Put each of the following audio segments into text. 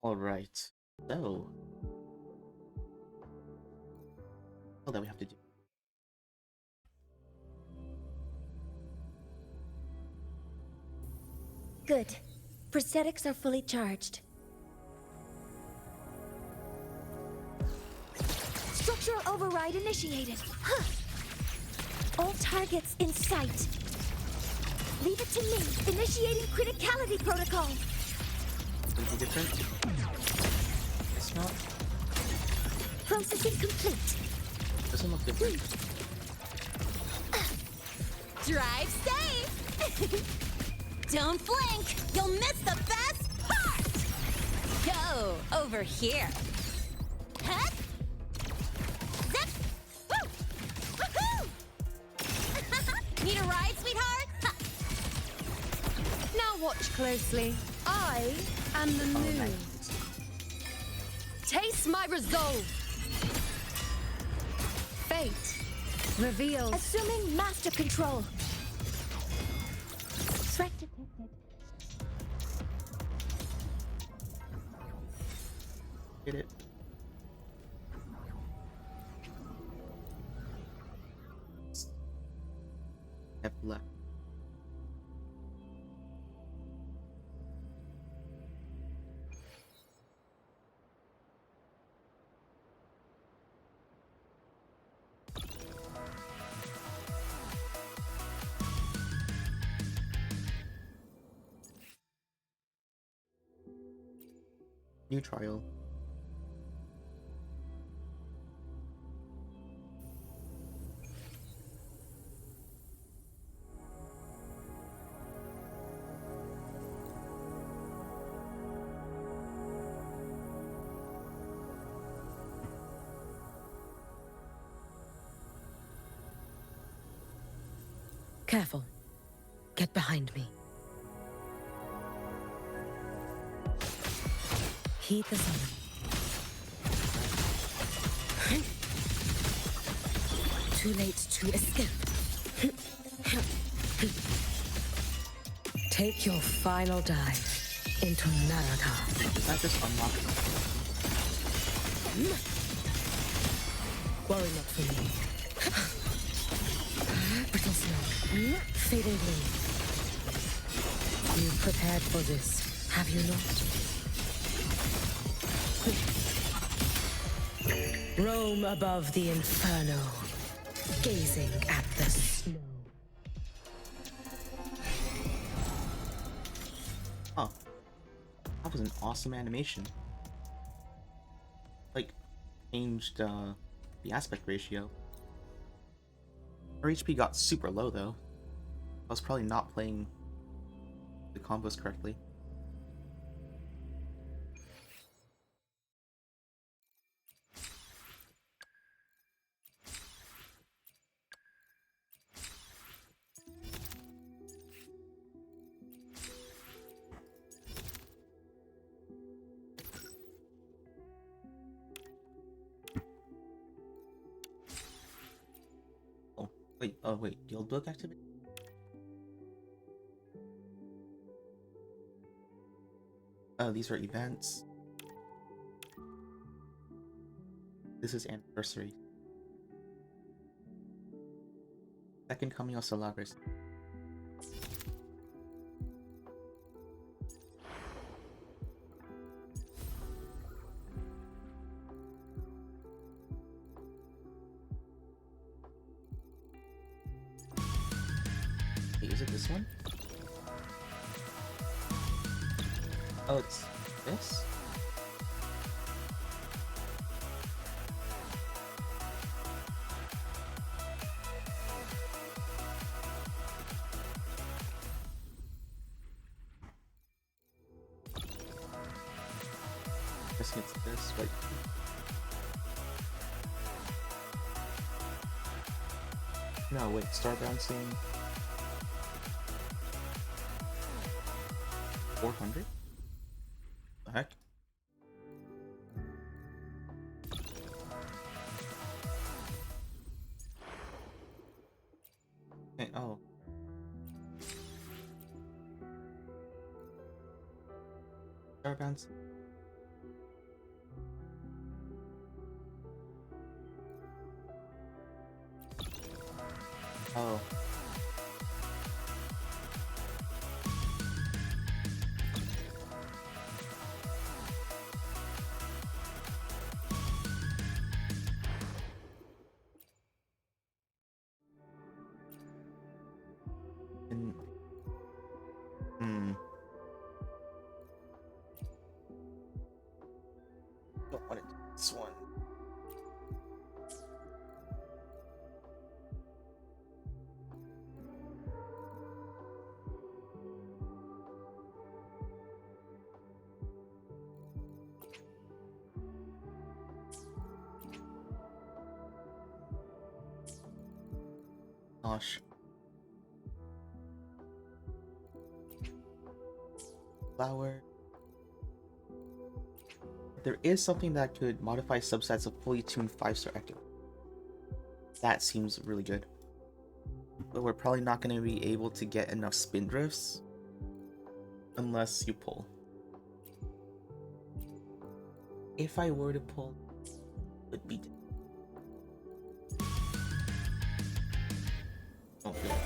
Alright, so all that we have to do. Good. Prosthetics are fully charged. Structural override initiated. Huh. All targets in sight. Leave it to me. Initiating criticality protocol. Something different? It's not. Processing complete. Doesn't look different. Drive safe! Don't blink! You'll miss the best part! Go over here. Hup! Zip! Woo! Woohoo! Need a ride, sweetheart? Ha. Now watch closely. I am the moon. Nice. Taste my resolve. Fate reveals. Assuming master control. Threat detected. Get it. F left. New trial. Careful. Get behind me. Heed the summon. Too late to escape. Take your final dive into Naraka. Does that just unlock it? Worry not for me. Brittle smoke, fading gleam. You prepared for this, have you not? Roam above the inferno, gazing at the snow. Oh, that was an awesome animation. Like, changed the aspect ratio. Her HP got super low though. I was probably not playing the combos correctly. Oh wait, guild book activity? These are events. This is anniversary. Second coming of Solaris. Wait, is it this one? Oh, it's this? Guessing it's this, right? No, wait, star bouncing. 400? The heck? Okay, oh. Star bounce. Oh. And, hmm. Don't want to do this one. Gosh. Flower. There is something that could modify subsets of fully tuned 5-star active. That seems really good. But we're probably not going to be able to get enough spin drifts unless you pull. If I were to pull, it would be. Don't feel it.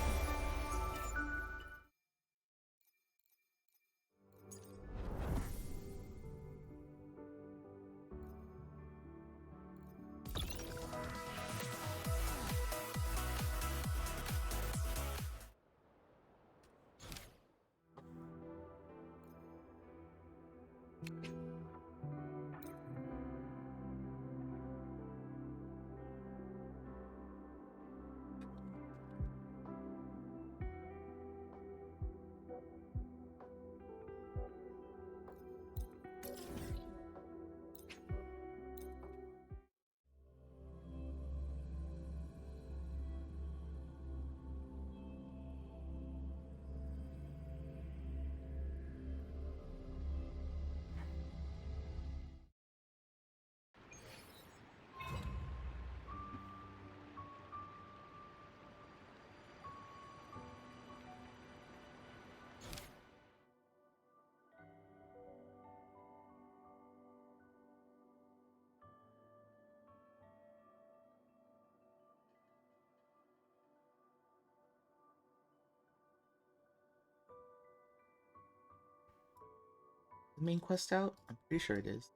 The main quest out? I'm pretty sure it is.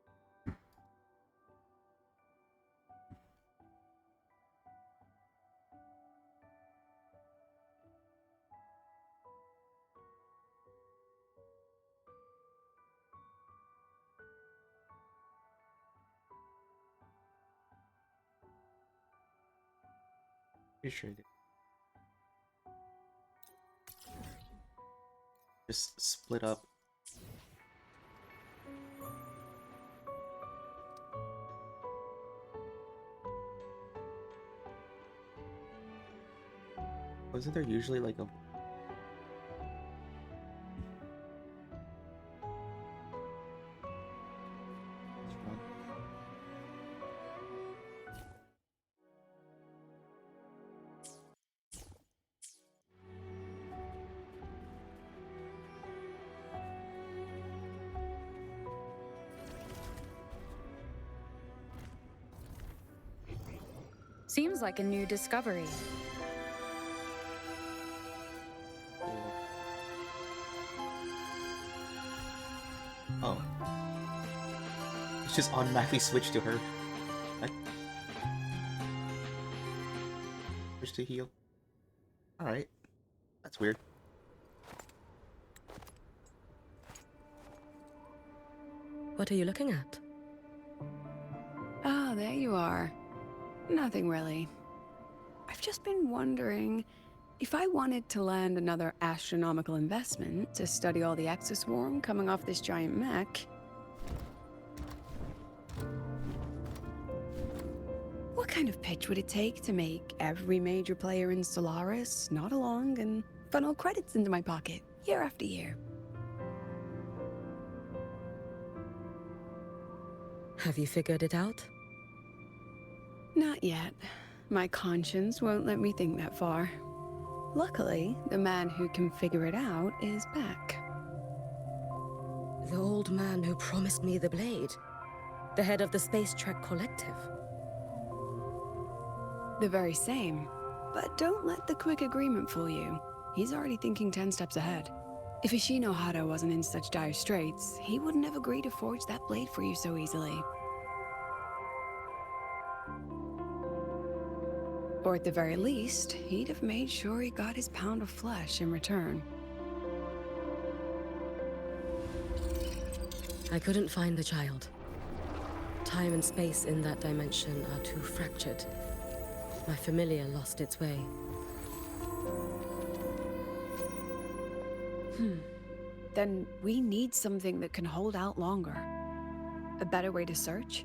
Pretty sure it is. Just split up. Wasn't there usually like a Seems like a new discovery. Oh. It's just automatically switched to her. What? Switch to heal. Alright. That's weird. What are you looking at? Ah, there you are. Nothing really. I've just been wondering if I wanted to land another astronomical investment to study all the exoswarm coming off this giant mech. What kind of pitch would it take to make every major player in Solaris nod along and funnel credits into my pocket year after year? Have you figured it out? Not yet. My conscience won't let me think that far. Luckily, the man who can figure it out is back. The old man who promised me the blade. The head of the Space Trek Collective. The very same. But don't let the quick agreement fool you. He's already thinking 10 steps ahead. If Ishino Hado wasn't in such dire straits, he wouldn't have agreed to forge that blade for you so easily. Or at the very least, he'd have made sure he got his pound of flesh in return. I couldn't find the child. Time and space in that dimension are too fractured. My familiar lost its way. Then we need something that can hold out longer. A better way to search?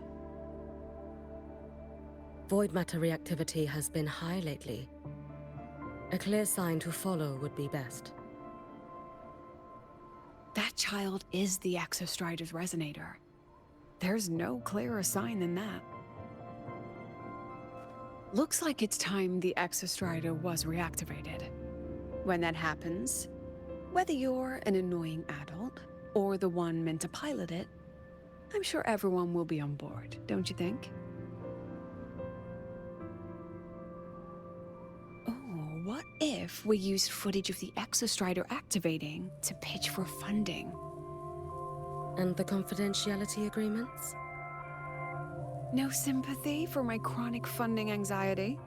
Void matter reactivity has been high lately. A clear sign to follow would be best. That child is the Exostrider's resonator. There's no clearer sign than that. Looks like it's time the Exostrider was reactivated. When that happens, whether you're an annoying adult or the one meant to pilot it, I'm sure everyone will be on board, don't you think? Oh, what if we used footage of the Exostrider activating to pitch for funding? And the confidentiality agreements? No sympathy for my chronic funding anxiety?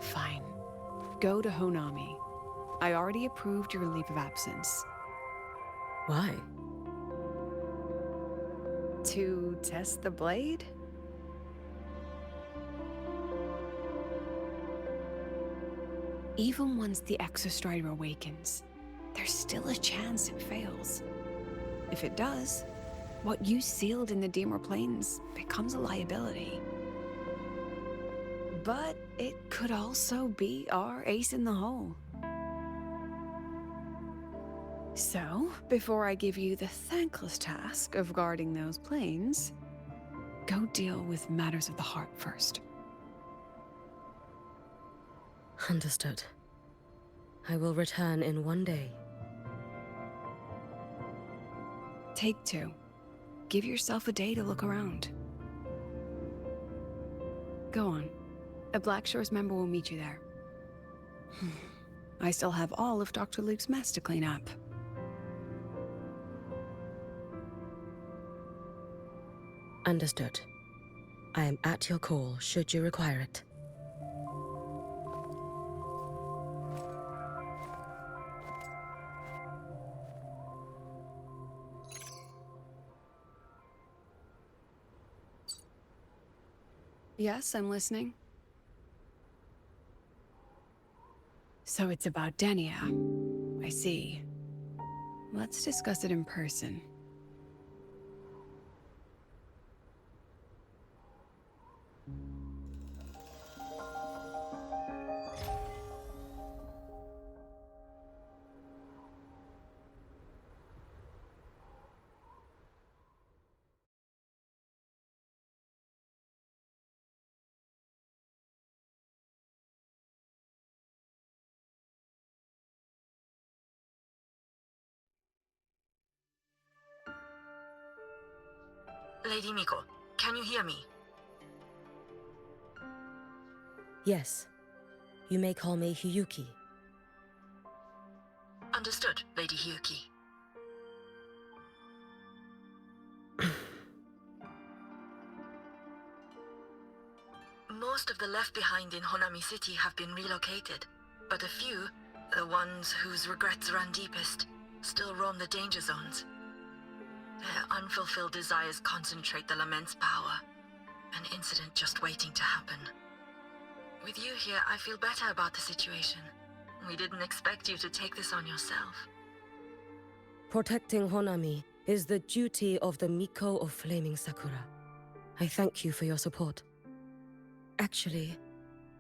Fine. Go to Honami. I already approved your leave of absence. Why? To test the blade? Even once the Exostrider awakens, there's still a chance it fails. If it does, what you sealed in the Dimmer Plains becomes a liability. But it could also be our ace in the hole. So, before I give you the thankless task of guarding those planes, go deal with matters of the heart first. Understood. I will return in one day. Take 2. Give yourself a day to look around. Go on. A Black Shores member will meet you there. I still have all of Dr. Luke's mess to clean up. Understood. I am at your call should you require it. Yes, I'm listening. So it's about Denia. I see. Let's discuss it in person. Lady Miko, can you hear me? Yes. You may call me Hiyuki. Understood, Lady Hiyuki. Most of the left behind in Honami City have been relocated, but a few, the ones whose regrets run deepest, still roam the danger zones. Their unfulfilled desires concentrate the Lament's power, an incident just waiting to happen. With you here, I feel better about the situation. We didn't expect you to take this on yourself. Protecting Honami is the duty of the Miko of Flaming Sakura. I thank you for your support. Actually,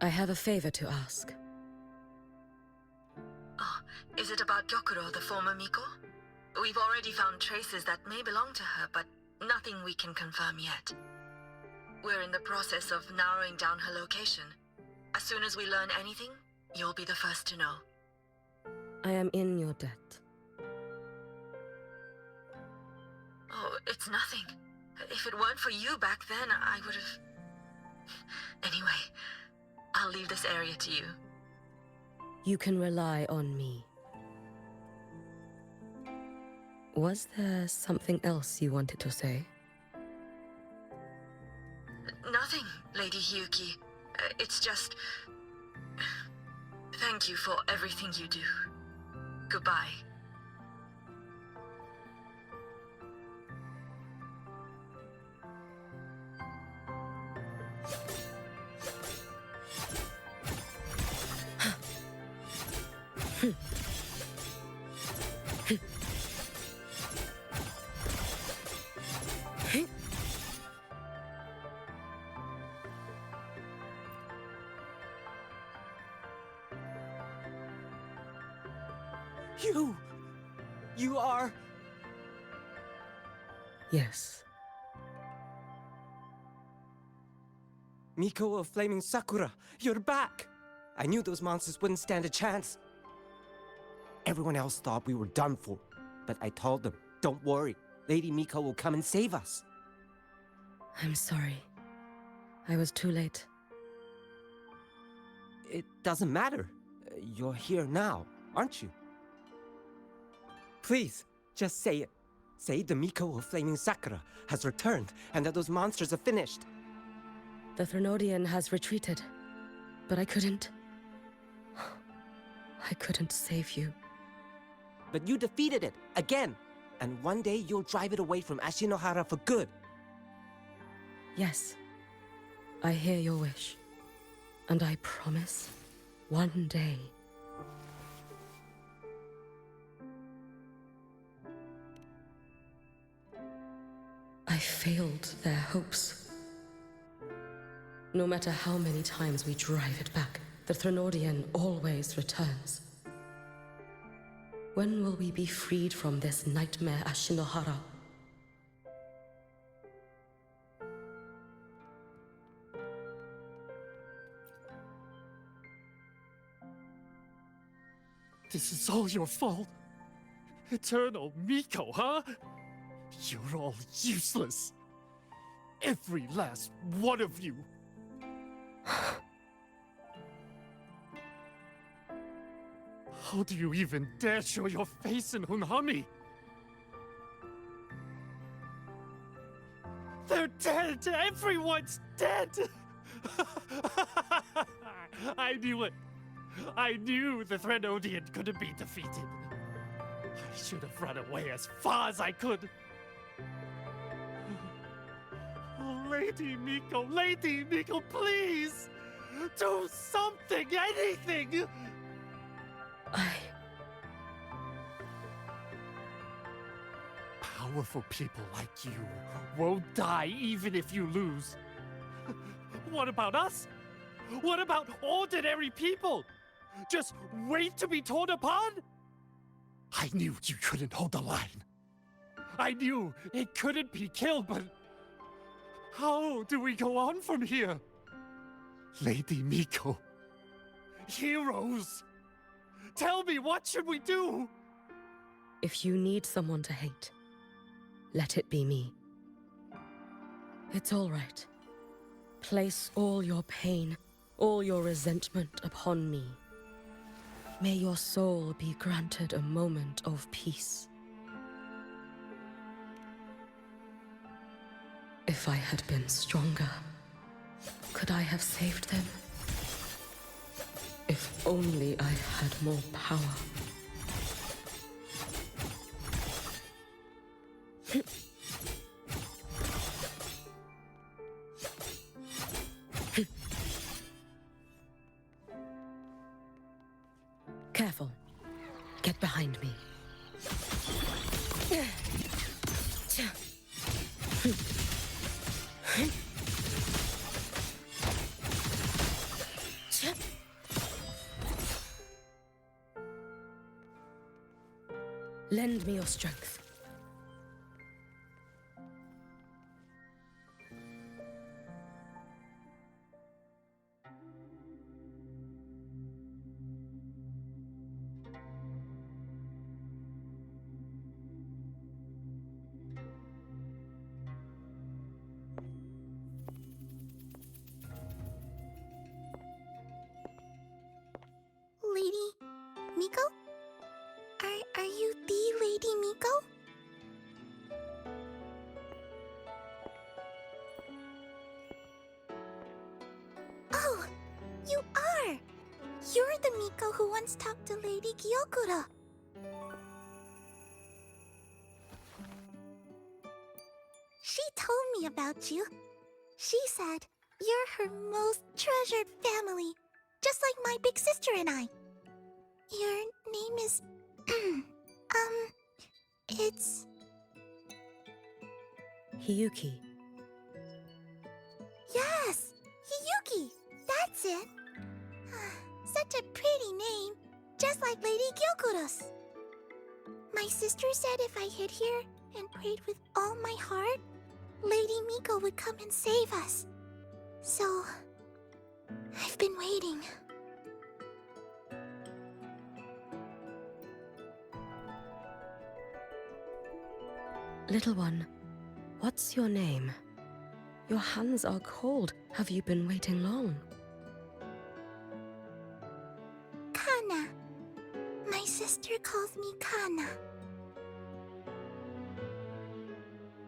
I have a favor to ask. Oh, is it about Gyokuro, the former Miko? We've already found traces that may belong to her, but nothing we can confirm yet. We're in the process of narrowing down her location. As soon as we learn anything, you'll be the first to know. I am in your debt. Oh, it's nothing. If it weren't for you back then, I would have... Anyway, I'll leave this area to you. You can rely on me. Was there something else you wanted to say? Nothing, Lady Hyuki. It's just... Thank you for everything you do. Goodbye. You are... Yes. Miko of Flaming Sakura, you're back! I knew those monsters wouldn't stand a chance. Everyone else thought we were done for, but I told them, don't worry, Lady Miko will come and save us. I'm sorry. I was too late. It doesn't matter. You're here now, aren't you? Please, just say it. Say the Miko of Flaming Sakura has returned and that those monsters are finished. The Threnodian has retreated, but I couldn't. I couldn't save you. But you defeated it, again! And one day you'll drive it away from Ashinohara for good. Yes, I hear your wish. And I promise, one day... I failed their hopes. No matter how many times we drive it back, the Threnodian always returns. When will we be freed from this nightmare Ashinohara? This is all your fault. Eternal Miko, huh? You're all useless. Every last one of you. How do you even dare show your face in Hunhami? They're dead! Everyone's dead! I knew it. I knew the Threnodian couldn't be defeated. I should have run away as far as I could. Oh, Lady Miko, please! Do something, anything! Powerful people like you won't die even if you lose. What about us? What about ordinary people? Just wait to be torn apart? I knew you couldn't hold the line. I knew it couldn't be killed, but how do we go on from here? Lady Miko, heroes, tell me, what should we do? If you need someone to hate, let it be me. It's all right. Place all your pain, all your resentment upon me. May your soul be granted a moment of peace. If I had been stronger, could I have saved them? If only I had more power. Careful. Get behind me. Lend me your strength. You are! You're the Miko who once talked to Lady Gyokura. She told me about you. She said you're her most treasured family, just like my big sister and I. Your name is... it's... Hiyuki. Yes! Hiyuki! That's it! Such a pretty name, just like Lady Gyokura's. My sister said if I hid here and prayed with all my heart, Lady Miko would come and save us. So, I've been waiting. Little one, what's your name? Your hands are cold. Have you been waiting long? Kana. My sister calls me Kana.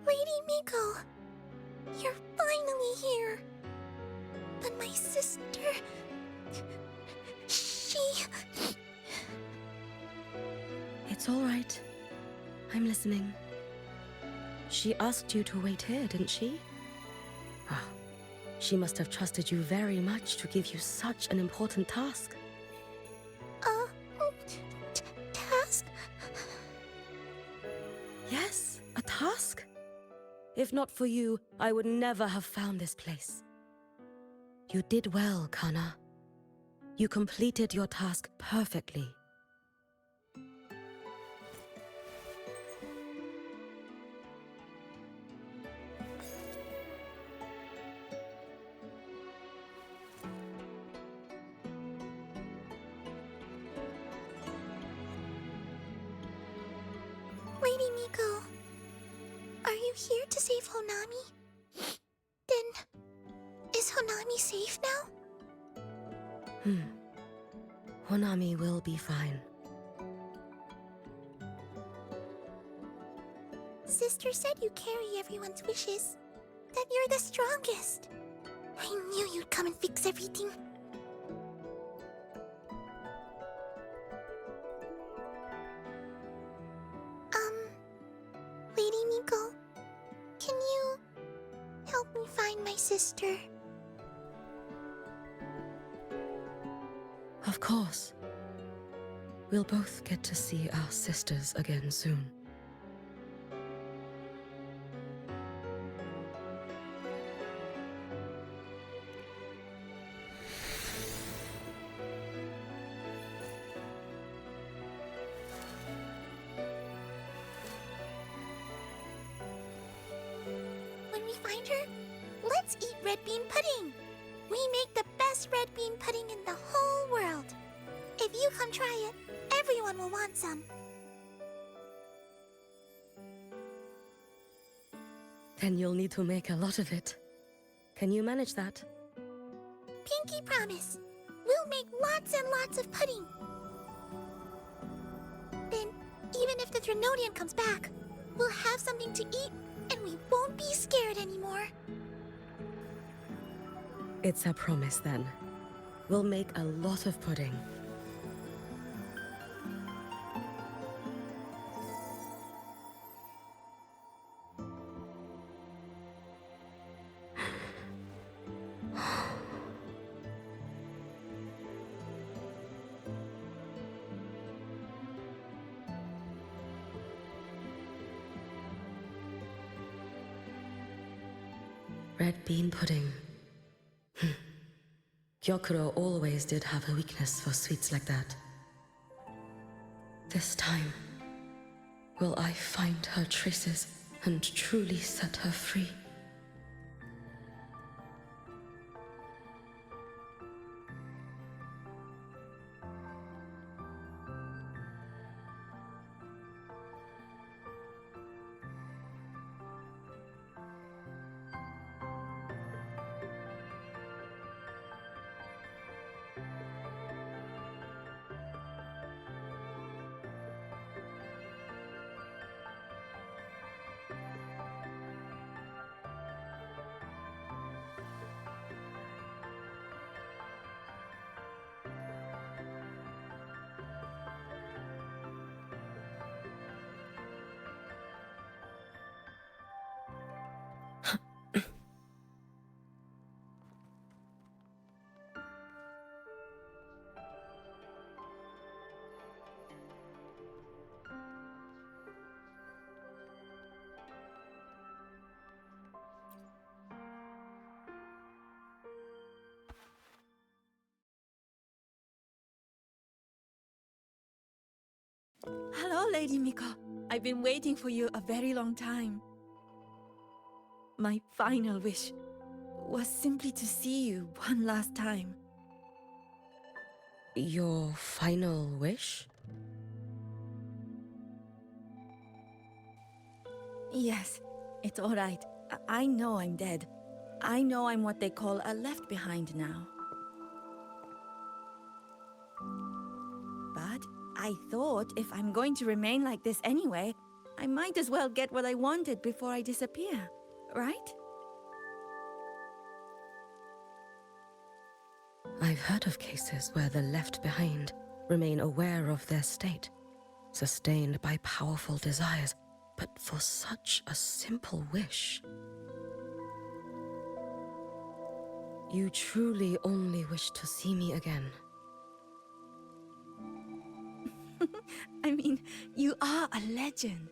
Lady Miko, you're finally here. But my sister... she... It's all right. I'm listening. She asked you to wait here, didn't she? Ah, she must have trusted you very much to give you such an important task. Task? Yes, a task. If not for you, I would never have found this place. You did well, Kana. You completed your task perfectly. Lady Miko, are you here to save Honami? Then, is Honami safe now? Honami will be fine. Sister said you carry everyone's wishes. That you're the strongest. I knew you'd come and fix everything. Lady Miko, can you help me find my sister? Of course. We'll both get to see our sisters again soon. When we find her, let's eat red bean pudding. We make the best red bean pudding in the whole world. If you come try it, everyone will want some. Then you'll need to make a lot of it. Can you manage that? Pinky promise. We'll make lots and lots of pudding. Then, even if the Drenodian comes back, we'll have something to eat and we won't be scared anymore. It's a promise then. We'll make a lot of pudding. Red bean pudding. Gyokuro always did have a weakness for sweets like that. This time, will I find her traces and truly set her free? Hello, Lady Miko. I've been waiting for you a very long time. My final wish was simply to see you one last time. Your final wish? Yes, it's all right. I know I'm dead. I know I'm what they call a left behind now. But I thought if I'm going to remain like this anyway, I might as well get what I wanted before I disappear, right? I've heard of cases where the left behind remain aware of their state, sustained by powerful desires, but for such a simple wish. You truly only wish to see me again. I mean, you are a legend.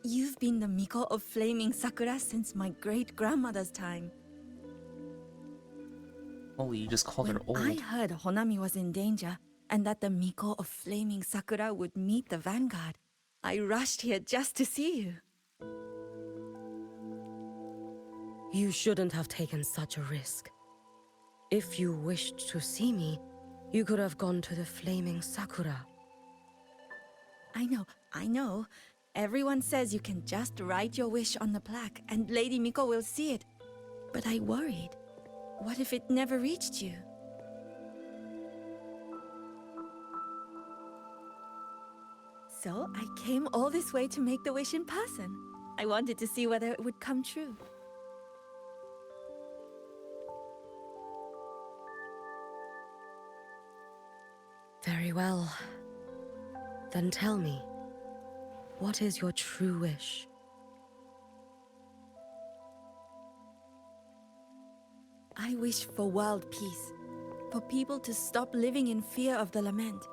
You've been the Miko of Flaming Sakura since my great-grandmother's time. Holy, you just called her old. I heard Honami was in danger, and that the Miko of Flaming Sakura would meet the vanguard, I rushed here just to see you. You shouldn't have taken such a risk. If you wished to see me, you could have gone to the Flaming Sakura. I know. Everyone says you can just write your wish on the plaque and Lady Miko will see it. But I worried. What if it never reached you? So I came all this way to make the wish in person. I wanted to see whether it would come true. Very well. Then tell me, what is your true wish? I wish for world peace, for people to stop living in fear of the lament.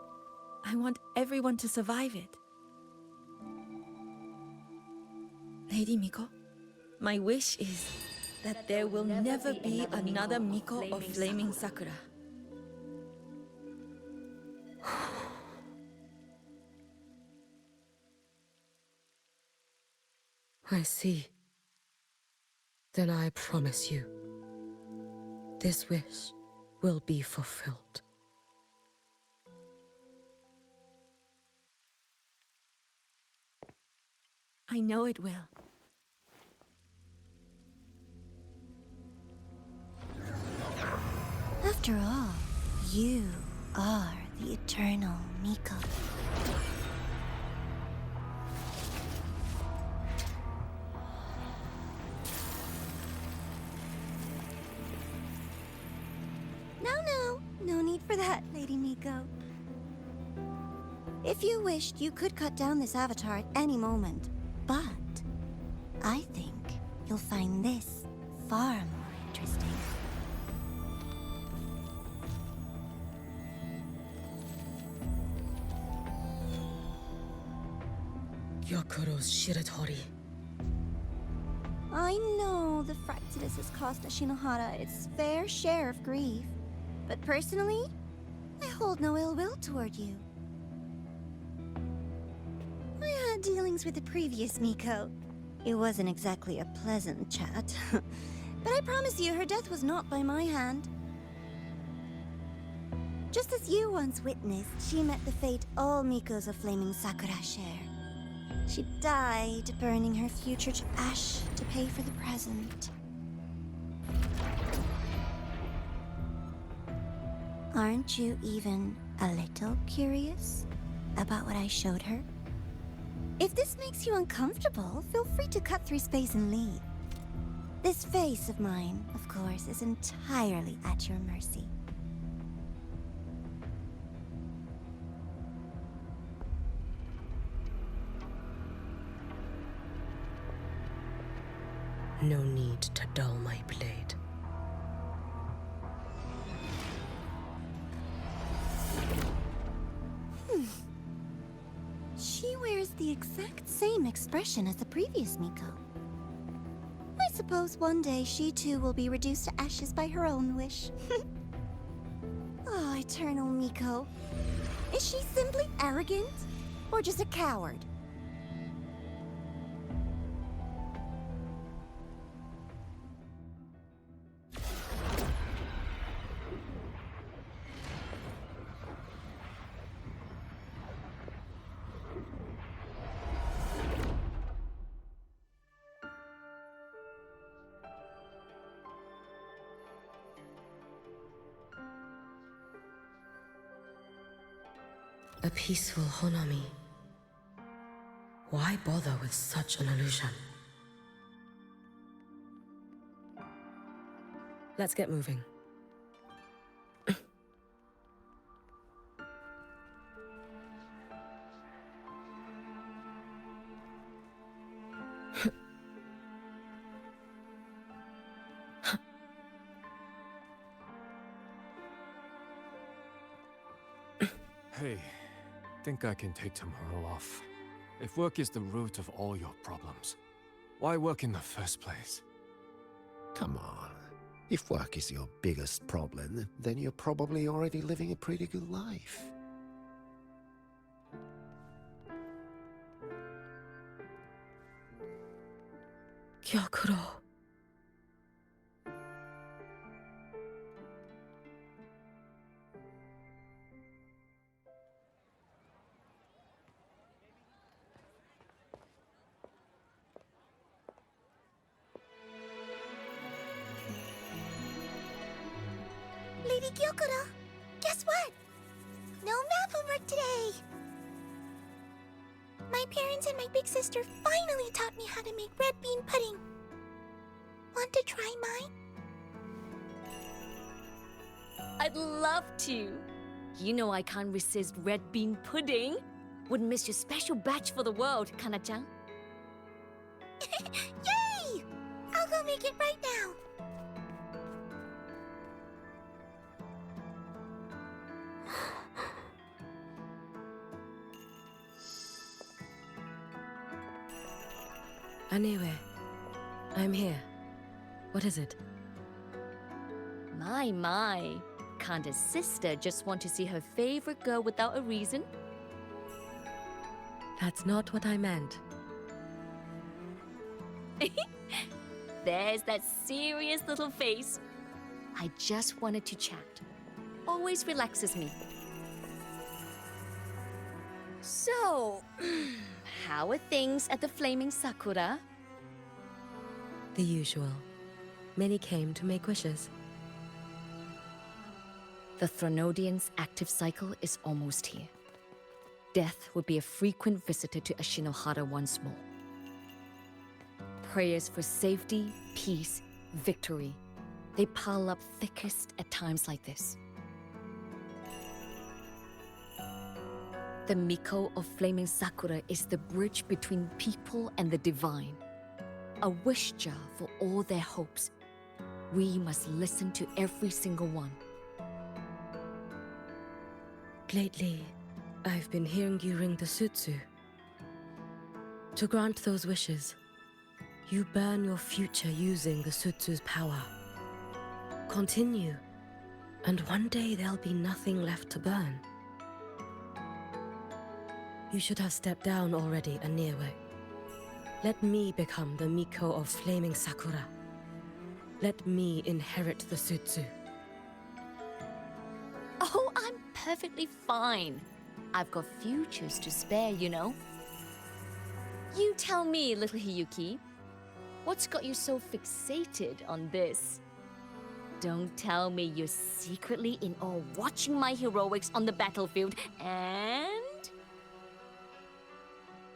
I want everyone to survive it. Lady Miko, my wish is that there will never be another Miko of Flaming Sakura. I see. Then I promise you, this wish will be fulfilled. I know it will. After all, you are the eternal Miko. No need for that, Lady Miko. If you wished, you could cut down this avatar at any moment. But I think you'll find this far more interesting. Gyokuro's Shiratori. I know the Fraxidus has cost Ashinohara its fair share of grief. But personally, I hold no ill will toward you. I had dealings with the previous Miko. It wasn't exactly a pleasant chat. But I promise you, her death was not by my hand. Just as you once witnessed, she met the fate all Mikos of Flaming Sakura share. She died, burning her future to ash to pay for the present. Aren't you even a little curious about what I showed her? If this makes you uncomfortable, feel free to cut through space and leave. This face of mine, of course, is entirely at your mercy. No need to dull my blade. She wears the exact same expression as the previous Miko. I suppose one day she too will be reduced to ashes by her own wish. Oh, eternal Miko. Is she simply arrogant? Or just a coward? A peaceful Honami. Why bother with such an illusion? Let's get moving. Hey, think I can take tomorrow off. If work is the root of all your problems, why work in the first place? Come on. If work is your biggest problem, then you're probably already living a pretty good life. Gyokuro. Lady Gyokuro, guess what? No math homework today! My parents and my big sister finally taught me how to make red bean pudding. Want to try mine? I'd love to. You know I can't resist red bean pudding. Wouldn't miss your special batch for the world, Kana-chan. Yay! I'll go make it right now. Anyway, I'm here. What is it? My. Can't a sister just want to see her favorite girl without a reason? That's not what I meant. There's that serious little face. I just wanted to chat. Always relaxes me. So, how are things at the Flaming Sakura? The usual. Many came to make wishes. The Thronodian's active cycle is almost here. Death would be a frequent visitor to Ashinohara once more. Prayers for safety, peace, victory. They pile up thickest at times like this. The Miko of Flaming Sakura is the bridge between people and the divine. A wish jar for all their hopes. We must listen to every single one. Lately, I've been hearing you ring the sutsu. To grant those wishes, you burn your future using the sutsu's power. Continue, and one day there'll be nothing left to burn. You should have stepped down already, Aniwe. Let me become the Miko of Flaming Sakura. Let me inherit the sutsu. Oh, I'm perfectly fine. I've got futures to spare, you know. You tell me, little Hiyuki, what's got you so fixated on this? Don't tell me you're secretly in awe watching my heroics on the battlefield and...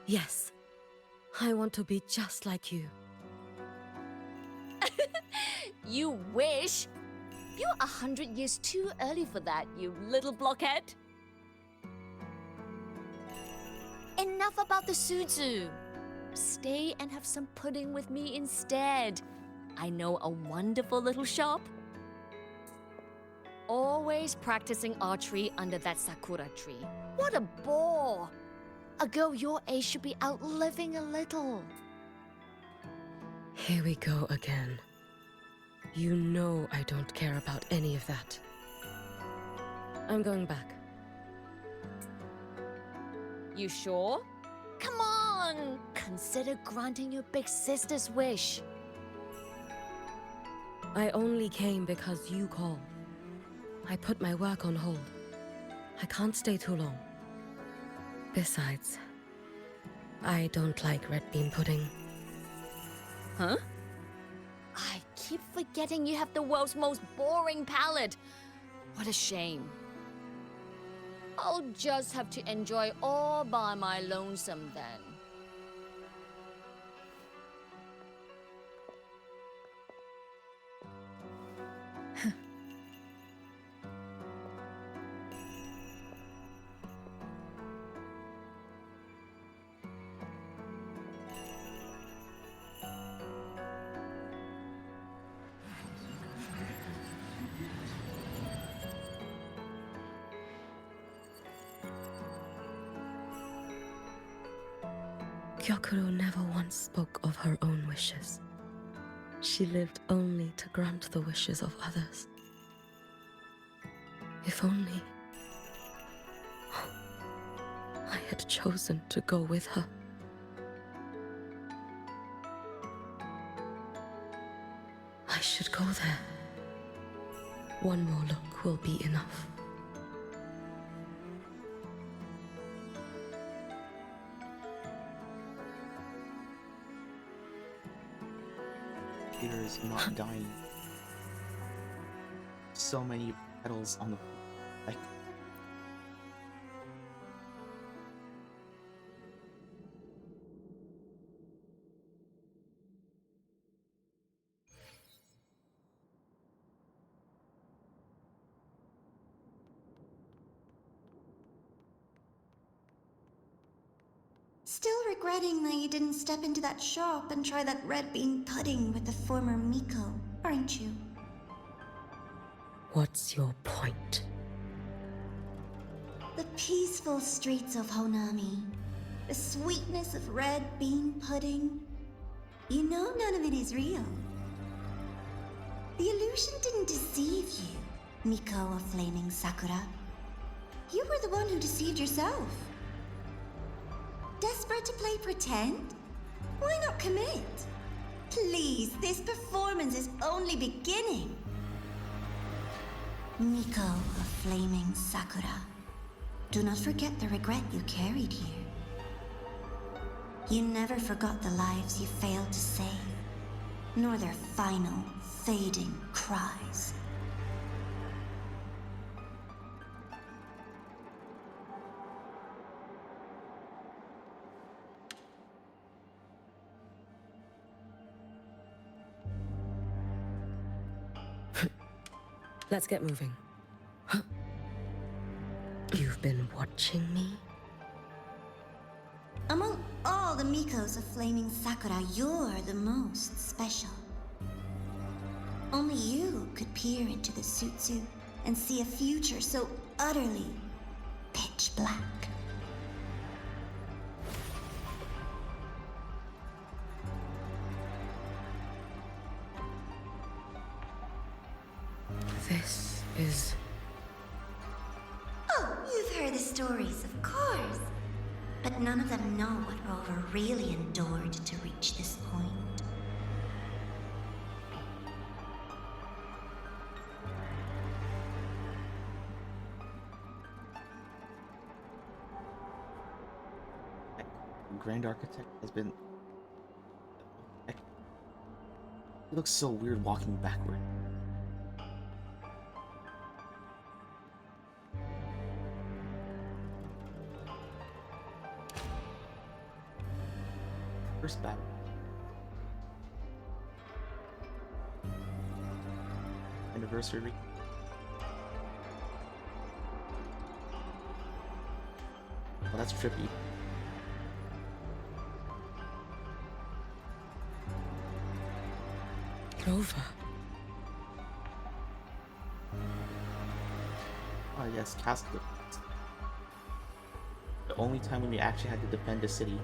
Yes, I want to be just like you. You wish? You're 100 years too early for that, you little blockhead. Enough about the sutsu. Stay and have some pudding with me instead. I know a wonderful little shop. Always practicing archery under that sakura tree. What a bore! A girl your age should be out living a little. Here we go again. You know I don't care about any of that. I'm going back. You sure? Come on! Consider granting your big sister's wish. I only came because you called. I put my work on hold. I can't stay too long. Besides, I don't like red bean pudding. Huh? I keep forgetting you have the world's most boring palate. What a shame. I'll just have to enjoy all by my lonesome then. Gyokuro never once spoke of her own wishes. She lived only to grant the wishes of others. If only I had chosen to go with her. I should go there. One more look will be enough. Peter is not dying. So many petals on the like. Still regretting that you didn't step into that shop and try that red bean pudding with the former Miko, aren't you? What's your point? The peaceful streets of Honami, the sweetness of red bean pudding. You know none of it is real. The illusion didn't deceive you, Miko of Flaming Sakura. You were the one who deceived yourself. Desperate to play pretend? Why not commit? Please, this performance is only beginning. Miko of Flaming Sakura, do not forget the regret you carried here. You never forgot the lives you failed to save, nor their final, fading cries. Let's get moving. You've been watching me? Among all the Mikos of Flaming Sakura, you're the most special. Only you could peer into the Sutsu and see a future so utterly pitch black. This is... Oh, you've heard the stories, of course. But none of them know what Rover really endured to reach this point. Grand Architect has been... It looks so weird walking backward. First battle. Anniversary. Well, that's trippy. Rover. Oh yes, Castle. The only time when we actually had to defend a city.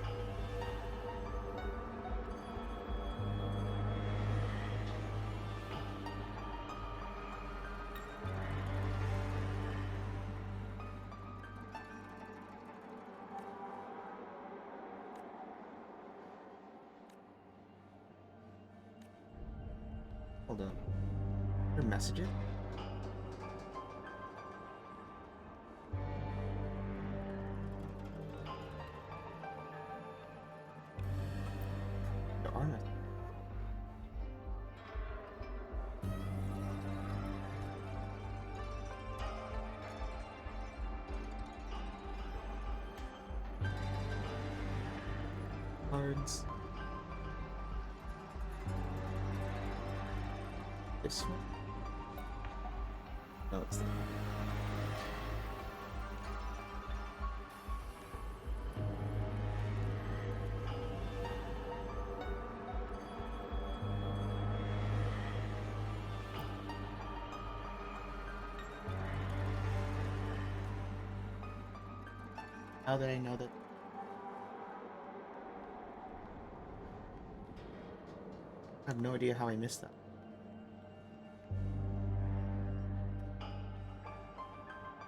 Hold up. Her messages? There are messages. Cards. This one? No, it's the How did I know that? I have no idea how I missed that.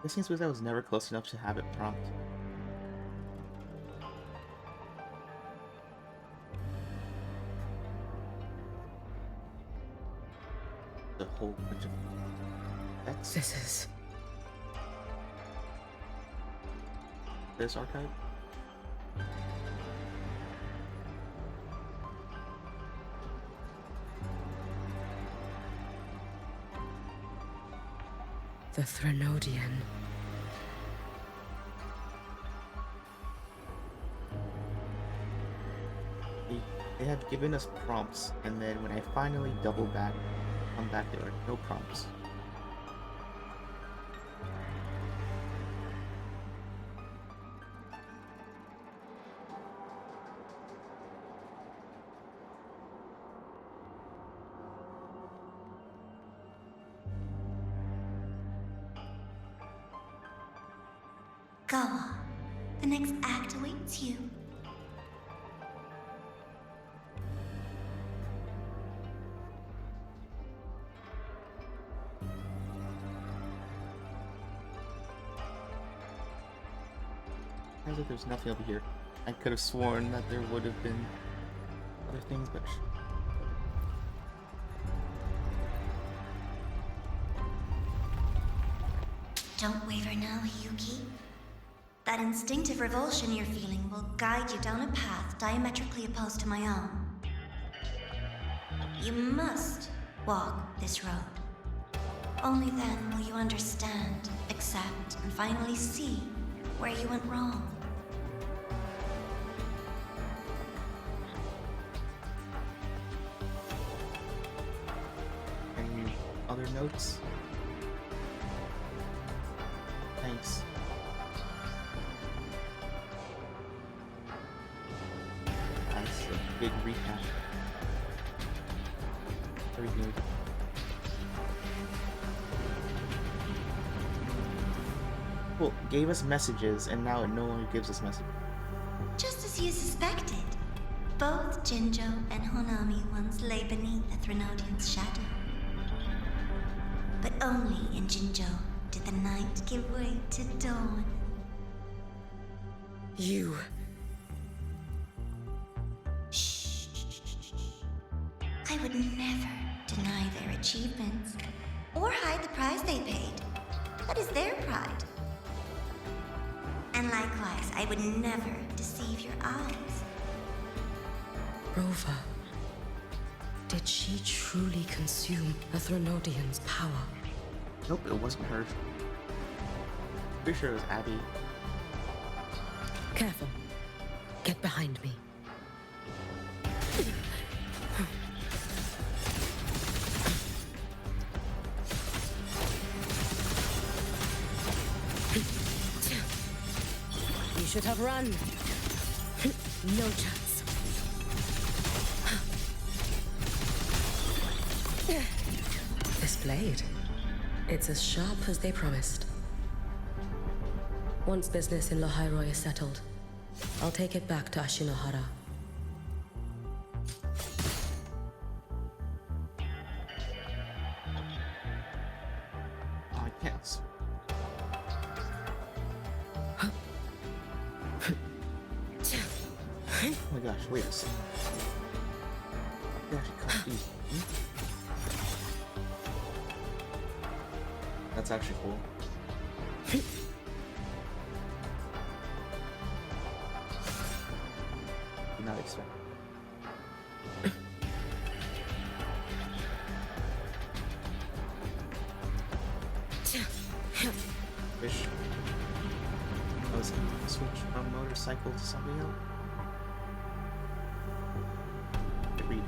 This seems because I was never close enough to have it prompt. A whole bunch of text. This is... This archive? the Threnodian. They have given us prompts, and then when I finally double back, come back, there are no prompts. Gawa, the next act awaits you. Sounds like there's nothing over here. I could have sworn that there would have been other things, but Don't waver now, Hiyuki. That instinctive revulsion you're feeling will guide you down a path diametrically opposed to my own. You must walk this road. Only then will you understand, accept, and finally see where you went wrong. any other notes? Thanks. That's a big recap. Very good. Cool. Gave us messages, and now it no longer gives us messages. Just as you suspected, both Jinjo and Honami once lay beneath the Threnodian's shadow. But only in Jinjo did the night give way to dawn. You... Shh. I would never deny their achievements or hide the price they paid. That is their pride. And likewise, I would never deceive your eyes. Rover. Did she truly consume the Threnodian's power? Nope, it wasn't her. Pretty sure it was Abby. Careful. Get behind me. You should have run. No chance. This blade. It's as sharp as they promised. Once business in Lahairoi is settled, I'll take it back to Ashinohara. Oh, I can't. Oh my gosh, wait a second. I can actually cut these. That's actually cool. Did not expect. Fish. I was gonna switch from motorcycle to something else. Read.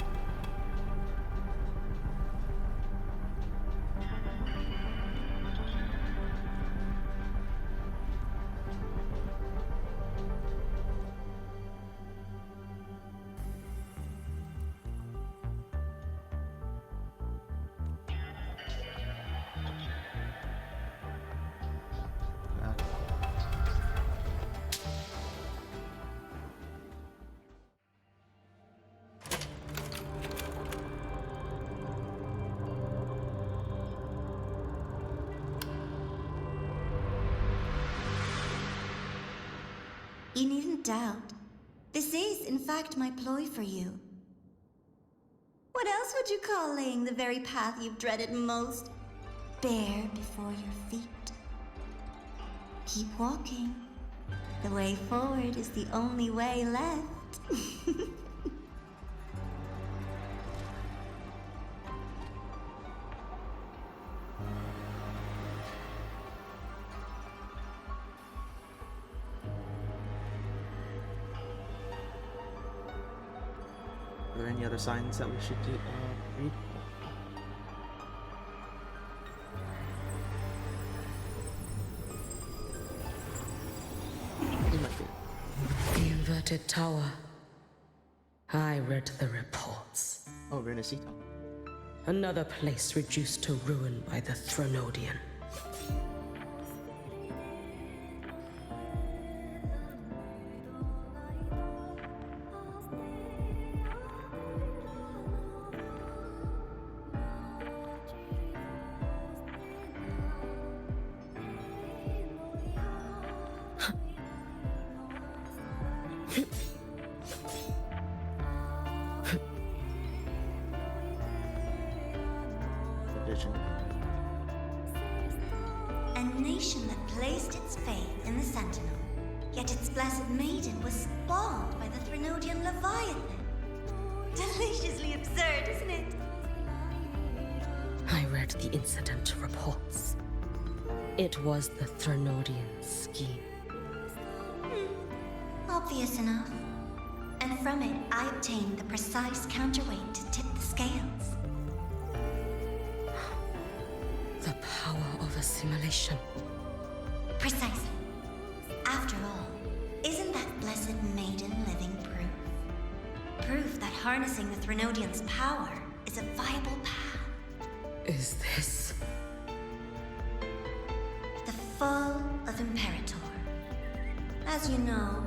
You needn't doubt. This is, in fact, my ploy for you. What else would you call laying the very path you've dreaded most bare before your feet? Keep walking. The way forward is the only way left. Are there any other signs that we should read? The inverted tower. I read the reports. Oh, Renacita. Another place reduced to ruin by the Threnodian. Vision. A nation that placed its faith in the Sentinel, yet its blessed maiden was spawned by the Threnodian Leviathan. Deliciously absurd, isn't it? I read the incident reports. It was the Threnodian scheme. Obvious enough. And from it, I obtained the precise counterweight to tip the scales. The power of assimilation. Precisely. After all, isn't that blessed maiden living proof? Proof that harnessing the Threnodian's power is a viable path. Is this... The fall of Imperator. As you know,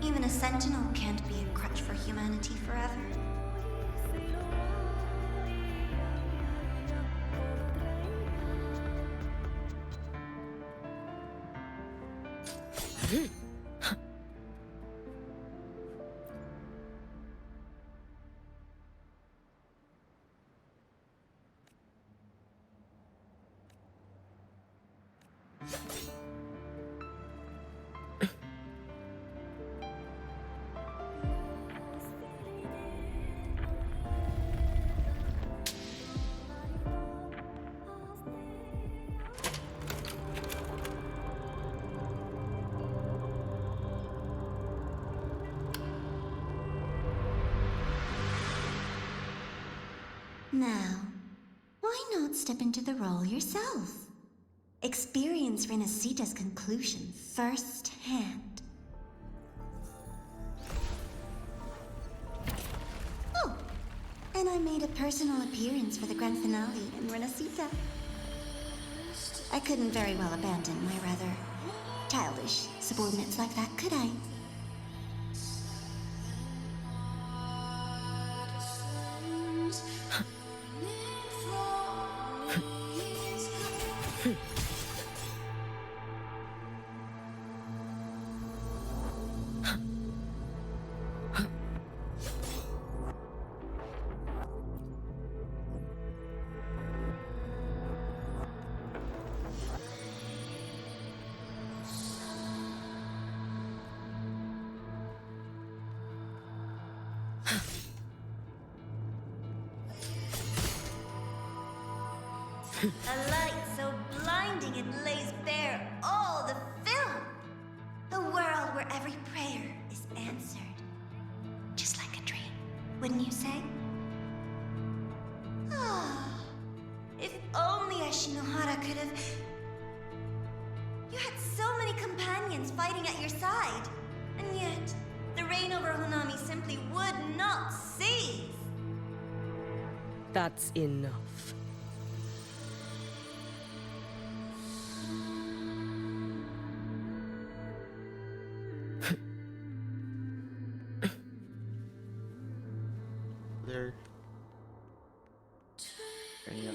even a Sentinel can't be a crutch for humanity forever. Now, why not step into the role yourself? Experience Renacita's conclusion firsthand. Oh, and I made a personal appearance for the grand finale in Renacita. I couldn't very well abandon my rather childish subordinates like that, could I? A light so blinding it lays bare all the film. The world where every prayer is answered. Just like a dream, wouldn't you say? Ah, if only Ashinohara could have... You had so many companions fighting at your side, and yet the reign over Honami simply would not cease. That's enough. They're turning up.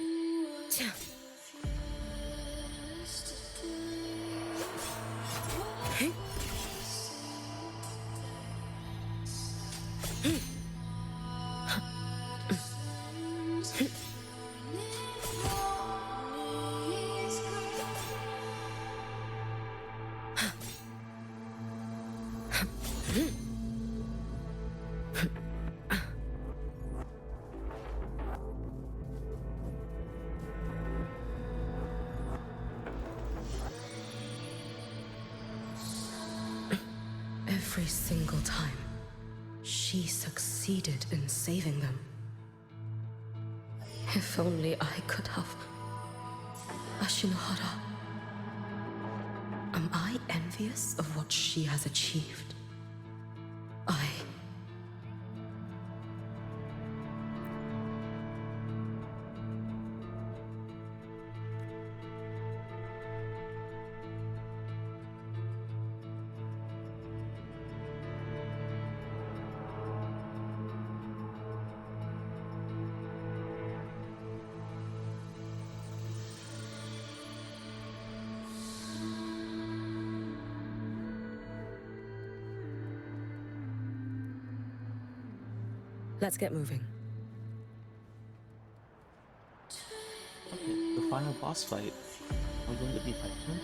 Every single time, she succeeded in saving them. If only I could have... Ashinohara. Am I envious of what she has achieved? Let's get moving. Okay, the final boss fight. Are we going to be fighting him?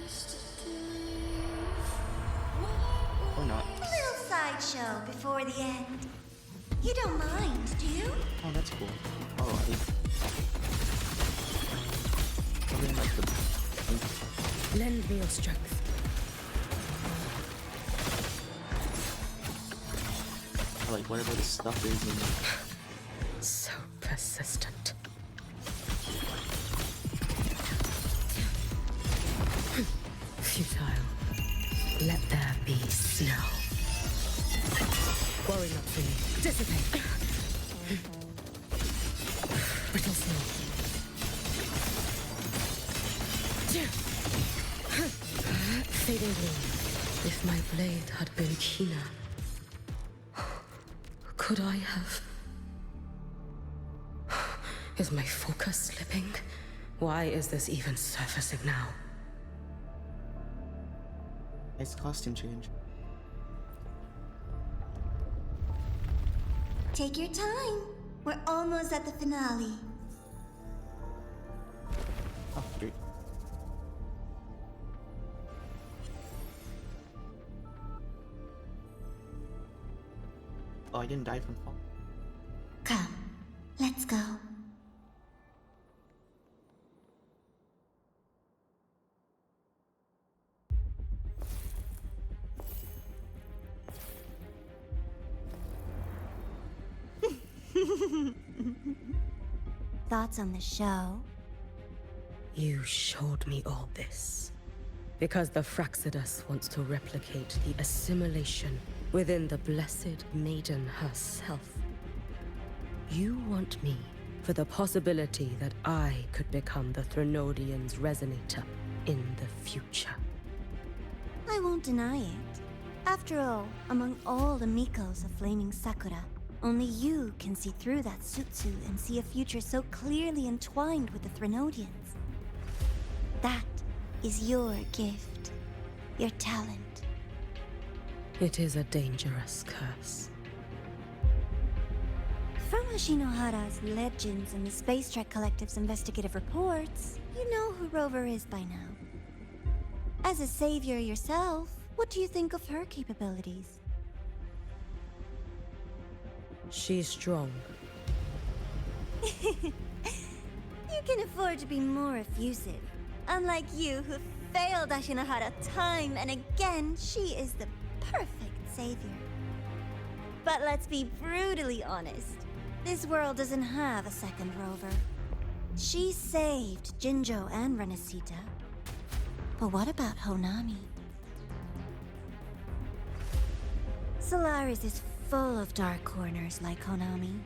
Or not? Little sideshow before the end. You don't mind, do you? Oh, that's cool. Oh, I really like the... Lend me your strength. like whatever the stuff is in So persistent. Futile. Let there be snow. Worry not for me. Dissipate. Brittle snow. Fading gloom. If my blade had been keener, could I have... Is my focus slipping? Why is this even surfacing now? nice costume change. Take your time. We're almost at the finale. Oh, great. Oh, I didn't die from fall. Come, let's go. Thoughts on the show? You showed me all this because the Fraxidus wants to replicate the assimilation within the Blessed Maiden herself. You want me for the possibility that I could become the Threnodian's resonator in the future. I won't deny it. After all, among all the Mikos of Flaming Sakura, only you can see through that Sutsu and see a future so clearly entwined with the Threnodians. That is your gift, your talent. It is a dangerous curse. From Ashinohara's legends and the Space Trek Collective's investigative reports, you know who Rover is by now. As a savior yourself, what do you think of her capabilities? She's strong. You I can afford to be more effusive. Unlike you, who failed Ashinahara time and again, she is the perfect savior. But let's be brutally honest. This world doesn't have a second rover. She saved Jinjo and Renesita. But what about Honami? Solaris is full of dark corners like Honami.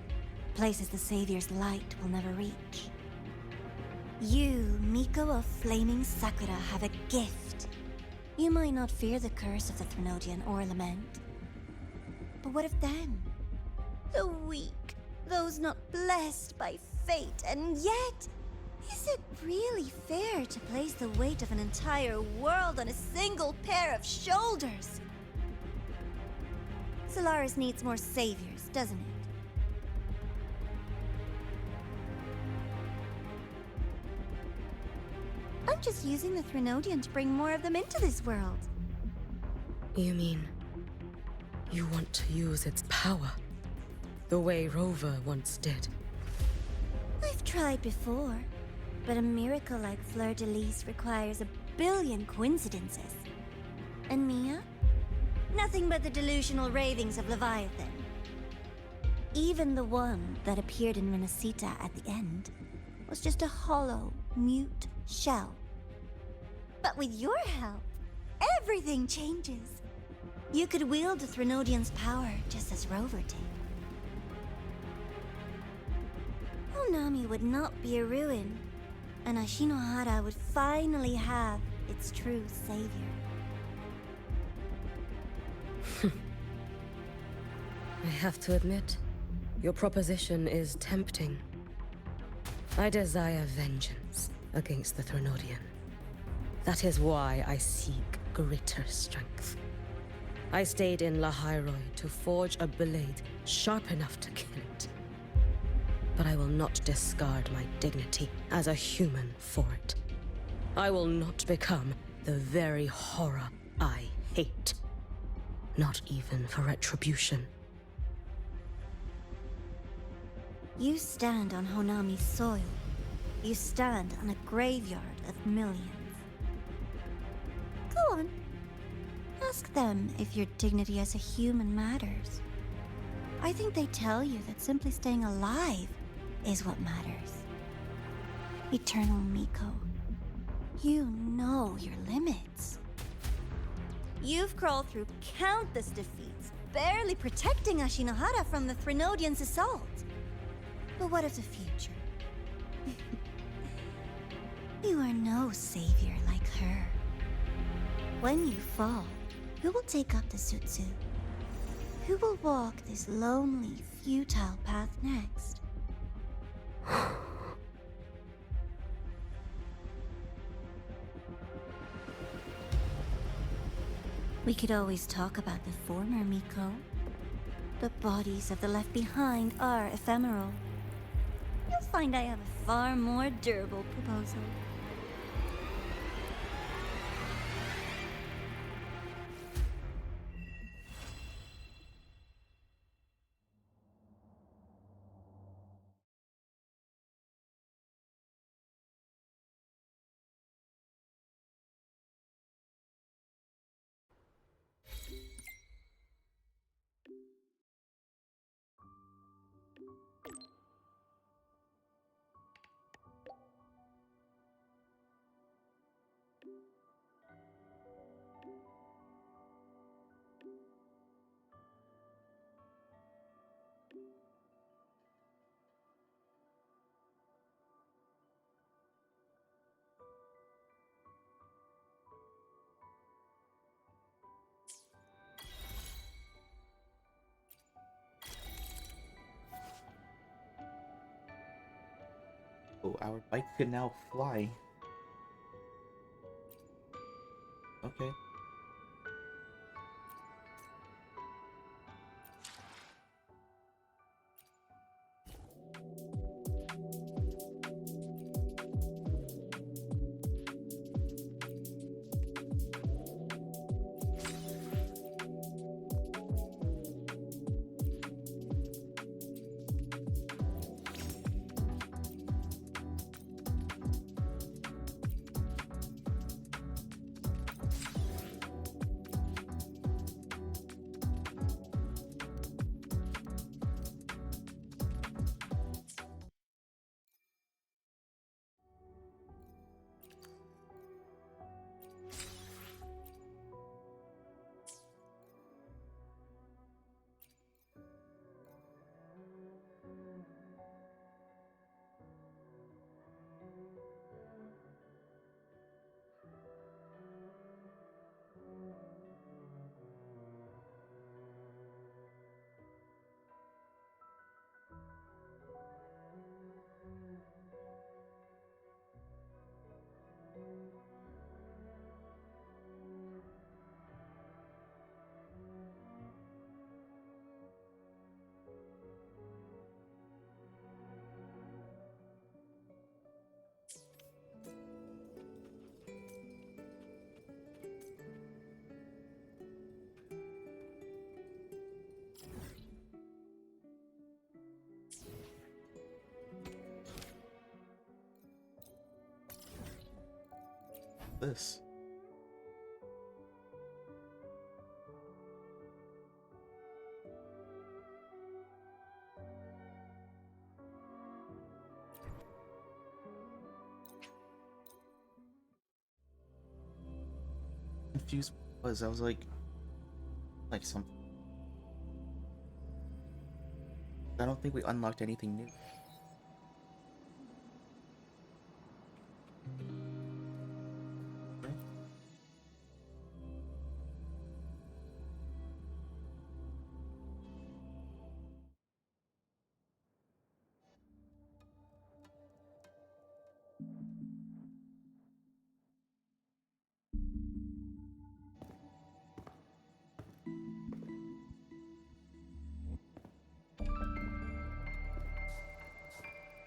Places the Savior's light will never reach. You, Miko of Flaming Sakura, have a gift. You might not fear the curse of the Threnodian or Lament. But what of them? The weak, those not blessed by fate, and yet, is it really fair to place the weight of an entire world on a single pair of shoulders? Solaris needs more saviors, doesn't it? I'm just using the Threnodian to bring more of them into this world. You mean you want to use its power the way Rover once did? I've tried before, but a miracle like Fleur-de-Lis requires a billion coincidences. And Mia? Nothing but the delusional ravings of Leviathan. Even the one that appeared in Renesita at the end was just a hollow, mute shell. But with your help, everything changes. You could wield the Threnodian's power just as Rover did. Honami would not be a ruin, and Ashinohara would finally have its true savior. I have to admit, your proposition is tempting. I desire vengeance against the Threnodian. That is why I seek greater strength. I stayed in Lahairoi to forge a blade sharp enough to kill it. But I will not discard my dignity as a human for it. I will not become the very horror I hate. Not even for retribution. You stand on Honami's soil. You stand on a graveyard of millions. Go on. Ask them if your dignity as a human matters. I think they tell you that simply staying alive is what matters. Eternal Miko, you know your limits. You've crawled through countless defeats, barely protecting Ashinohara from the Threnodian's assault. But what of the future? You are no savior like her. When you fall, who will take up the Sutsu? Who will walk this lonely, futile path next? We could always talk about the former, Miko. The bodies of the left behind are ephemeral. You'll find I have a far more durable proposal. Oh, our bike can now fly. Okay. this? Confused was I was like some. I don't think we unlocked anything new.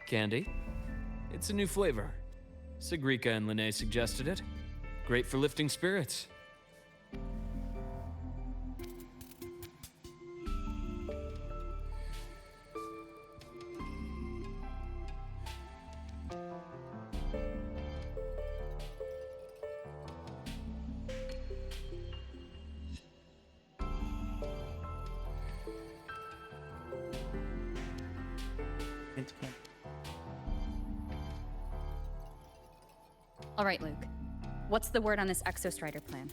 Candy? It's a new flavor. Sigrika and Lene suggested it. Great for lifting spirits. All right, Luke. What's the word on this Exostrider plan?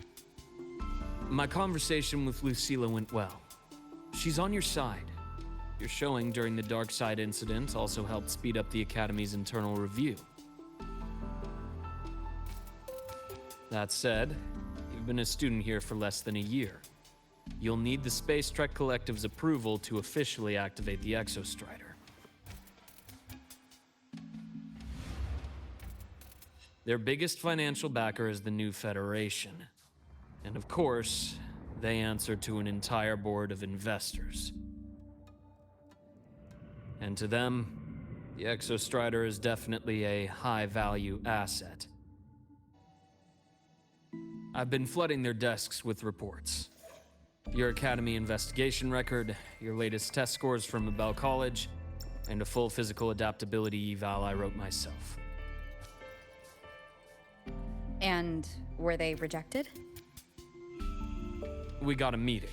My conversation with Lucilla went well. She's on your side. Your showing during the Dark Side incident also helped speed up the Academy's internal review. That said, you've been a student here for less than a year. You'll need the Space Trek Collective's approval to officially activate the Exostrider. Their biggest financial backer is the new Federation. And of course, they answer to an entire board of investors. And to them, the Exostrider is definitely a high-value asset. I've been flooding their desks with reports. Your Academy investigation record, your latest test scores from Abel College, and a full physical adaptability eval I wrote myself. And were they rejected? We got a meeting,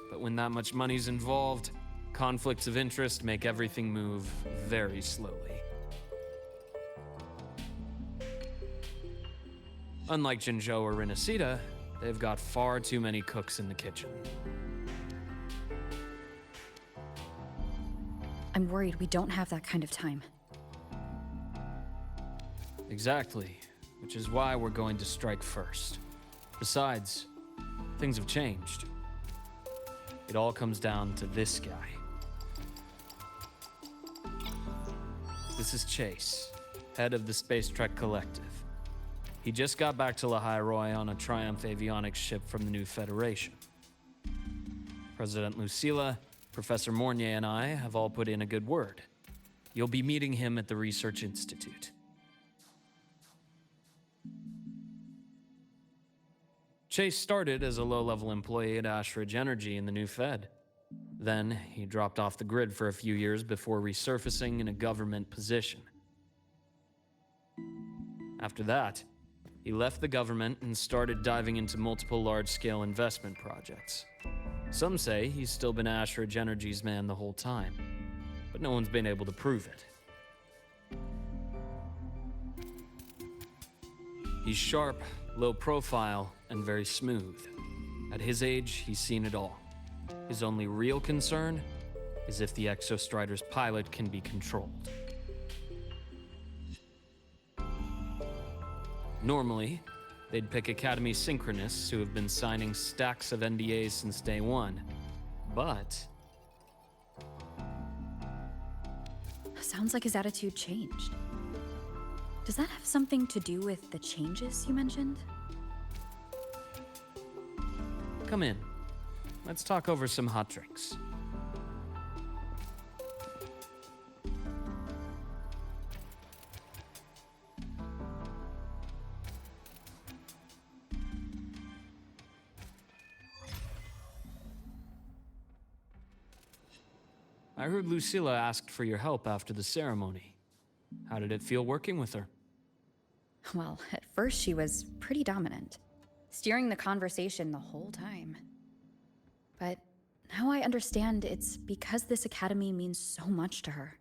but when that much money's involved, conflicts of interest make everything move very slowly. Unlike Jinzhou or Rinasita, they've got far too many cooks in the kitchen. I'm worried we don't have that kind of time. Exactly, which is why we're going to strike first. Besides, things have changed. It all comes down to this guy. This is Chase, head of the Space Trek Collective. He just got back to Lahai on a Triumph avionics ship from the new Federation. President Lucilla, Professor Mornier, and I have all put in a good word. You'll be meeting him at the Research Institute. Chase started as a low-level employee at Ashridge Energy in the new Fed. Then, he dropped off the grid for a few years before resurfacing in a government position. After that, he left the government and started diving into multiple large-scale investment projects. Some say he's still been Ashridge Energy's man the whole time, but no one's been able to prove it. He's sharp, low profile, and very smooth. At his age, he's seen it all. His only real concern is if the Exostrider's pilot can be controlled. Normally, they'd pick Academy synchronists who have been signing stacks of NDAs since day one. But Sounds like his attitude changed. Does that have something to do with the changes you mentioned? come in. Let's talk over some hot drinks. I heard Lucilla asked for your help after the ceremony. How did it feel working with her? Well, at first she was pretty dominant, steering the conversation the whole time. But now I understand it's because this academy means so much to her.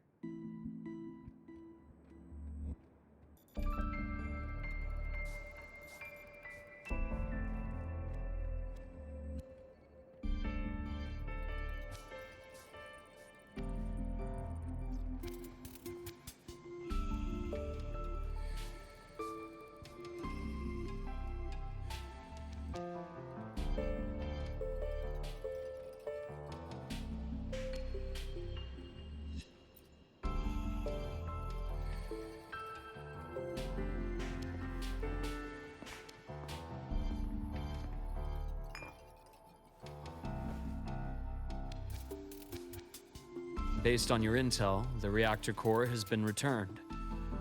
Based on your intel, the reactor core has been returned.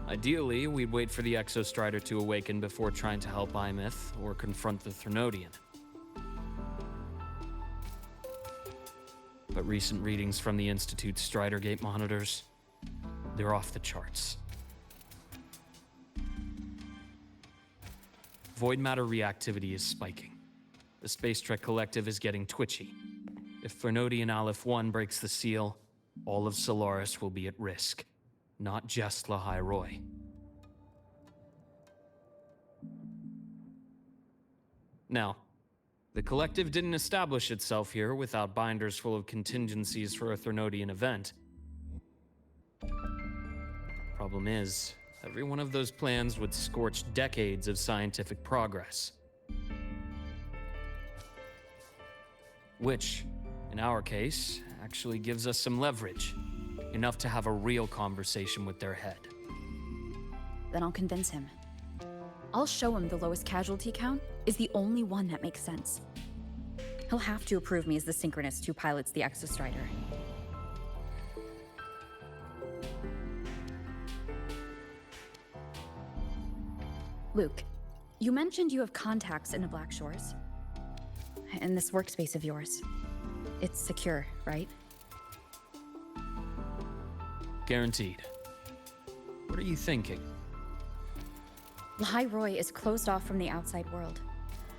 Ideally, we'd wait for the Exostrider to awaken before trying to help Imyth or confront the Threnodian. But recent readings from the Institute's Stridergate monitors, they're off the charts. Void matter reactivity is spiking. The Space Trek Collective is getting twitchy. If Threnodian Aleph 1 breaks the seal, all of Solaris will be at risk, not just Lahai Roy. Now, the Collective didn't establish itself here without binders full of contingencies for a Threnodian event. Problem is, every one of those plans would scorch decades of scientific progress. Which, in our case, actually gives us some leverage. Enough to have a real conversation with their head. Then I'll convince him. I'll show him the lowest casualty count is the only one that makes sense. He'll have to approve me as the synchronist who pilots the Exostrider. Luke, you mentioned you have contacts in the Black Shores. In this workspace of yours. It's secure, right? Guaranteed. What are you thinking? Lahai Roy is closed off from the outside world.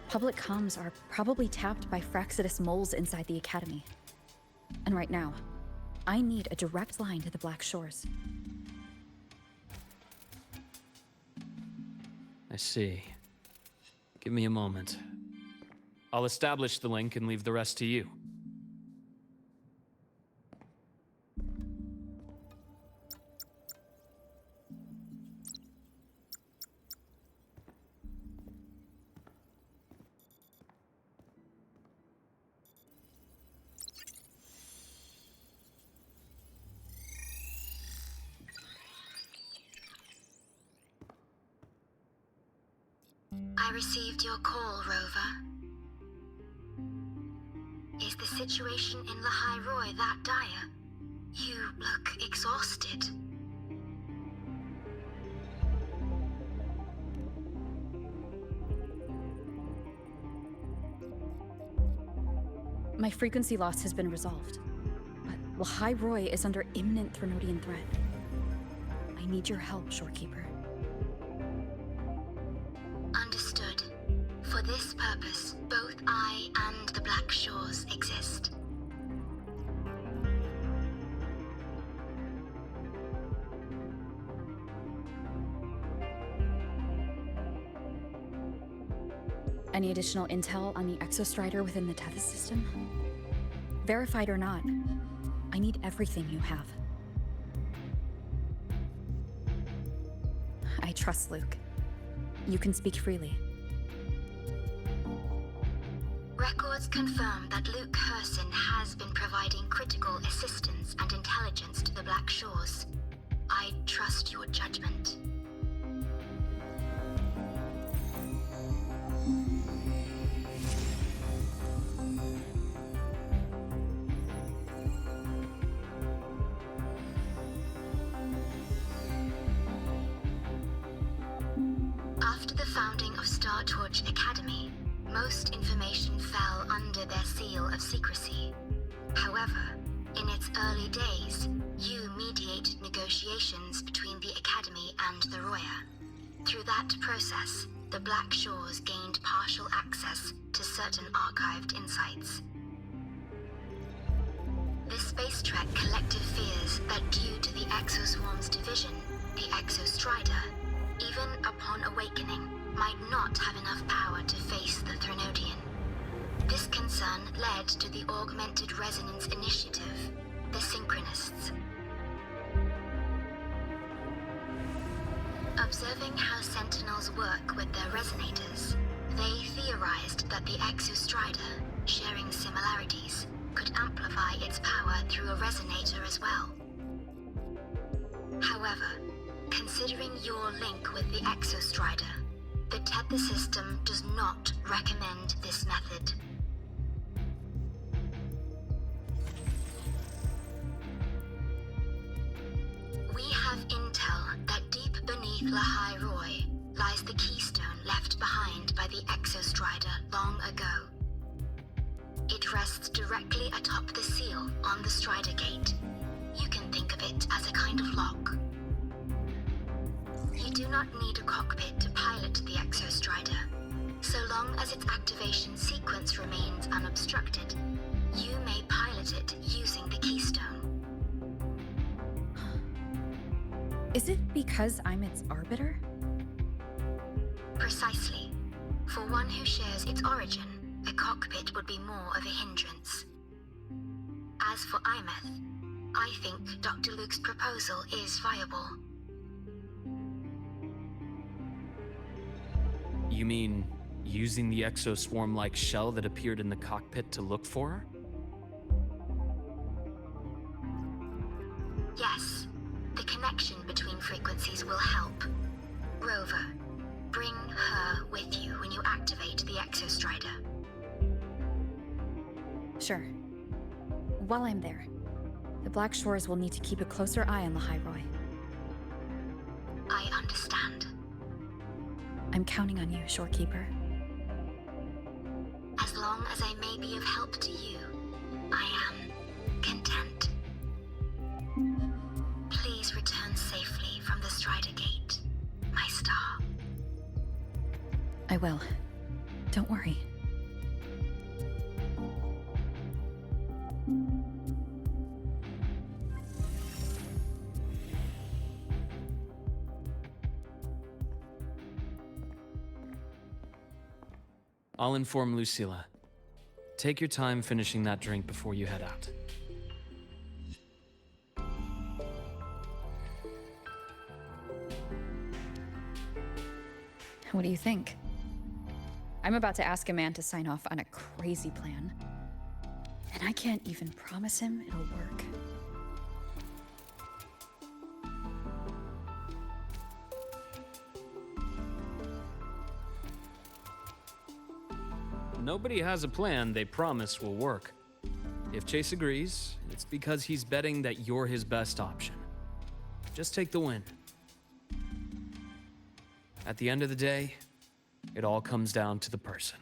Public comms are probably tapped by Fraxidus moles inside the Academy. And right now, I need a direct line to the Black Shores. I see. Give me a moment. I'll establish the link and leave the rest to you. I received your call, Rover. Is the situation in Lahai Roy that dire? You look exhausted. My frequency loss has been resolved, but Lahai Roy is under imminent Threnodian threat. I need your help, Shorekeeper. Understood. For this purpose, both I and the Black Shores exist. Any additional intel on the Exostrider within the Tethys system? Verified or not, I need everything you have. I trust Luke. You can speak freely. Records confirm that Luke Herson has been providing critical assistance and intelligence to the Black Shores. I trust your judgment. After the founding of Star Torch Academy, most information fell under their seal of secrecy. However, in its early days, you mediated negotiations between the Academy and the Roya. Through that process, the Black Shores gained partial access to certain archived insights. This space trek collective fears that due to the Exoswarm's division, the Exostrider, even upon awakening, might not have enough power to face the Threnodian. This concern led to the Augmented Resonance Initiative, the Synchronists. Observing how Sentinels work with their resonators, they theorized that the Exostrider, sharing similarities, could amplify its power through a resonator as well. However, considering your link with the Exostrider, the Tether system does not recommend this method. We have intel that deep beneath Lahai Roy lies the keystone left behind by the Exostrider long ago. It rests directly atop the seal on the Strider Gate. You can think of it as a kind of lock. You do not need a cockpit to pilot the Exostrider. So long as its activation sequence remains unobstructed, you may pilot it using the keystone. Is it because I'm its arbiter? Precisely. For one who shares its origin, a cockpit would be more of a hindrance. As for Imeth, I think Dr. Luke's proposal is viable. You mean using the exoswarm-like shell that appeared in the cockpit to look for her? Yes, the connection between frequencies will help. Rover, bring her with you when you activate the Exostrider. Sure. While I'm there, the Black Shores will need to keep a closer eye on Lahai Roy. I understand. I'm counting on you, Shorekeeper. As long as I may be of help to you, I am content. Please return safely from the Strider Gate, my star. I will. Don't worry. I'll inform Lucilla. Take your time finishing that drink before you head out. What do you think? I'm about to ask a man to sign off on a crazy plan. And I can't even promise him it'll work. Nobody has a plan they promise will work. If Chase agrees, it's because he's betting that you're his best option. Just take the win. At the end of the day, it all comes down to the person.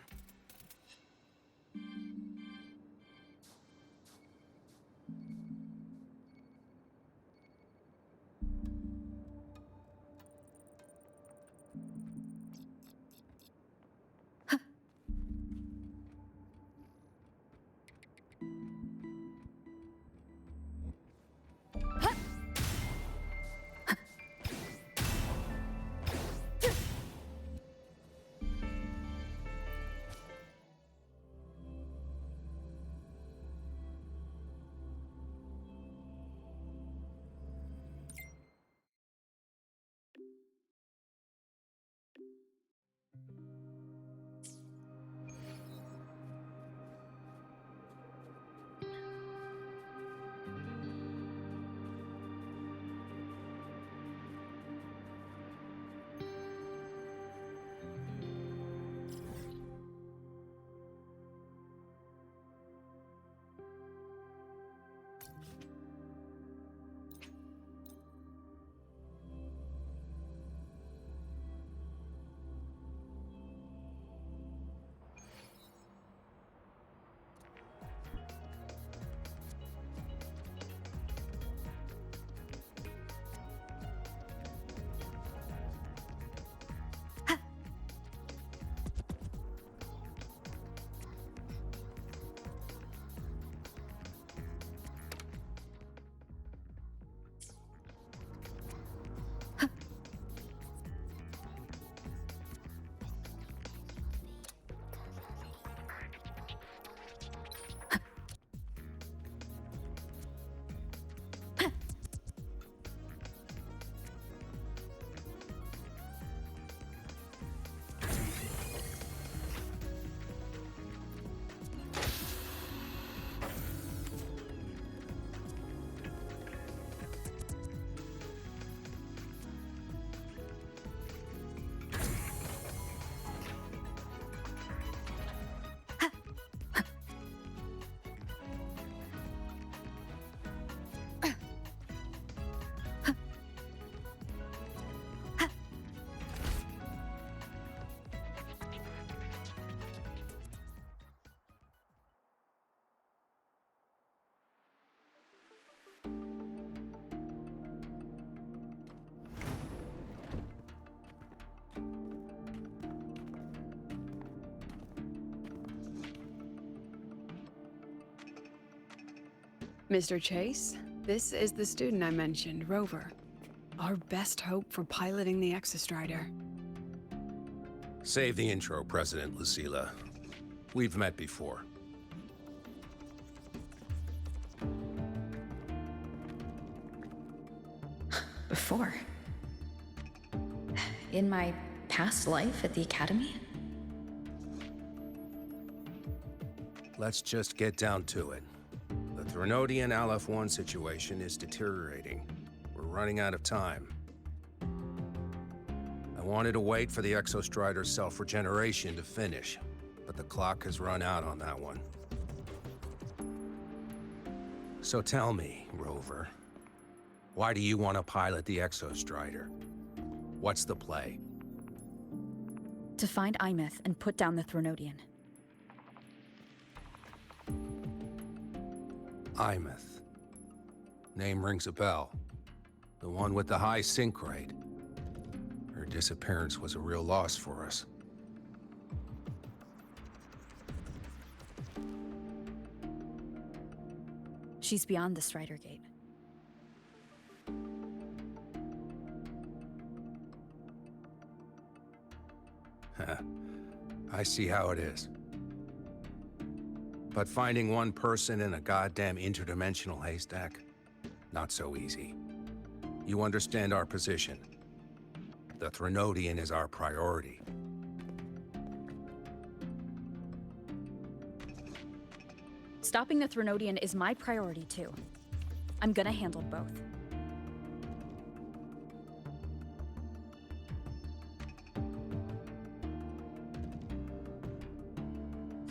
Mr. Chase, this is the student I mentioned, Rover. Our best hope for piloting the Exostrider. Save the intro, President Lucilla. We've met before. Before? In my past life at the Academy? Let's just get down to it. The Threnodian Aleph-1 situation is deteriorating. We're running out of time. I wanted to wait for the Exostrider's self-regeneration to finish, but the clock has run out on that one. So tell me, Rover, why do you want to pilot the Exostrider? What's the play? To find Imeth and put down the Threnodian. Imeth. Name rings a bell. The one with the high sync rate. Her disappearance was a real loss for us. She's beyond the Strider Gate. I see how it is. But finding one person in a goddamn interdimensional haystack? Not so easy. You understand our position. The Threnodian is our priority. Stopping the Threnodian is my priority too. I'm gonna handle both.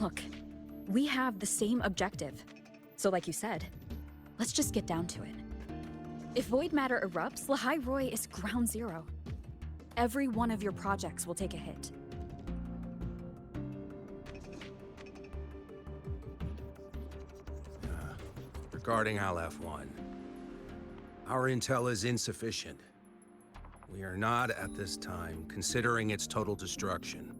Look, we have the same objective. So like you said, let's just get down to it. If void matter erupts, Lahai Roy is ground zero. Every one of your projects will take a hit. Regarding Aleph-1, our intel is insufficient. We are not, at this time, considering its total destruction.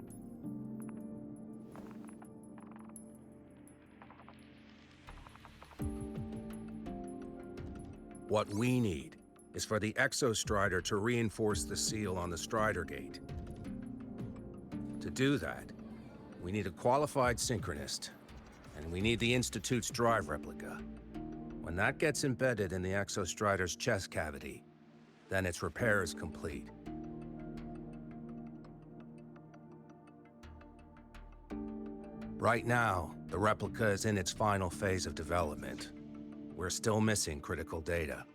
What we need is for the Exostrider to reinforce the seal on the Strider Gate. To do that, we need a qualified synchronist, and we need the Institute's drive replica. When that gets embedded in the Exostrider's chest cavity, then its repair is complete. Right now, the replica is in its final phase of development. We're still missing critical data.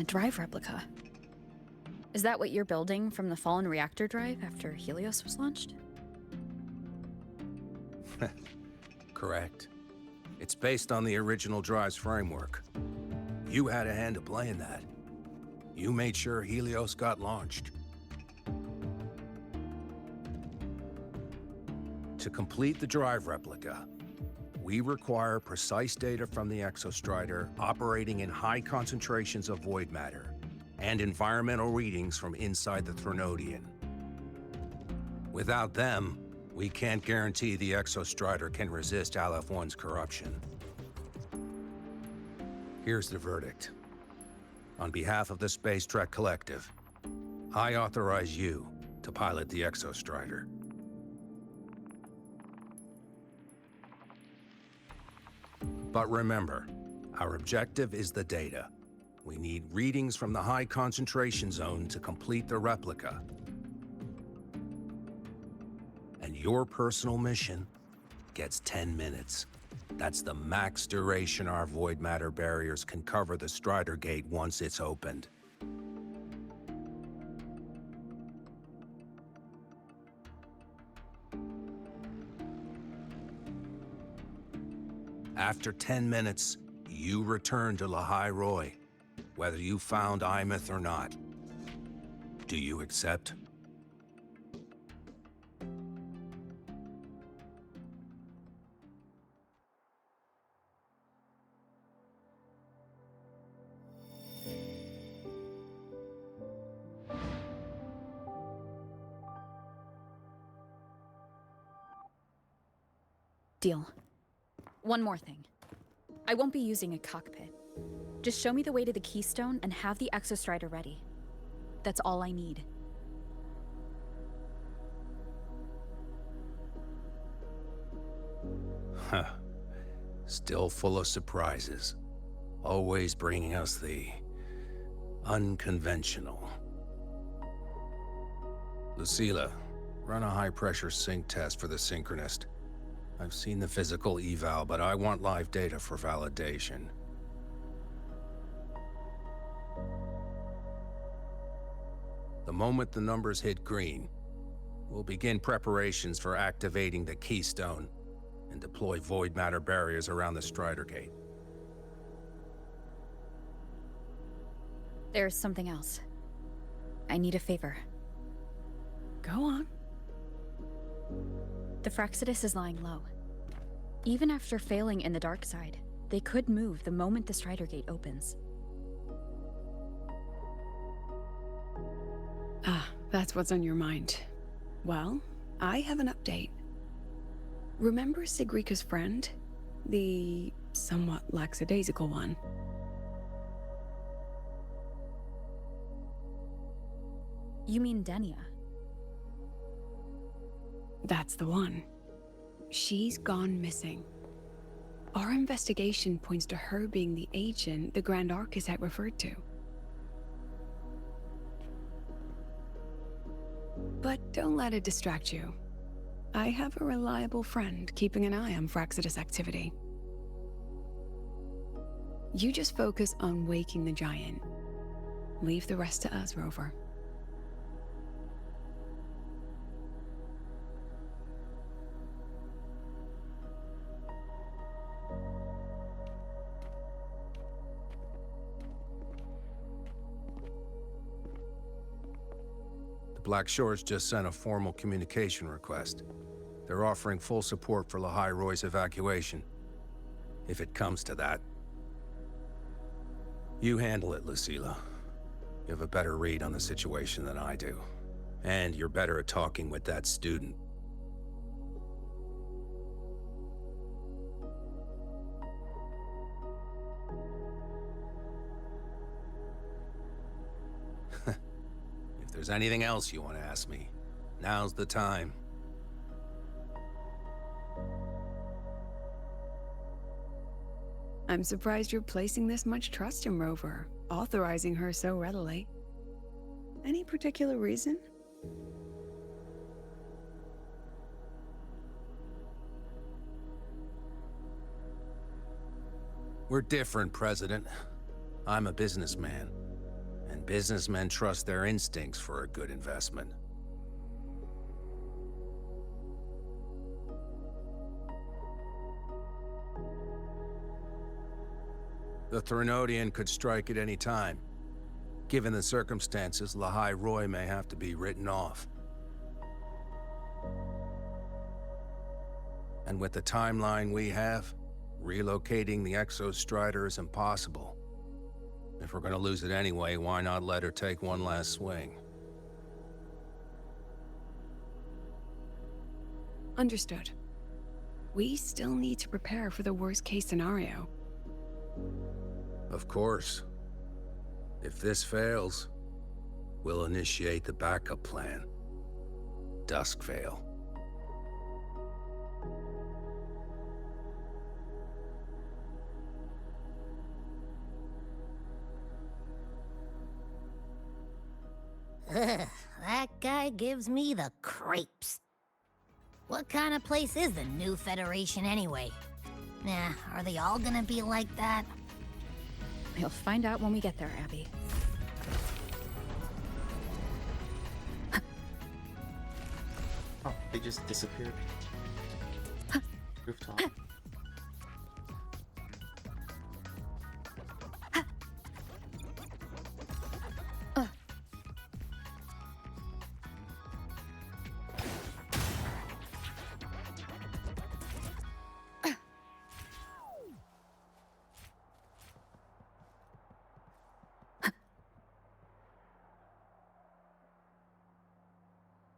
Drive replica. Is that what you're building from the fallen reactor drive after Helios was launched? Correct. It's based on the original drive's framework. You had a hand to play in that. You made sure Helios got launched. To complete the drive replica, we require precise data from the Exostrider operating in high concentrations of void matter and environmental readings from inside the Threnodian. Without them, we can't guarantee the Exostrider can resist Aleph-1's corruption. Here's the verdict. On behalf of the Space Trek Collective, I authorize you to pilot the Exostrider. But remember, our objective is the data. We need readings from the high concentration zone to complete the replica. And your personal mission gets 10 minutes. That's the max duration our void matter barriers can cover the Strider Gate once it's opened. After 10 minutes, you return to Lahai Roy, whether you found Imeth or not. Do you accept? Deal. One more thing. I won't be using a cockpit. Just show me the way to the Keystone and have the Exostrider ready. That's all I need. Huh. Still full of surprises. Always bringing us the unconventional. Lucilla, run a high-pressure sync test for the Synchronist. I've seen the physical eval, but I want live data for validation. The moment the numbers hit green, we'll begin preparations for activating the Keystone and deploy void matter barriers around the Strider Gate. There's something else. I need a favor. Go on. The Fraxidus is lying low. Even after failing in the dark side, they could move the moment the Strider Gate opens. Ah, that's what's on your mind. Well, I have an update. Remember Sigrika's friend? The somewhat lackadaisical one? You mean Denia? That's the one. She's gone missing. Our investigation points to her being the agent the Grand Architect referred to. But don't let it distract you. I have a reliable friend keeping an eye on Fraxidus activity. You just focus on waking the giant. Leave the rest to us, Rover. Black Shores just sent a formal communication request. They're offering full support for Lahai Roy's evacuation, if it comes to that. You handle it, Lucilla. You have a better read on the situation than I do. And you're better at talking with that student. If there's anything else you want to ask me, now's the time. I'm surprised you're placing this much trust in Rover, authorizing her so readily. Any particular reason? We're different, President. I'm a businessman, and businessmen trust their instincts for a good investment. The Threnodian could strike at any time. Given the circumstances, Lahai Roy may have to be written off. And with the timeline we have, relocating the Exostrider is impossible. If we're gonna lose it anyway, why not let her take one last swing? Understood. We still need to prepare for the worst-case scenario. Of course. If this fails, we'll initiate the backup plan. Duskvale. Ugh, that guy gives me the creeps. What kind of place is the new Federation anyway? Nah, are they all gonna be like that? We'll find out when we get there, Abby. Oh, they just disappeared. Rooftop.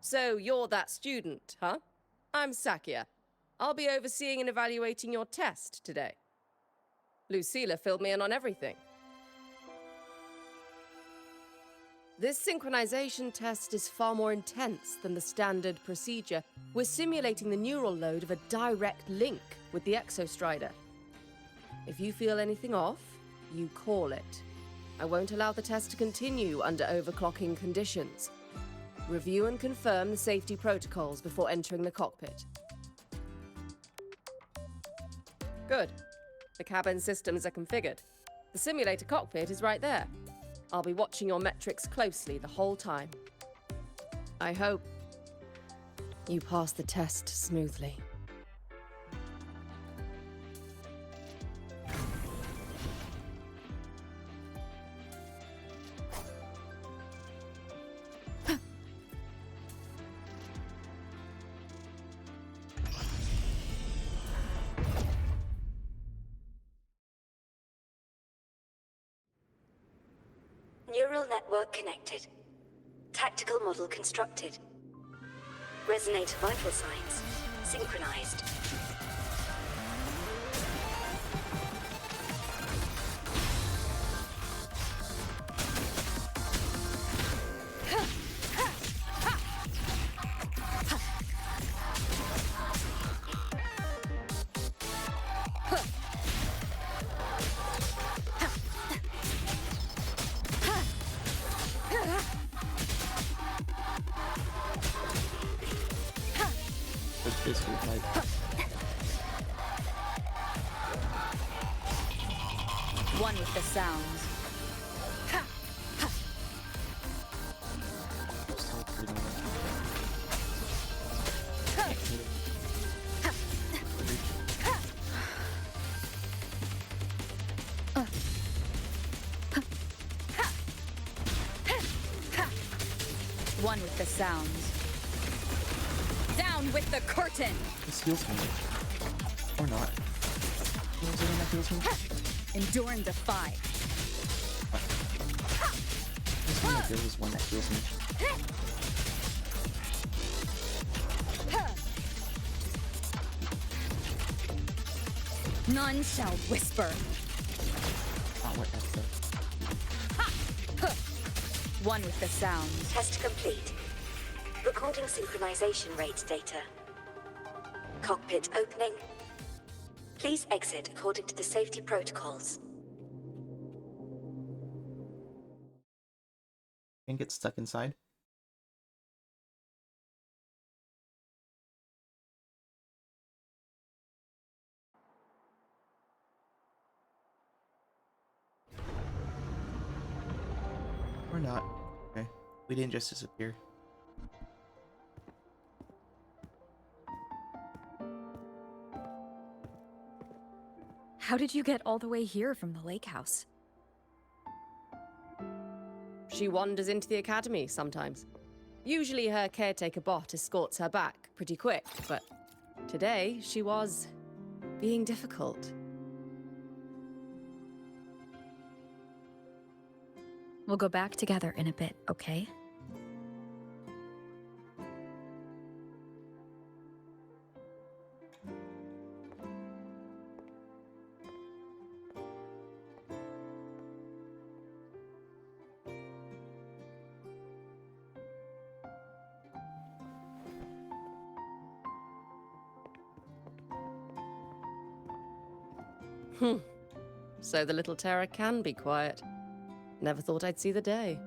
So you're that student, huh? I'm Sakia. I'll be overseeing and evaluating your test today. Lucilla filled me in on everything. This synchronization test is far more intense than the standard procedure. We're simulating the neural load of a direct link with the Exostrider. If you feel anything off, you call it. I won't allow the test to continue under overclocking conditions. Review and confirm the safety protocols before entering the cockpit. Good. The cabin systems are configured. The simulator cockpit is right there. I'll be watching your metrics closely the whole time. I hope you pass the test smoothly. Neural network connected. Tactical model constructed. Resonator vital signs synchronized. It's basically like One with the sounds. so pretty. One with the sounds. Down with the curtain! This heals me. Or not. Is it one that heals me? Endure and defy. This one that there was one that heals me. None shall whisper. Not what that's the. One with the sounds. Test complete. Recording synchronization rate data. Cockpit opening. Please exit according to the safety protocols. And get stuck inside. Or not. Okay. We didn't just disappear. How did you get all the way here from the lake house? She wanders into the academy sometimes. Usually her caretaker bot escorts her back pretty quick, but today she was being difficult. We'll go back together in a bit, okay? So the little terror can be quiet. Never thought I'd see the day.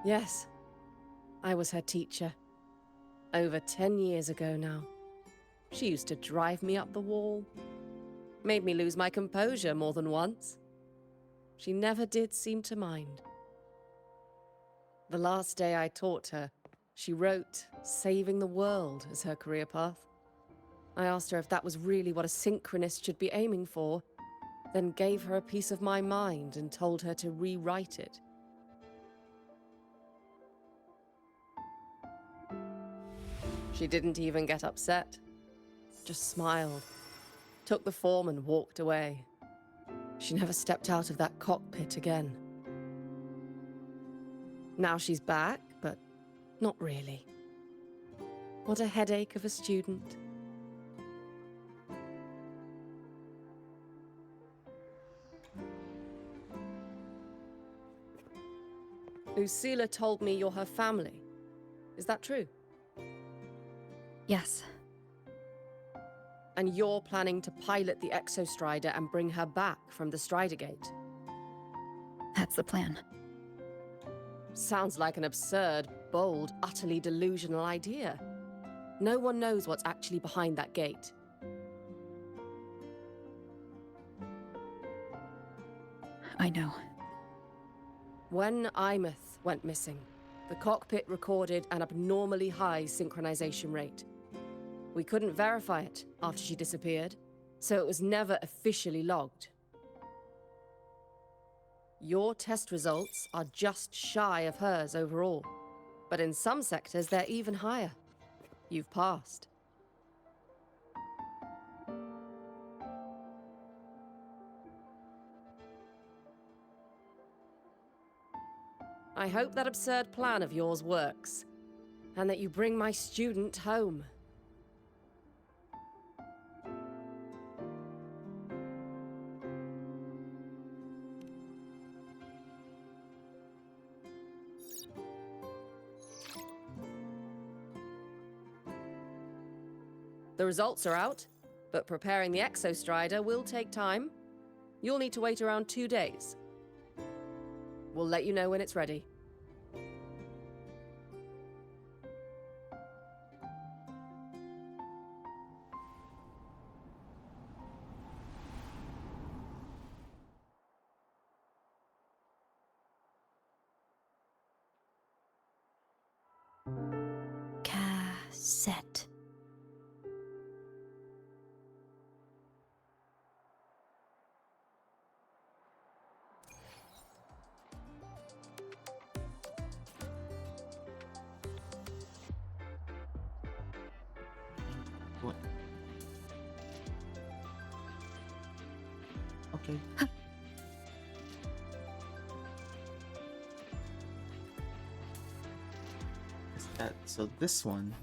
Yes, I was her teacher. Over 10 years ago now. She used to drive me up the wall. Made me lose my composure more than once. She never did seem to mind. The last day I taught her, she wrote saving the world as her career path. I asked her if that was really what a synchronist should be aiming for, then gave her a piece of my mind and told her to rewrite it. She didn't even get upset, just smiled, took the form and walked away. She never stepped out of that cockpit again. Now she's back, but not really. What a headache of a student. Lucilla told me you're her family. Is that true? Yes. And you're planning to pilot the Exostrider and bring her back from the Strider Gate? That's the plan. Sounds like an absurd, bold, utterly delusional idea. No one knows what's actually behind that gate. I know. When Imeth went missing, the cockpit recorded an abnormally high synchronization rate. We couldn't verify it after she disappeared, so it was never officially logged. Your test results are just shy of hers overall, but in some sectors they're even higher. You've passed. I hope that absurd plan of yours works, and that you bring my student home. The results are out, but preparing the Exostrider will take time. You'll need to wait around 2 days. We'll let you know when it's ready. Cassette. What? Okay. So this one.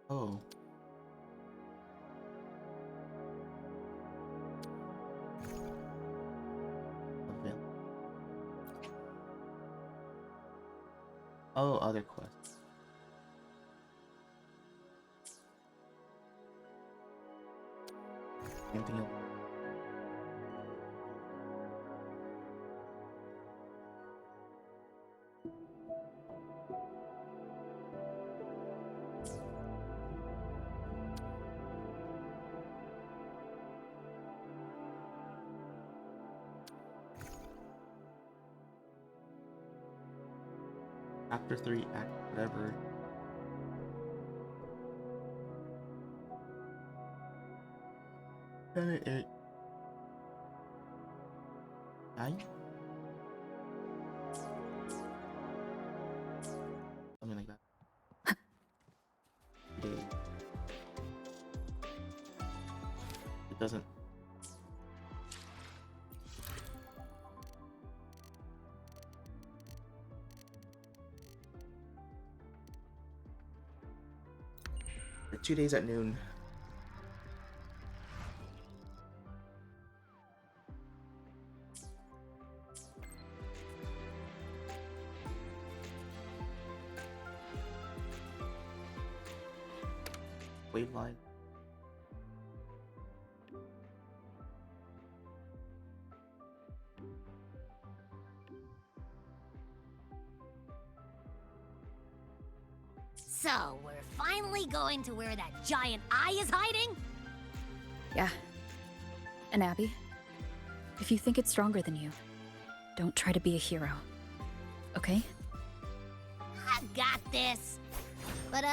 Oh. Avail- Oh, other quests. Anything else? Chapter 3, act whatever. It. Nine? Something like that. It doesn't. For 2 days at noon. Wave line. So, we're finally going to where that giant eye is hiding? Yeah. And Abby, if you think it's stronger than you, don't try to be a hero. Okay? I've got this. But,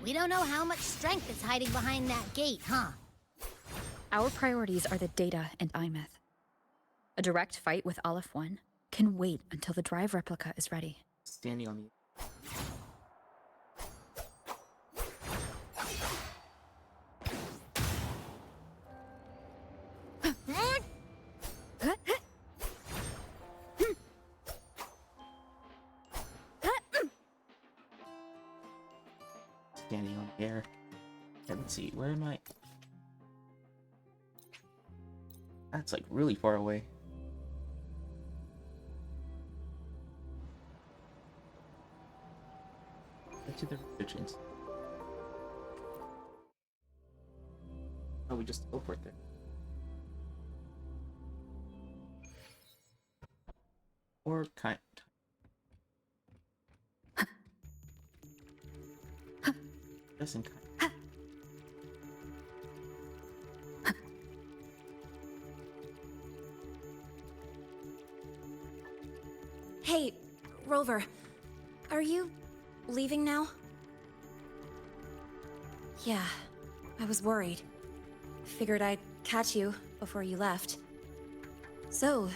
we don't know how much strength is hiding behind that gate, huh? Our priorities are the data and Imeth. A direct fight with Aleph 1 can wait until the drive replica is ready. Standing on the. Standing on the air. Okay, let's see, where am I? That's like really far away. Get to the pigeons. Oh, we just teleport there. Or kind. Doesn't kind. Hey, Rover, are you leaving now? Yeah, I was worried. Figured I'd catch you before you left. So,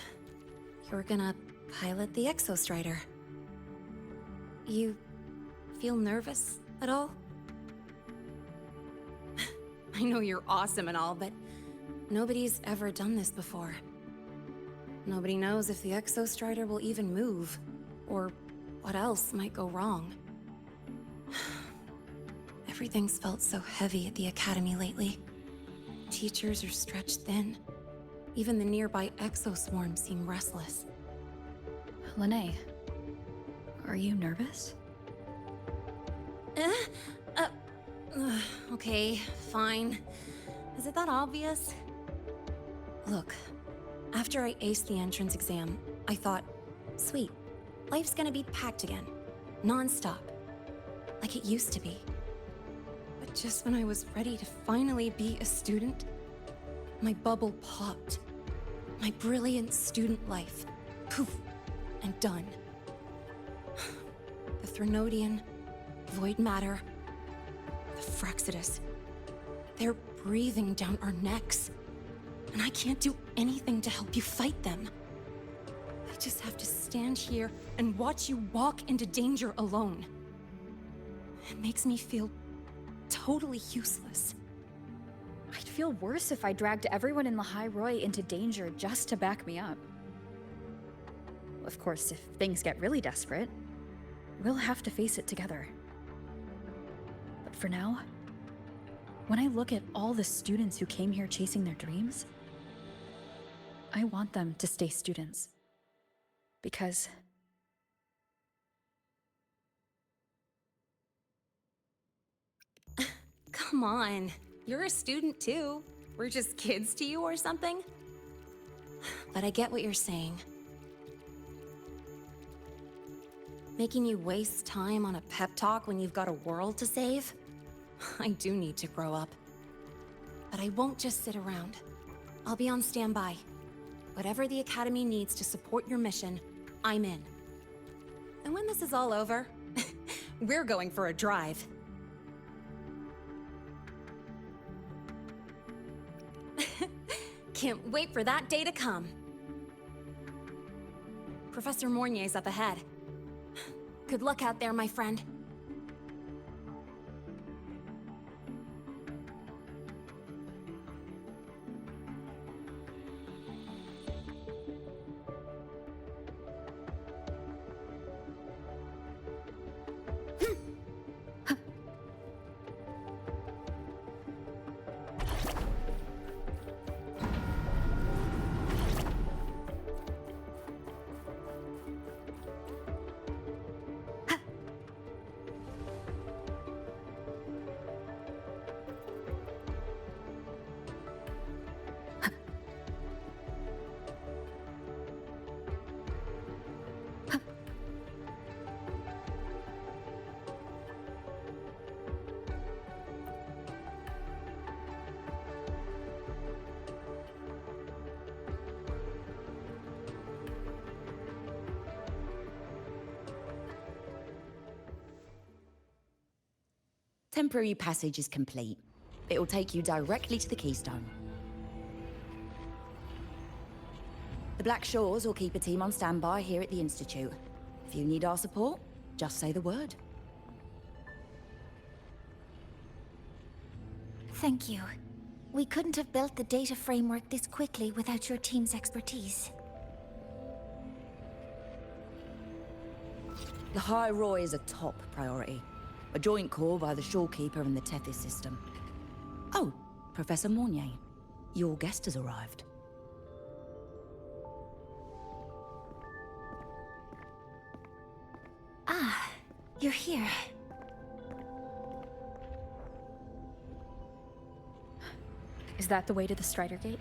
you're gonna pilot the Exostrider. You feel nervous at all? I know you're awesome and all, but nobody's ever done this before. Nobody knows if the Exostrider will even move, or what else might go wrong. Everything's felt so heavy at the Academy lately. Teachers are stretched thin. Even the nearby exoswarms seem restless. Lene, are you nervous? Okay, fine. Is it that obvious? Look, after I aced the entrance exam, I thought, sweet, life's gonna be packed again. Non-stop. Like it used to be. But just when I was ready to finally be a student, my bubble popped. My brilliant student life, poof, and done. The Threnodian, void matter, the Frexidus. They're breathing down our necks. And I can't do anything to help you fight them. I just have to stand here and watch you walk into danger alone. It makes me feel totally useless. I'd feel worse if I dragged everyone in Lehigh Roy into danger just to back me up. Of course, if things get really desperate, we'll have to face it together. But for now, when I look at all the students who came here chasing their dreams, I want them to stay students. Because come on, you're a student too. We're just kids to you or something? But I get what you're saying. Making you waste time on a pep talk when you've got a world to save? I do need to grow up. But I won't just sit around. I'll be on standby. Whatever the Academy needs to support your mission, I'm in. And when this is all over, we're going for a drive. Can't wait for that day to come. Professor Mornier's up ahead. Good luck out there, my friend. Temporary passage is complete. It will take you directly to the Keystone. The Black Shores will keep a team on standby here at the Institute. If you need our support, just say the word. Thank you. We couldn't have built the data framework this quickly without your team's expertise. The High Roy is a top priority. A joint call by the Shorekeeper and the Tethys system. Oh, Professor Mornier, your guest has arrived. Ah, you're here. Is that the way to the Strider Gate?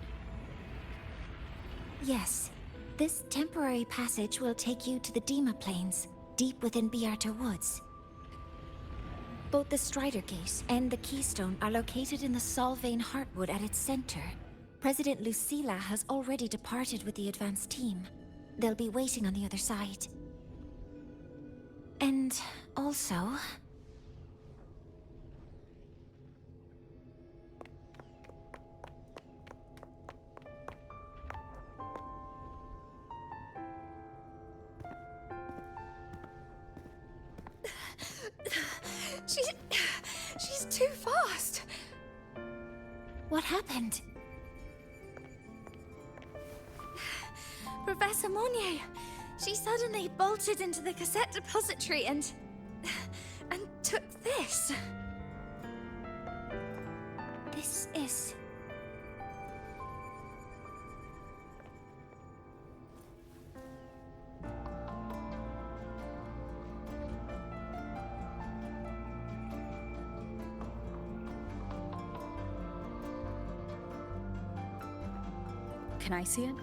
Yes. This temporary passage will take you to the Dima Plains, deep within Biarta Woods. Both the Strider Gate and the Keystone are located in the Solvane Heartwood at its center. President Lucilla has already departed with the advance team. They'll be waiting on the other side. And also... She's too fast. What happened? Professor Monnier, she suddenly bolted into the cassette depository and took this. This is... Can I see it?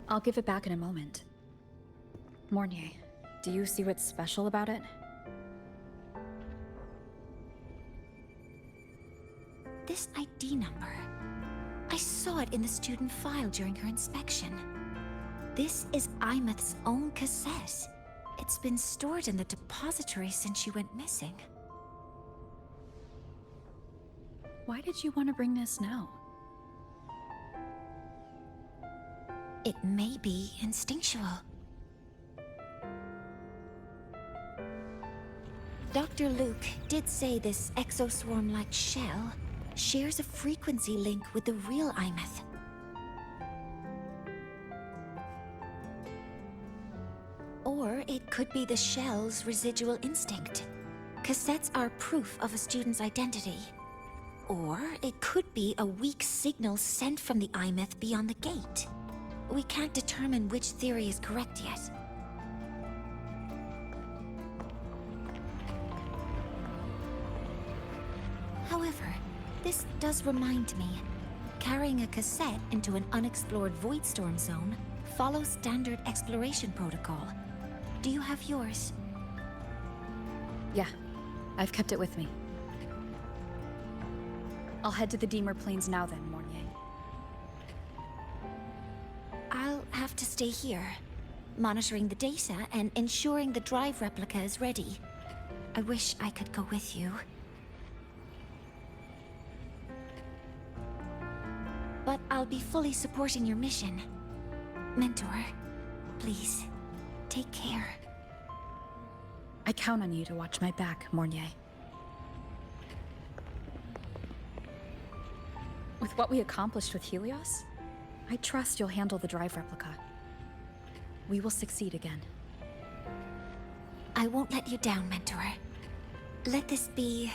I'll give it back in a moment. Mornier, do you see what's special about it? This ID number. I saw it in the student file during her inspection. This is Imeth's own cassette. It's been stored in the depository since she went missing. Why did you want to bring this now? It may be instinctual. Dr. Luke did say this exoswarm-like shell shares a frequency link with the real Imeth. Or it could be the shell's residual instinct. Cassettes are proof of a student's identity. Or it could be a weak signal sent from the Imeth beyond the gate. We can't determine which theory is correct yet. However, this does remind me, carrying a cassette into an unexplored Voidstorm zone follows standard exploration protocol. Do you have yours? Yeah, I've kept it with me. I'll head to the Deemer Plains now then, Mornier. I'll have to stay here, monitoring the data and ensuring the drive replica is ready. I wish I could go with you. But I'll be fully supporting your mission. Mentor, please, take care. I count on you to watch my back, Mornier. With what we accomplished with Helios, I trust you'll handle the drive replica. We will succeed again. I won't let you down, Mentor. Let this be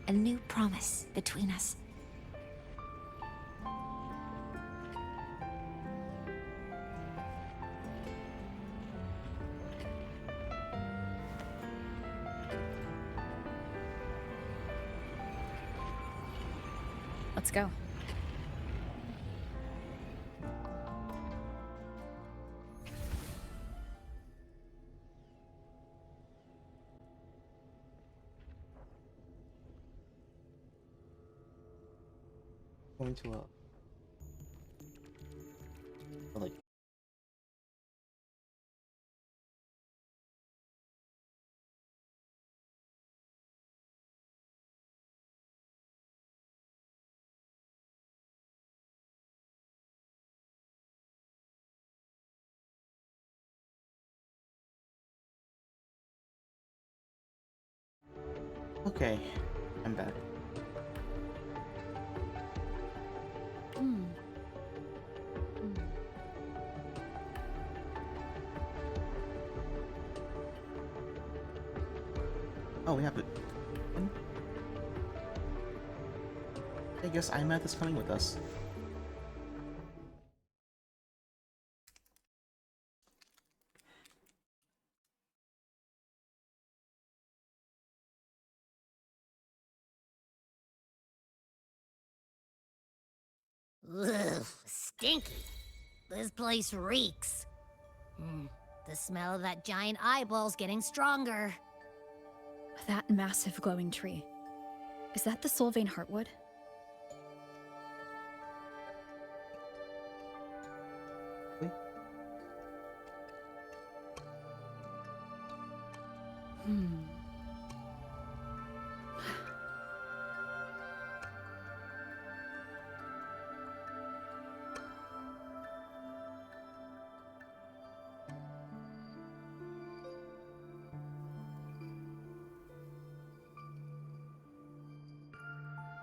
a new promise between us. Let's go. Going to But, like, okay, I'm back. Oh, we have it. I guess iMath is coming with us. Ugh, stinky. This place reeks. The smell of that giant eyeball's getting stronger. That massive glowing tree. Is that the Sylvain Heartwood? Wait.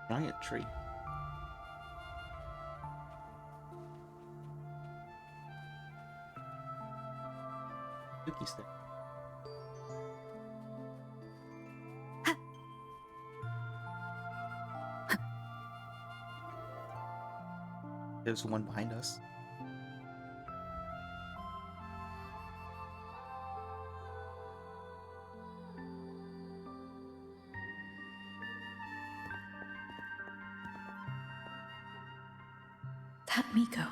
Giant tree. Cookie stick. There's one behind us. That Miko.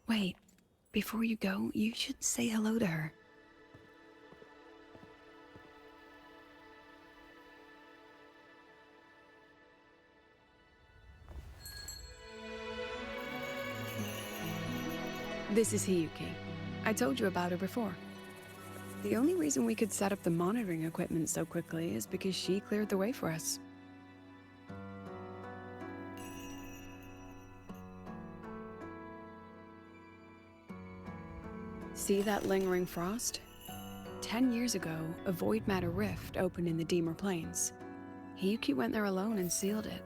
Wait, before you go, you should say hello to her. This is Hiyuki. I told you about her before. The only reason we could set up the monitoring equipment so quickly is because she cleared the way for us. See that lingering frost? 10 years ago, a void matter rift opened in the Deemer Plains. Hiyuki went there alone and sealed it.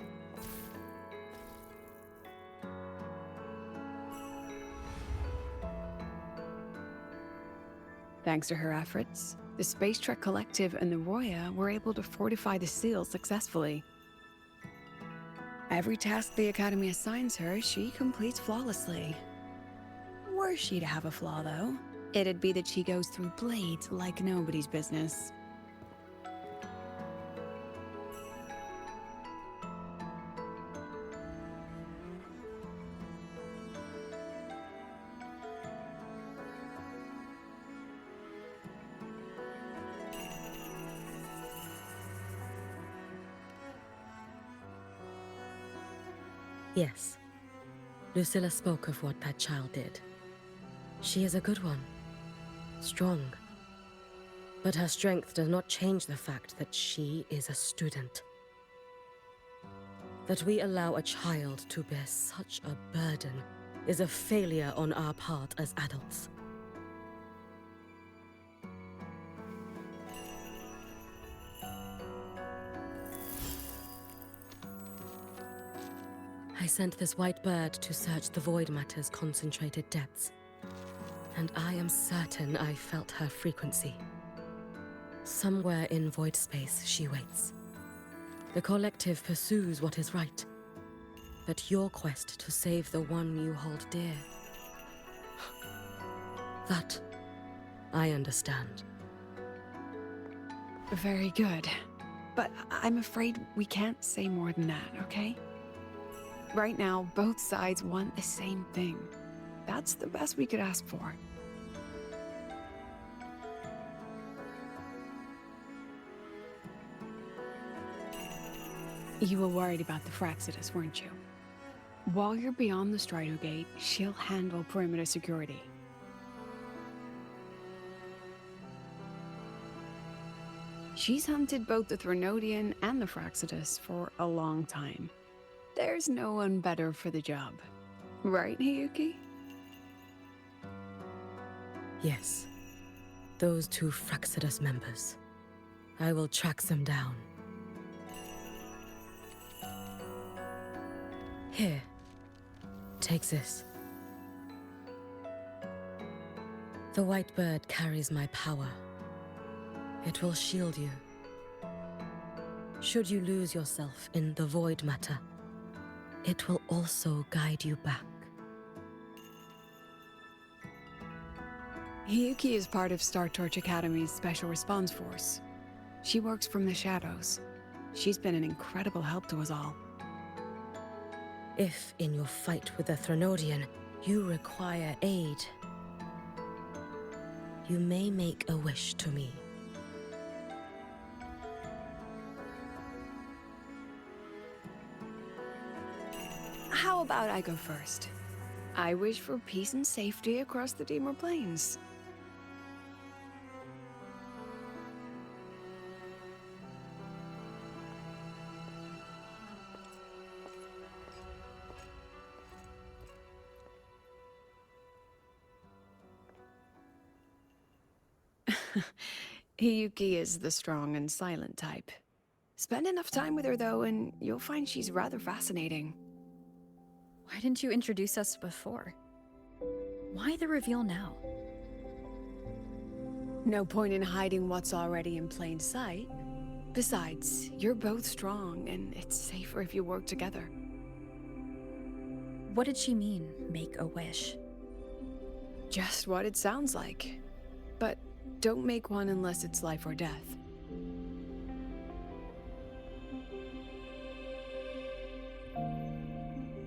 Thanks to her efforts, the Space Trek Collective and the Roya were able to fortify the seal successfully. Every task the Academy assigns her, she completes flawlessly. Were she to have a flaw, though, it'd be that she goes through blades like nobody's business. Yes. Lucilla spoke of what that child did. She is a good one. Strong. But her strength does not change the fact that she is a student. That we allow a child to bear such a burden is a failure on our part as adults. I sent this white bird to search the void matter's concentrated depths, and I am certain I felt her frequency. Somewhere in void space she waits. The collective pursues what is right, at your quest to save the one you hold dear. That I understand. Very good. But I'm afraid we can't say more than that, okay? Right now, both sides want the same thing. That's the best we could ask for. You were worried about the Fraxidus, weren't you? While you're beyond the Strider Gate, she'll handle perimeter security. She's hunted both the Threnodian and the Fraxidus for a long time. There's no one better for the job. Right, Hiyuki? Yes. Those two Fraxidus members. I will track them down. Here. Take this. The white bird carries my power. It will shield you. Should you lose yourself in the void matter, it will also guide you back. Hiyuki is part of Star Torch Academy's Special Response Force. She works from the shadows. She's been an incredible help to us all. If, in your fight with the Threnodian, you require aid, you may make a wish to me. How about I go first? I wish for peace and safety across the Dimmer Plains. Hiyuki is the strong and silent type. Spend enough time with her, though, and you'll find she's rather fascinating. Why didn't you introduce us before? Why the reveal now? No point in hiding what's already in plain sight. Besides, you're both strong, and it's safer if you work together. What did she mean, make a wish? Just what it sounds like. But don't make one unless it's life or death.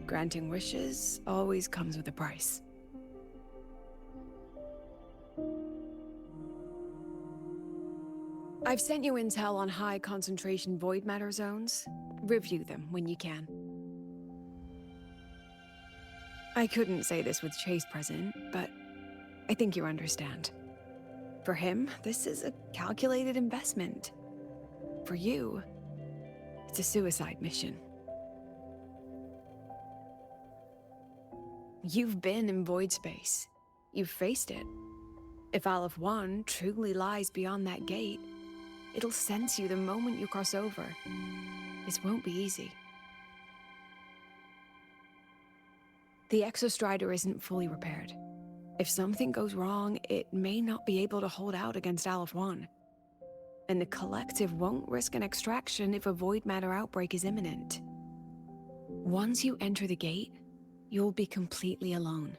Granting wishes always comes with a price. I've sent you intel on high concentration void matter zones. Review them when you can. I couldn't say this with Chase present, but I think you understand. For him, this is a calculated investment. For you, it's a suicide mission. You've been in void space. You've faced it. If Aleph 1 truly lies beyond that gate, it'll sense you the moment you cross over. This won't be easy. The Exostrider isn't fully repaired. If something goes wrong, it may not be able to hold out against Aleph 1. And the Collective won't risk an extraction if a void matter outbreak is imminent. Once you enter the gate, you'll be completely alone.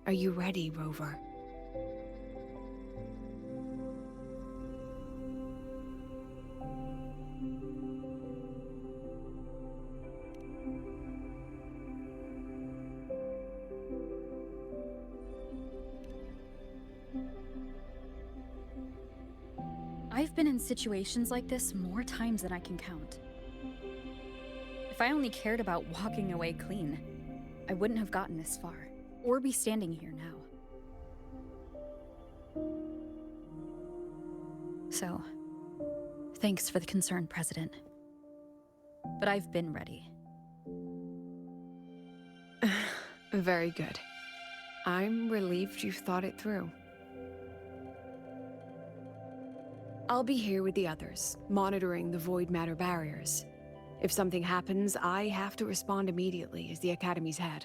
Are you ready, Rover? I've been in situations like this more times than I can count. If I only cared about walking away clean, I wouldn't have gotten this far, or be standing here now. So, thanks for the concern, President. But I've been ready. Very good. I'm relieved you've thought it through. I'll be here with the others, monitoring the void matter barriers. If something happens, I have to respond immediately as the Academy's head.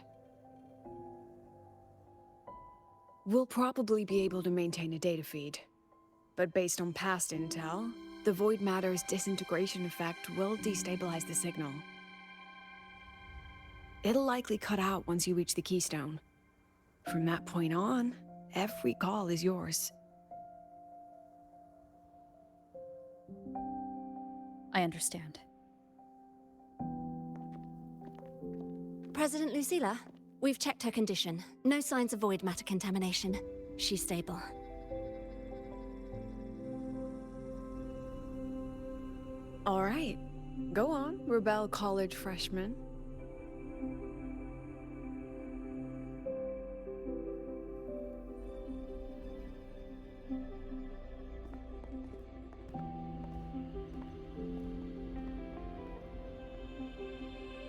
We'll probably be able to maintain a data feed, but based on past intel, the void matter's disintegration effect will destabilize the signal. it'll likely cut out once you reach the keystone. From that point on, every call is yours. I understand. President Lucilla, we've checked her condition. No signs of void matter contamination. She's stable. All right. Go on, Rebel College freshman.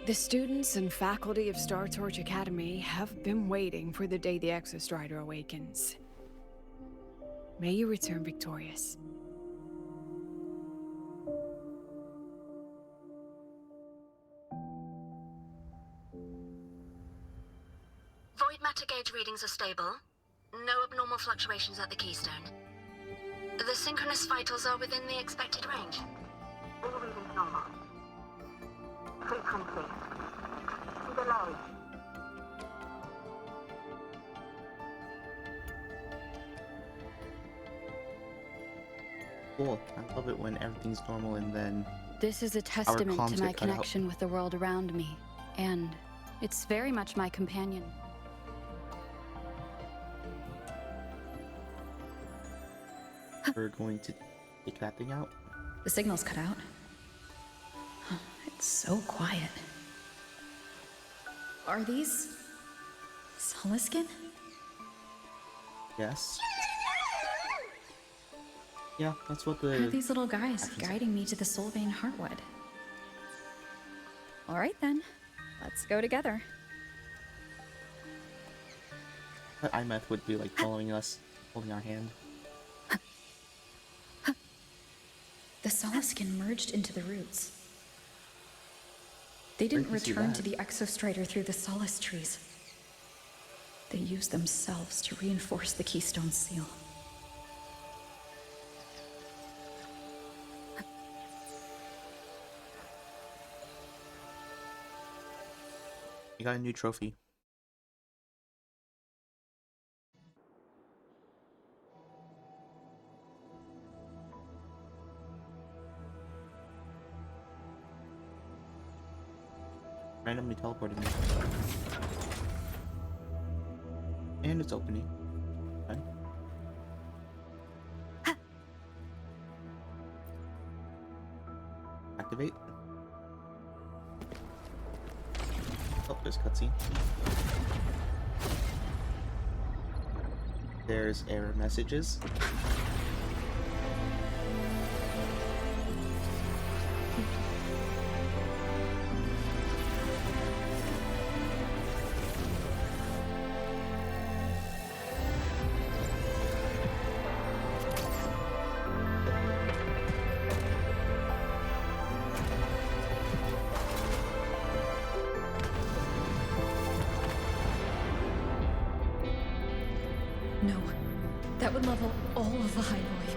The students and faculty of Star Torch Academy have been waiting for the day the Exostrider awakens. May you return victorious. Void matter gauge readings are stable. No abnormal fluctuations at the keystone. The synchronous vitals are within the expected range. All readings normal. Frequency. Delay. Cool. I love it when everything's normal and then This is a testament to my connection with the world around me, and it's very much my companion. we're going to take that thing out. The signal's cut out. It's so quiet. Are these Soliskin? Yes. Yeah, that's what the... Who are these little guys guiding me to the Soulbane Heartwood? All right then, let's go together. That IMF would be like following us, holding our hand. The Soliskin merged into the roots. They didn't return to the Exostrider through the Solace trees. They used themselves to reinforce the Keystone Seal. You got a new trophy. Randomly teleported me. And it's opening. Okay. Activate. Oh, there's cutscene. There's error messages. No, that would level all of the Highboy.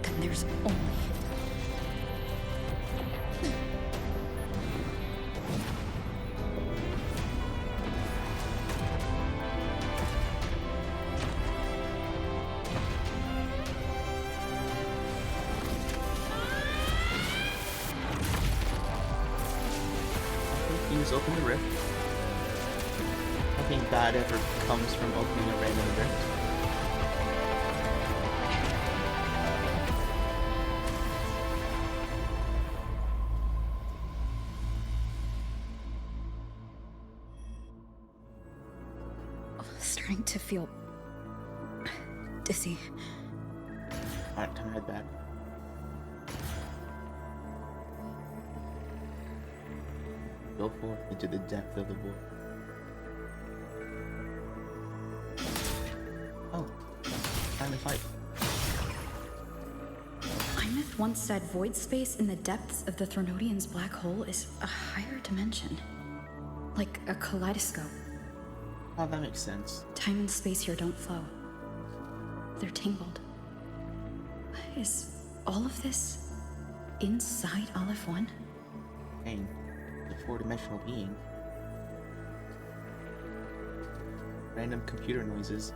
Then there's only... Use open the rift. Nothing bad ever comes from opening a random rift. Starting to feel... dizzy. Alright, time to head back. Go forth into the depth of the void. Oh, time to fight. Imeth once said void space in the depths of the Thronodian's black hole is a higher dimension. Like a kaleidoscope. Oh, that makes sense. Time and space here don't flow. They're tangled. Is all of this inside Aleph 1? Dang, the four-dimensional being. Random computer noises.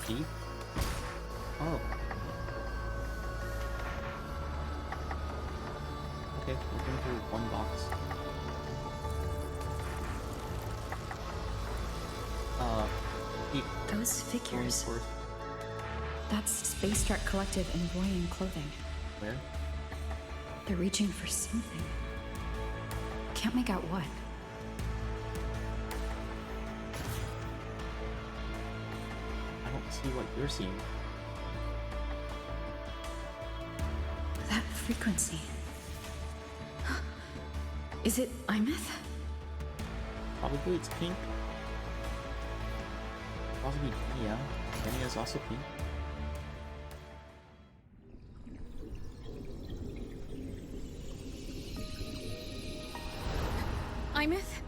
Key? Oh. Okay, we're going through one box. Key. Those figures. Forth. That's Space Trek Collective in Royan clothing. Where? They're reaching for something. Can't make out what. I don't see what you're seeing. That frequency. Is it Imeth? Probably it's pink. Possibly, yeah. Kenya is also pink. Imeth?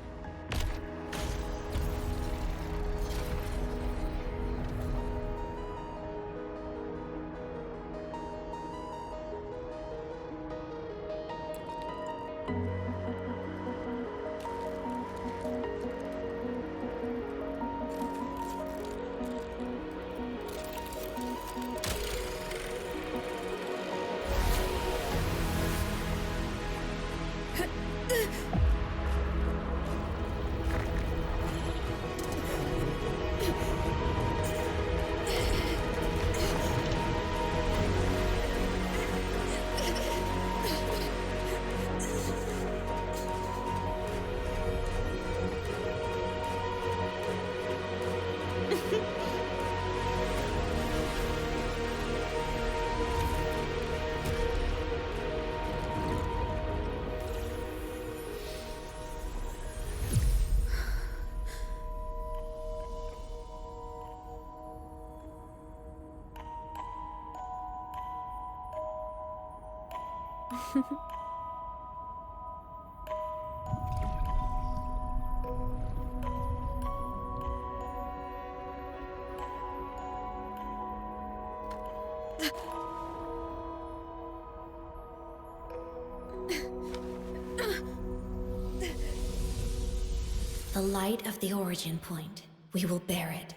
The light of the origin point. We will bear it.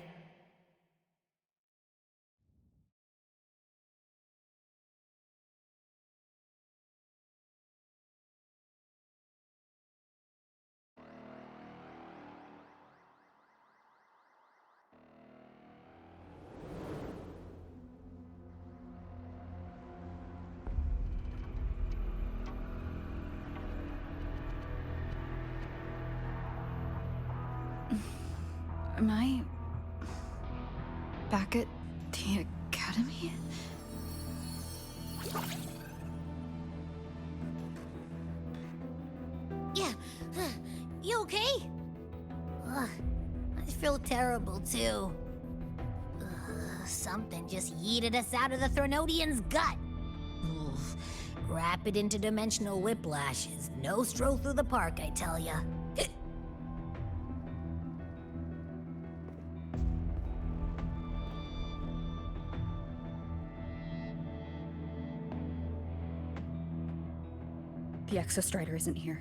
Am I back at the academy? Yeah. You okay? Ugh, I feel terrible too. Something just yeeted us out of the Thronodian's gut. Oof. Rapid interdimensional whiplash is no stroll through the park, I tell ya. The Exostrider isn't here.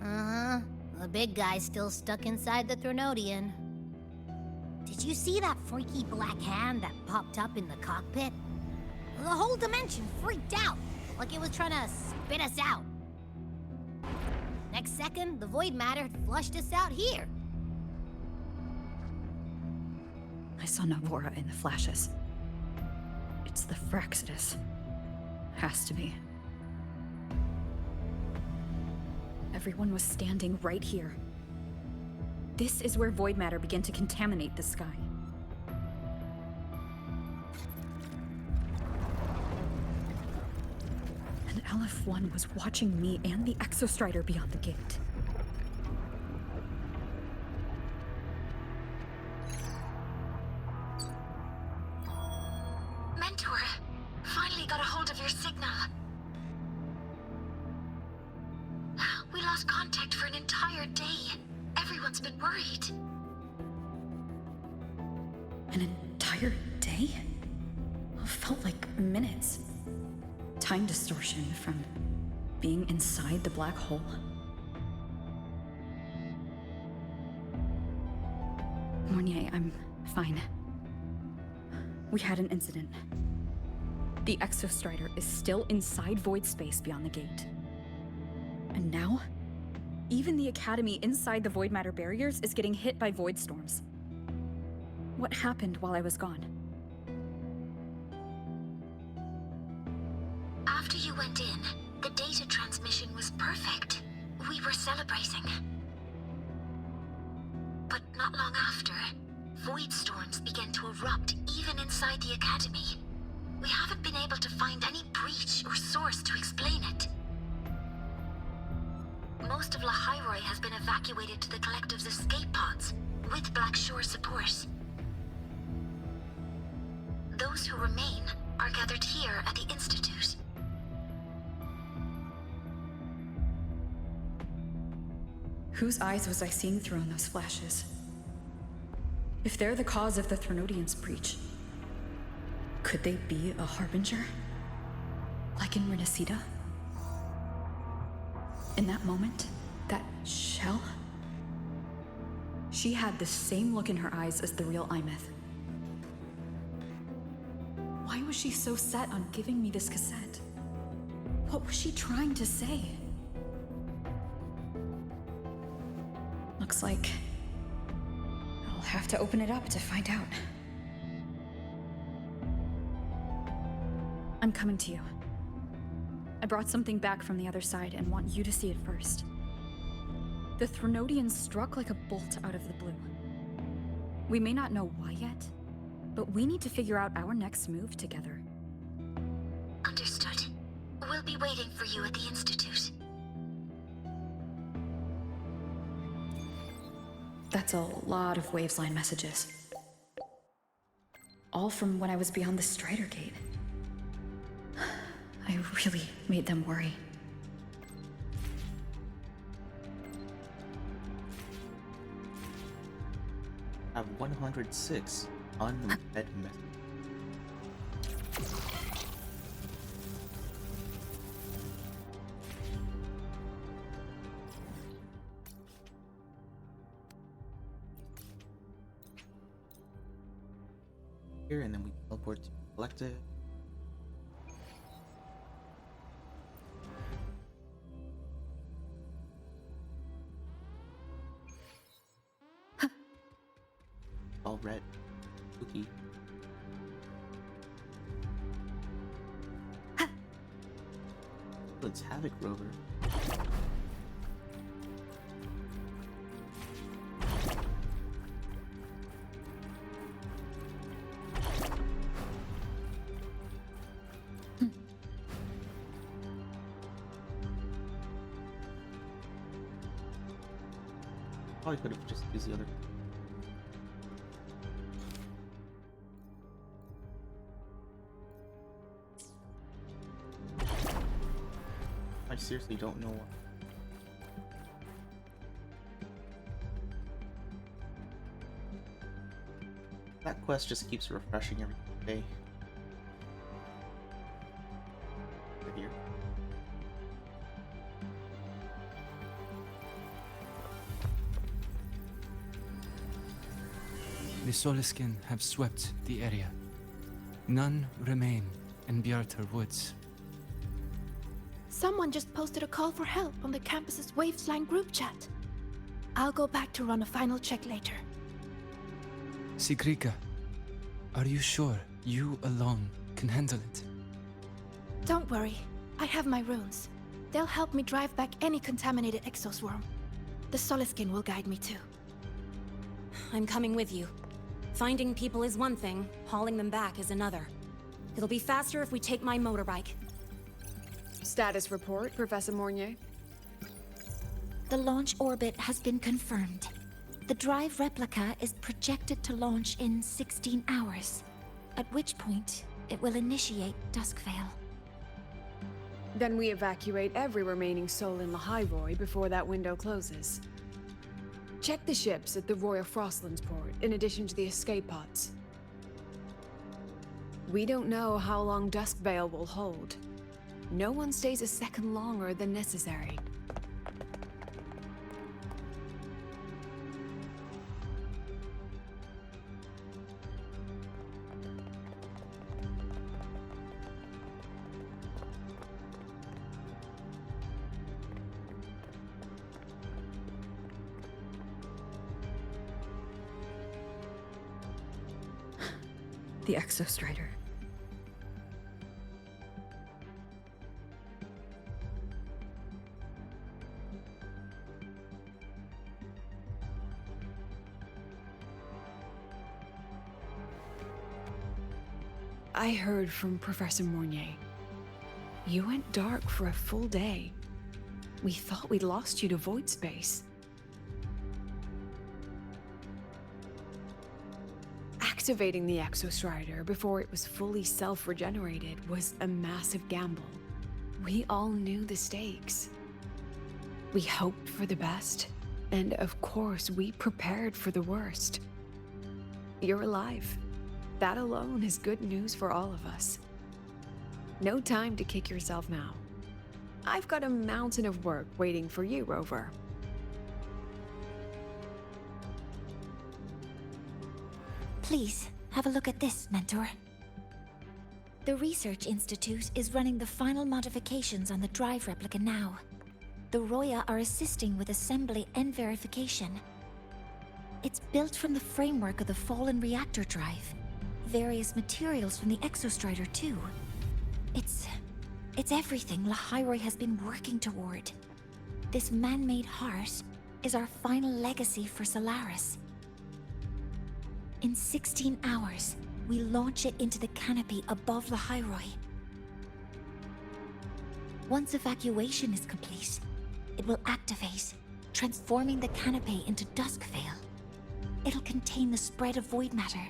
Uh-huh. The big guy's still stuck inside the Thronodian. Did you see that freaky black hand that popped up in the cockpit? The whole dimension freaked out, like it was trying to spit us out. Next second, the void matter flushed us out here. I saw Navora in the flashes. It's the Fraxidus. Has to be. Everyone was standing right here. This is where void matter began to contaminate the sky. And LF1 was watching me and the Exostrider beyond the gate. Mentor, finally got a hold of your signal. We lost contact for an entire day. Everyone's been worried. An entire day? It felt like minutes. Time distortion from being inside the black hole. Mornier, I'm fine. We had an incident. The Exostrider is still inside void space beyond the gate. And now, even the Academy inside the void matter barriers is getting hit by void storms. What happened while I was gone? After you went in, the data transmission was perfect. We were celebrating. But not long after, void storms began to erupt even inside the Academy. We haven't been able to find any breach or source to explain it. Most of Lahairoi has been evacuated to the Collective's escape pods, with Black Shore support. Those who remain are gathered here at the Institute. Whose eyes was I seeing through in those flashes? If they're the cause of the Threnodians' breach, could they be a harbinger? Like in Renacida? In that moment, that shell? She had the same look in her eyes as the real Imeth. Why was she so set on giving me this cassette? What was she trying to say? Looks like I'll have to open it up to find out. I'm coming to you. I brought something back from the other side and want you to see it first. The Threnodians struck like a bolt out of the blue. We may not know why yet, but we need to figure out our next move together. Understood. We'll be waiting for you at the Institute. That's a lot of Waves line messages. All from when I was beyond the Strider Gate. I really made them worry. I have 106 unread messages. Here, and then we teleport to Collective. All red. Spooky. It's Havoc Rover. Probably could have just used the other. I seriously don't know what. That quest just keeps refreshing every day. Right here. The Soliskin have swept the area. None remain in Bjartar Woods. Someone just posted a call for help on the campus's Wavesline group chat. I'll go back to run a final check later. Sigrika, are you sure you alone can handle it? Don't worry, I have my runes. They'll help me drive back any contaminated exoswarm. The Soliskin will guide me too. I'm coming with you. Finding people is one thing, hauling them back is another. It'll be faster if we take my motorbike. Status report, Professor Mornier. The launch orbit has been confirmed. The drive replica is projected to launch in 16 hours, at which point it will initiate Duskvale. Then we evacuate every remaining soul in Lahairoi before that window closes. Check the ships at the Royal Frostlands port, in addition to the escape pods. We don't know how long Duskvale will hold. No one stays a second longer than necessary. The Exostrider. I heard from Professor Mornier. You went dark for a full day. We thought we'd lost you to void space. Activating the Exostrider before it was fully self-regenerated was a massive gamble. We all knew the stakes. We hoped for the best, and of course we prepared for the worst. You're alive. That alone is good news for all of us. No time to kick yourself now. I've got a mountain of work waiting for you, Rover. Please, have a look at this, Mentor. The Research Institute is running the final modifications on the drive replica now. The Roya are assisting with assembly and verification. It's built from the framework of the fallen reactor drive. Various materials from the Exostrider, too. It's everything Lahairoi has been working toward. This man-made heart is our final legacy for Solaris. In 16 hours, we launch it into the canopy above Lahairoi. Once evacuation is complete, it will activate, transforming the canopy into Duskvale. It'll contain the spread of void matter.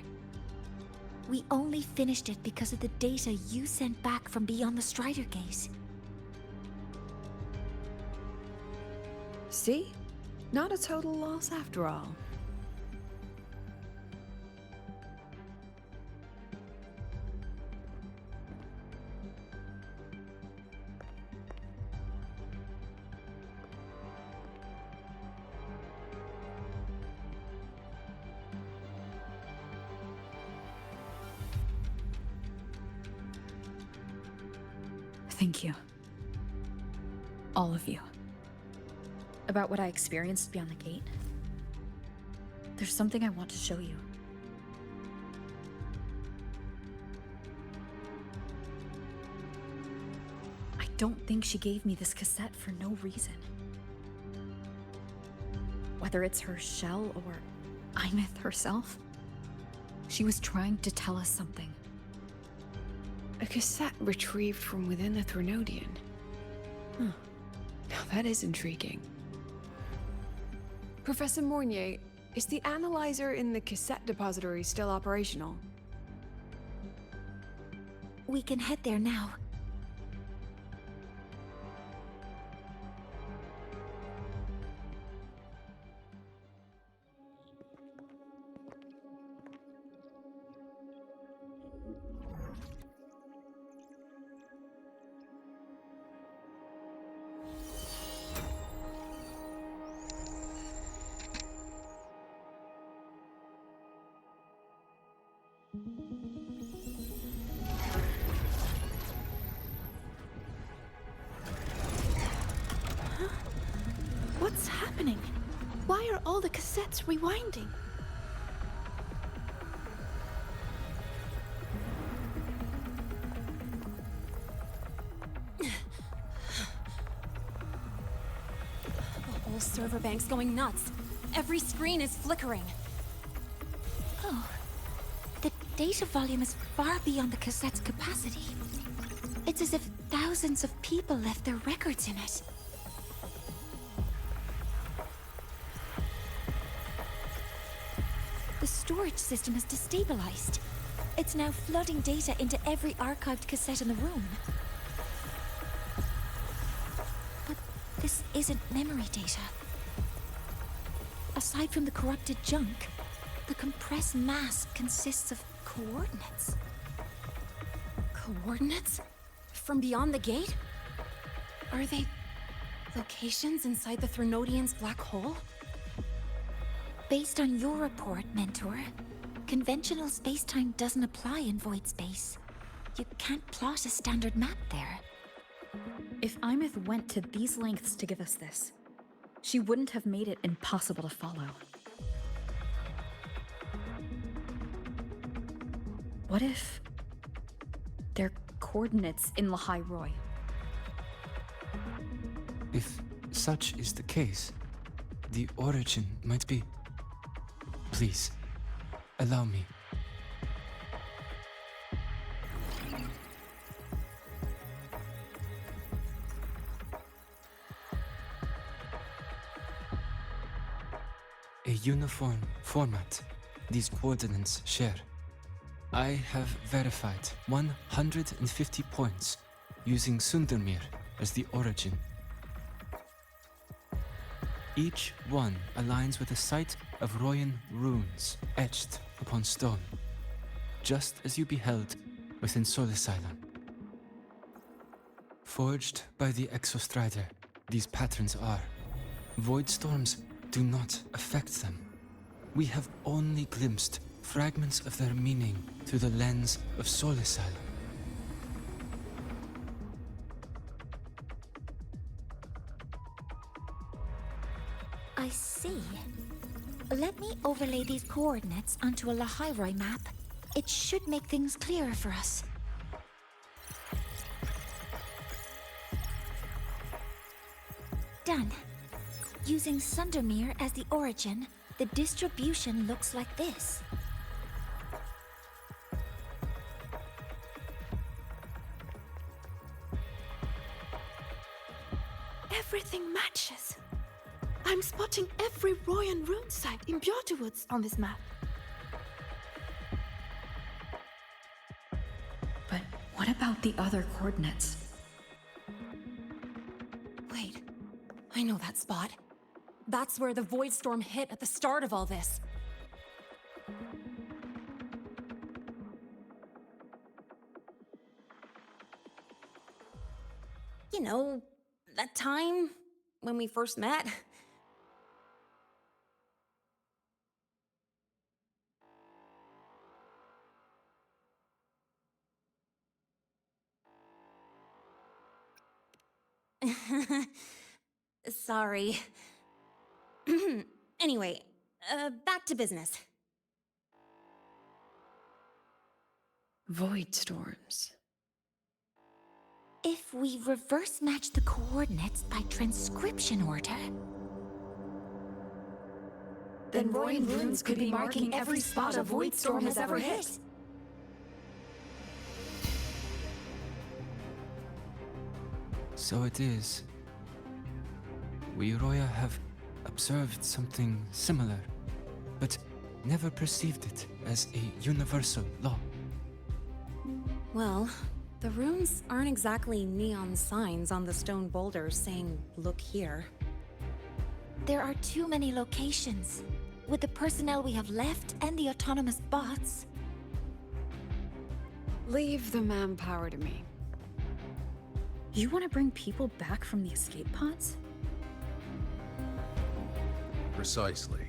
We only finished it because of the data you sent back from beyond the Strider Gate. See? Not a total loss after all. Thank you. All of you. About what I experienced beyond the gate. There's something I want to show you. I don't think she gave me this cassette for no reason. Whether it's her shell or Imith herself, she was trying to tell us something. A cassette retrieved from within the Threnodian. Huh. Now that is intriguing. Professor Mornier, is the analyzer in the cassette depository still operational? We can head there now. What's happening? Why are all the cassettes rewinding? The whole server bank's going nuts. Every screen is flickering. Oh, the data volume is far beyond the cassette's capacity. It's as if thousands of people left their records in it. The storage system is destabilized. It's now flooding data into every archived cassette in the room. But this isn't memory data. Aside from the corrupted junk, the compressed mass consists of coordinates. Coordinates? From beyond the gate? Are they locations inside the Threnodian's black hole? Based on your report, Mentor, conventional space-time doesn't apply in void space. You can't plot a standard map there. If Imith went to these lengths to give us this, she wouldn't have made it impossible to follow. What if they're coordinates in Lahai Roy? If such is the case, the origin might be... Please, allow me. A uniform format these coordinates share. I have verified 150 points using Sundermere as the origin. Each one aligns with a site of Royan runes etched upon stone, just as you beheld within Solisylon. Forged by the Exostrider, these patterns are. Void storms do not affect them. We have only glimpsed fragments of their meaning through the lens of Solisylon. I see. Let me overlay these coordinates onto a Lahairoi map. It should make things clearer for us. Done. Using Sundermere as the origin, the distribution looks like this. Everything matches. I'm spotting every Royan rune site in Bjorterwoods on this map. But what about the other coordinates? Wait, I know that spot. That's where the Void Storm hit at the start of all this. You know, that time when we first met. Sorry. Anyway, back to business. Void storms. If we reverse match the coordinates by transcription order... Then Royan runes could be marking every spot a Void Storm has ever hit. So it is. We Roya have observed something similar, but never perceived it as a universal law. Well, the runes aren't exactly neon signs on the stone boulders saying, "Look here." There are too many locations. With the personnel we have left and the autonomous bots... Leave the manpower to me. You want to bring people back from the escape pods? Precisely.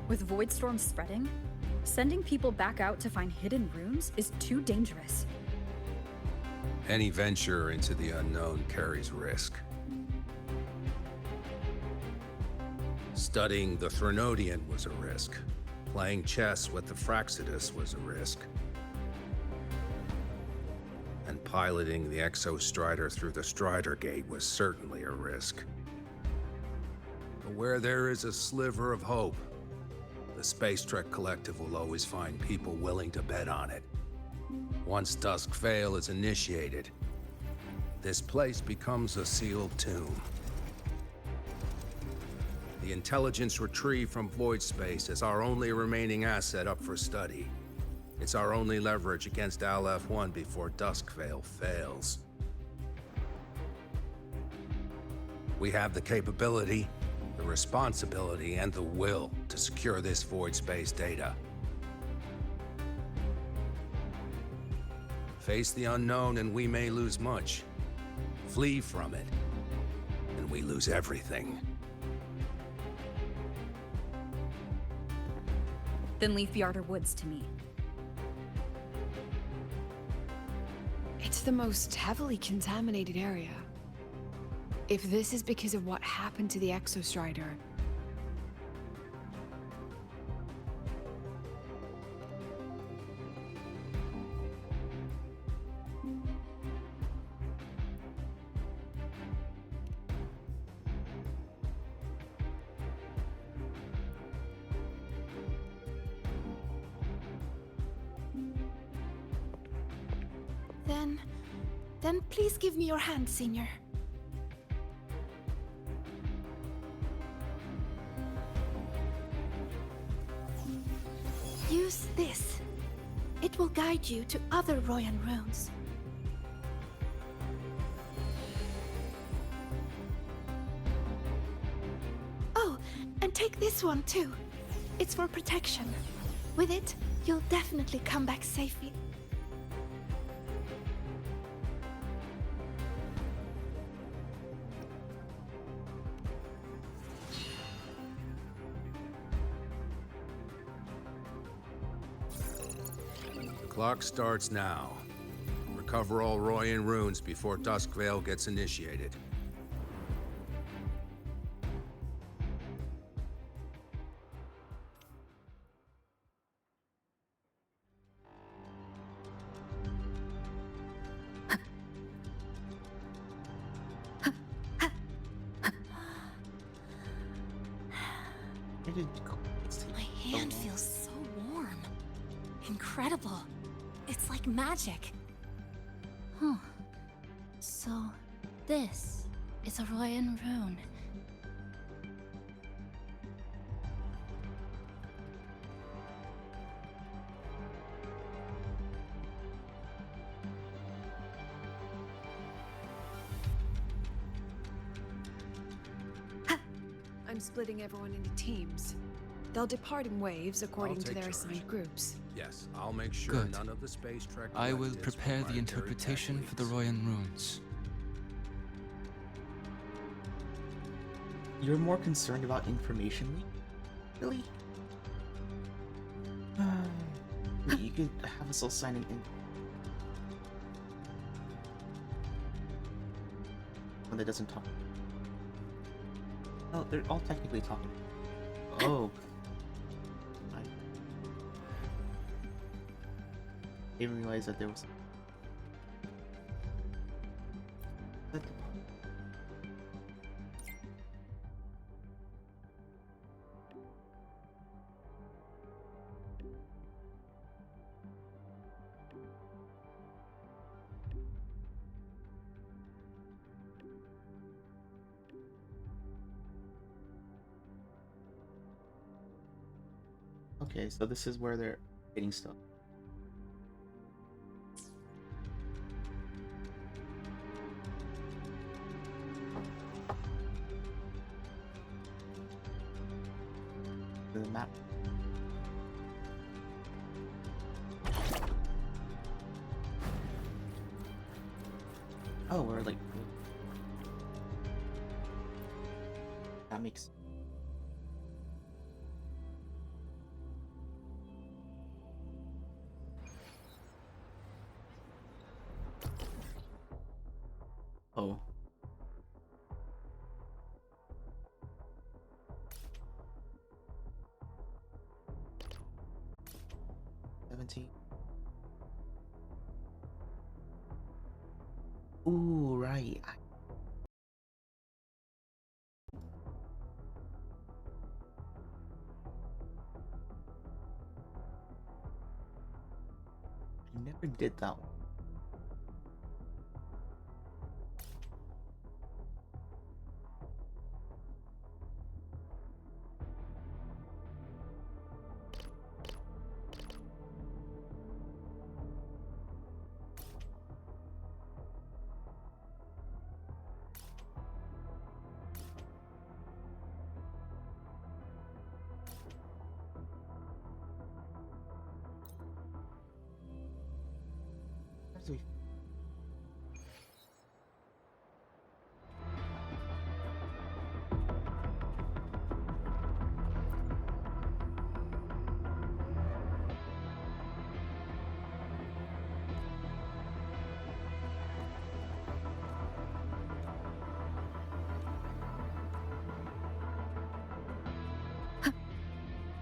With Void Storm spreading, sending people back out to find hidden runes is too dangerous. Any venture into the unknown carries risk. Studying the Threnodian was a risk. Playing chess with the Fraxidus was a risk. And piloting the Exostrider through the Strider Gate was certainly a risk. But where there is a sliver of hope, the Space Trek Collective will always find people willing to bet on it. Once Dusk Vale is initiated, this place becomes a sealed tomb. The intelligence retrieved from void space is our only remaining asset up for study. It's our only leverage against Aleph-1 before Duskvale fails. We have the capability, the responsibility, and the will to secure this void space data. Face the unknown and we may lose much. Flee from it, and we lose everything. Then leave Bjarter Woods to me. It's the most heavily contaminated area. If this is because of what happened to the Exostrider... Then please give me your hand, Senior. Use this. It will guide you to other Royan runes. Oh, and take this one too. It's for protection. With it, you'll definitely come back safely. The clock starts now. Recover all Royan runes before Duskvale gets initiated. My hand feels so warm. Incredible. It's like magic. Huh. So, this is a Royan rune. I'm splitting everyone into teams. They'll depart in waves according to their assigned groups. Yes, I'll make sure Good. none of the space trek. I will collectives prepare provide the interpretation for the Royan runes. You're more concerned about information leak? Really? You could have us all signing in. One that doesn't talk. Oh, they're all technically talking. Oh. I didn't realize that there was. That... Okay, so this is where they're getting stuff. The map. Oh, we're like. That makes. Oh. Ooh, right. I never did that one. How do we-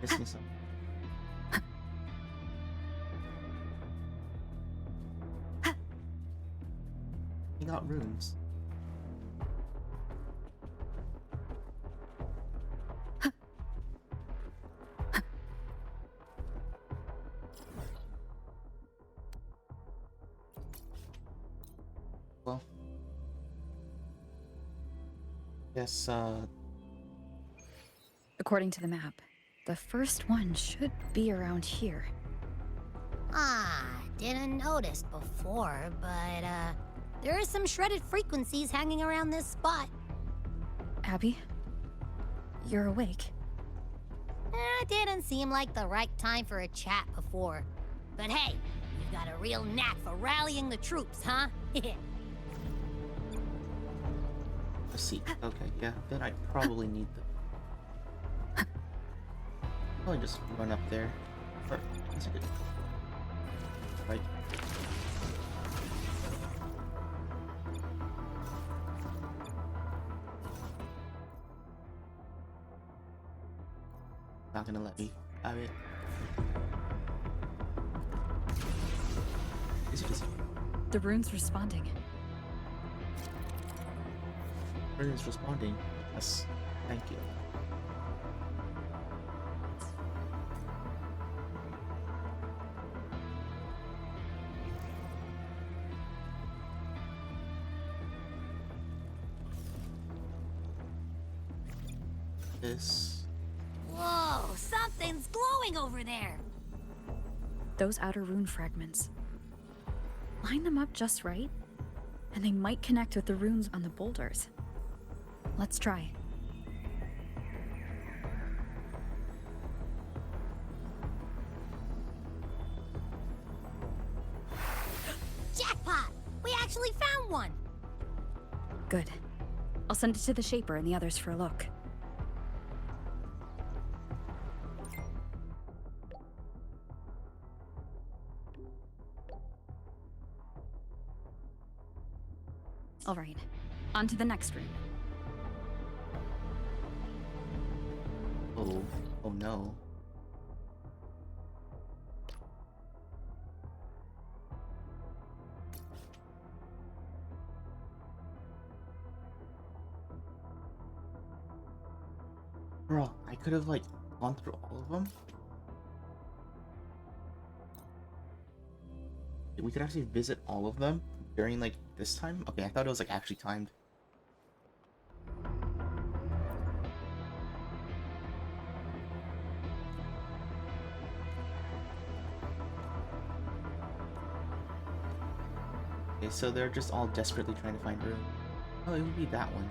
Missing something. He got runes. Yes, According to the map, the first one should be around here. Didn't notice before, but, there are some shredded frequencies hanging around this spot. Abby? You're awake. Didn't seem like the right time for a chat before. But hey, you got a real knack for rallying the troops, huh? let's see. Okay, yeah, then I probably need the... Probably just run up there. Or, that's a good... Right. Not gonna let me have it. Easy, easy. The rune's responding. Rune's responding. Yes. Thank you. This. Whoa, something's glowing over there. Those outer rune fragments. Line them up just right, and they might connect with the runes on the boulders. Let's try. Jackpot! We actually found one! Good. I'll send it to the Shaper and the others for a look. All right, on to the next room. Oh no. Bro, I could have like gone through all of them. We could actually visit all of them during like this time? Okay, I thought it was like actually timed. Okay, so they're just all desperately trying to find room. Oh, it would be that one.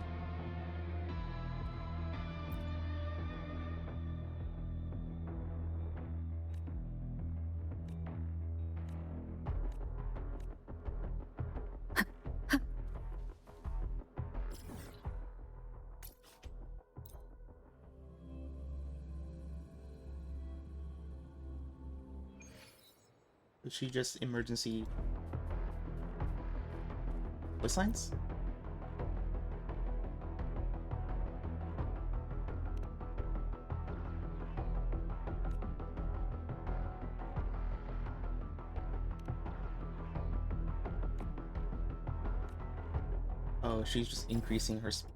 Did she just emergency voice signs? Oh, she's just increasing her speed.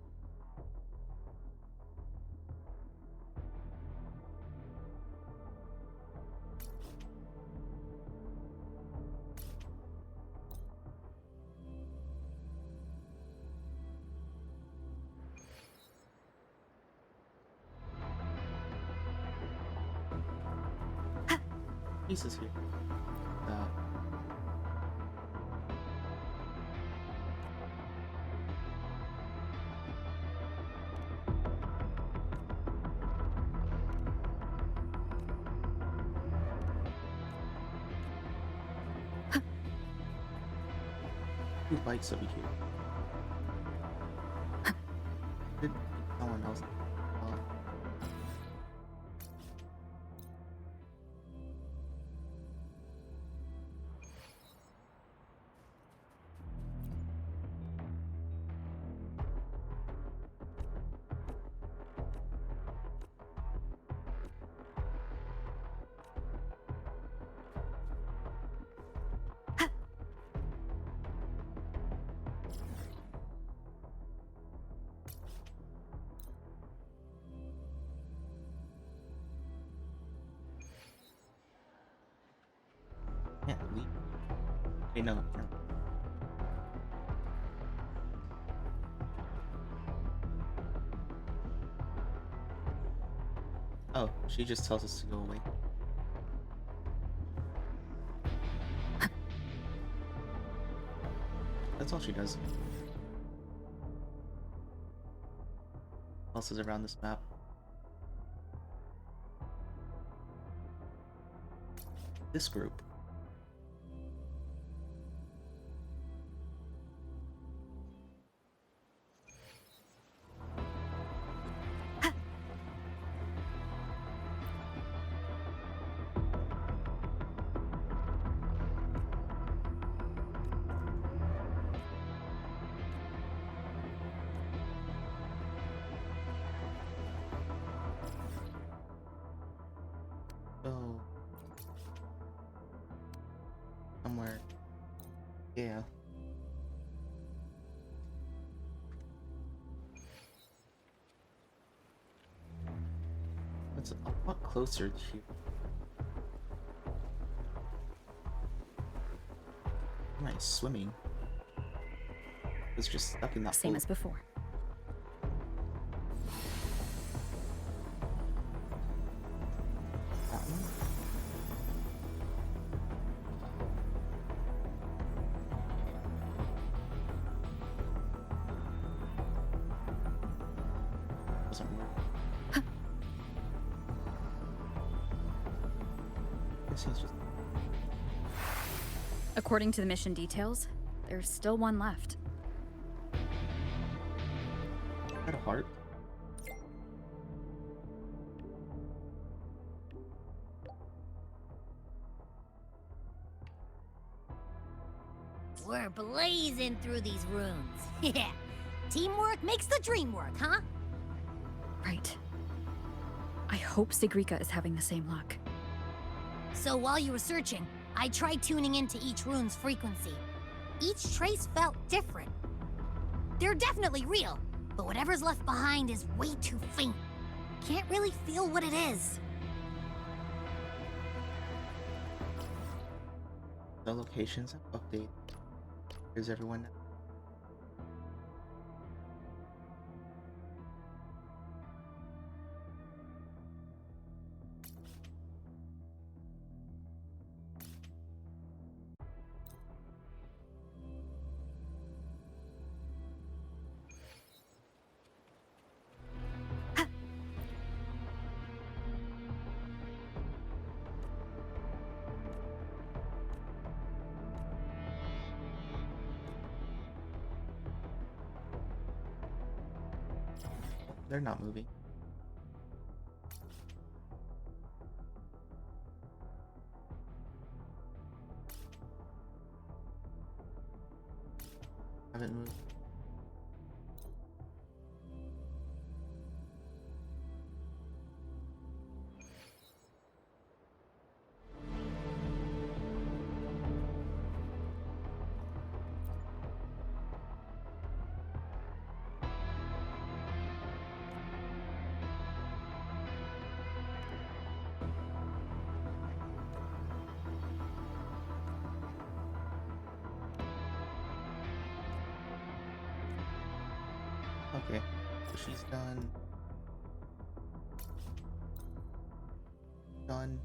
Pieces here. Two bikes over here. Did someone else? Can't leave. Okay, no. Oh, she just tells us to go away. That's all she does. What else is around this map? This group. Oh. Somewhere. Yeah. It's a lot closer to you. Am I swimming? It's just stuck in that Same pool. as before. That one? Doesn't work. This is just According to the mission details, there's still one left. got a heart. We're blazing through these rooms. Yeah. Teamwork makes the dream work, huh? Right. I hope Sigrika is having the same luck. So while you were searching, I tried tuning into each rune's frequency. Each trace felt different. They're definitely real, but whatever's left behind is way too faint. Can't really feel what it is. The locations have updated. Here's everyone now. They're not moving. Haven't moved. Okay, so she's done. Done.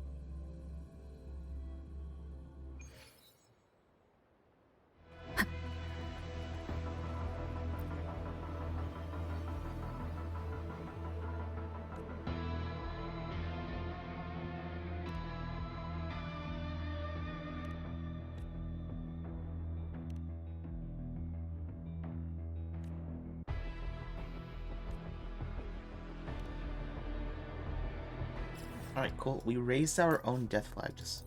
Alright, cool. We raised our own death flags.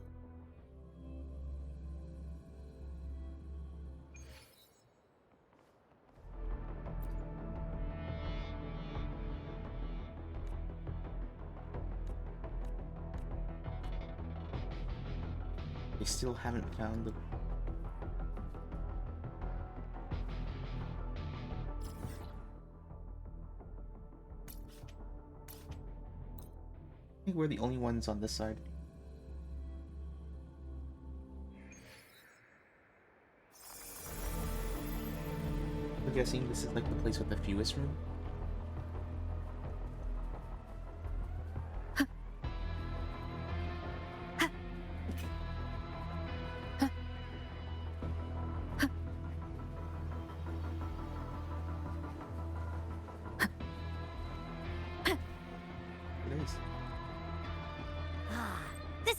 We still haven't found the... I think we're the only ones on this side. I'm guessing this is like the place with the fewest room.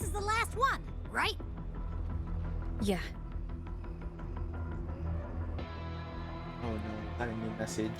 is the last one, right? Yeah. Oh no, got a new message.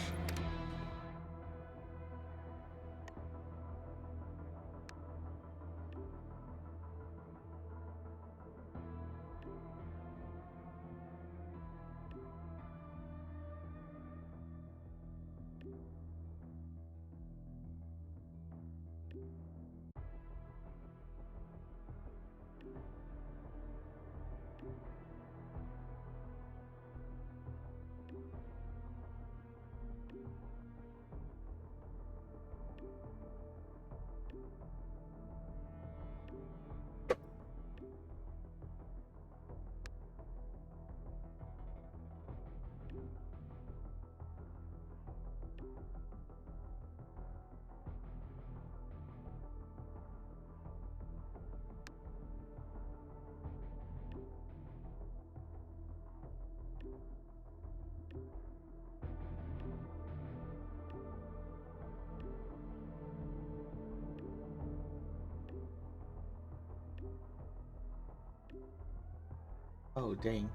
Oh dang.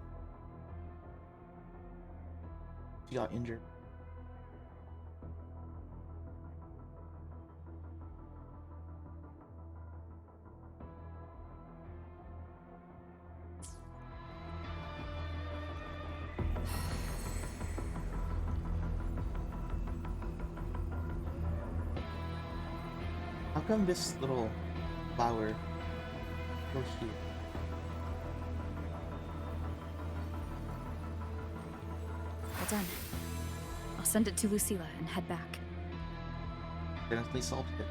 She got injured. How come this little flower goes here? Well done. I'll send it to Lucilla and head back. Definitely solved it.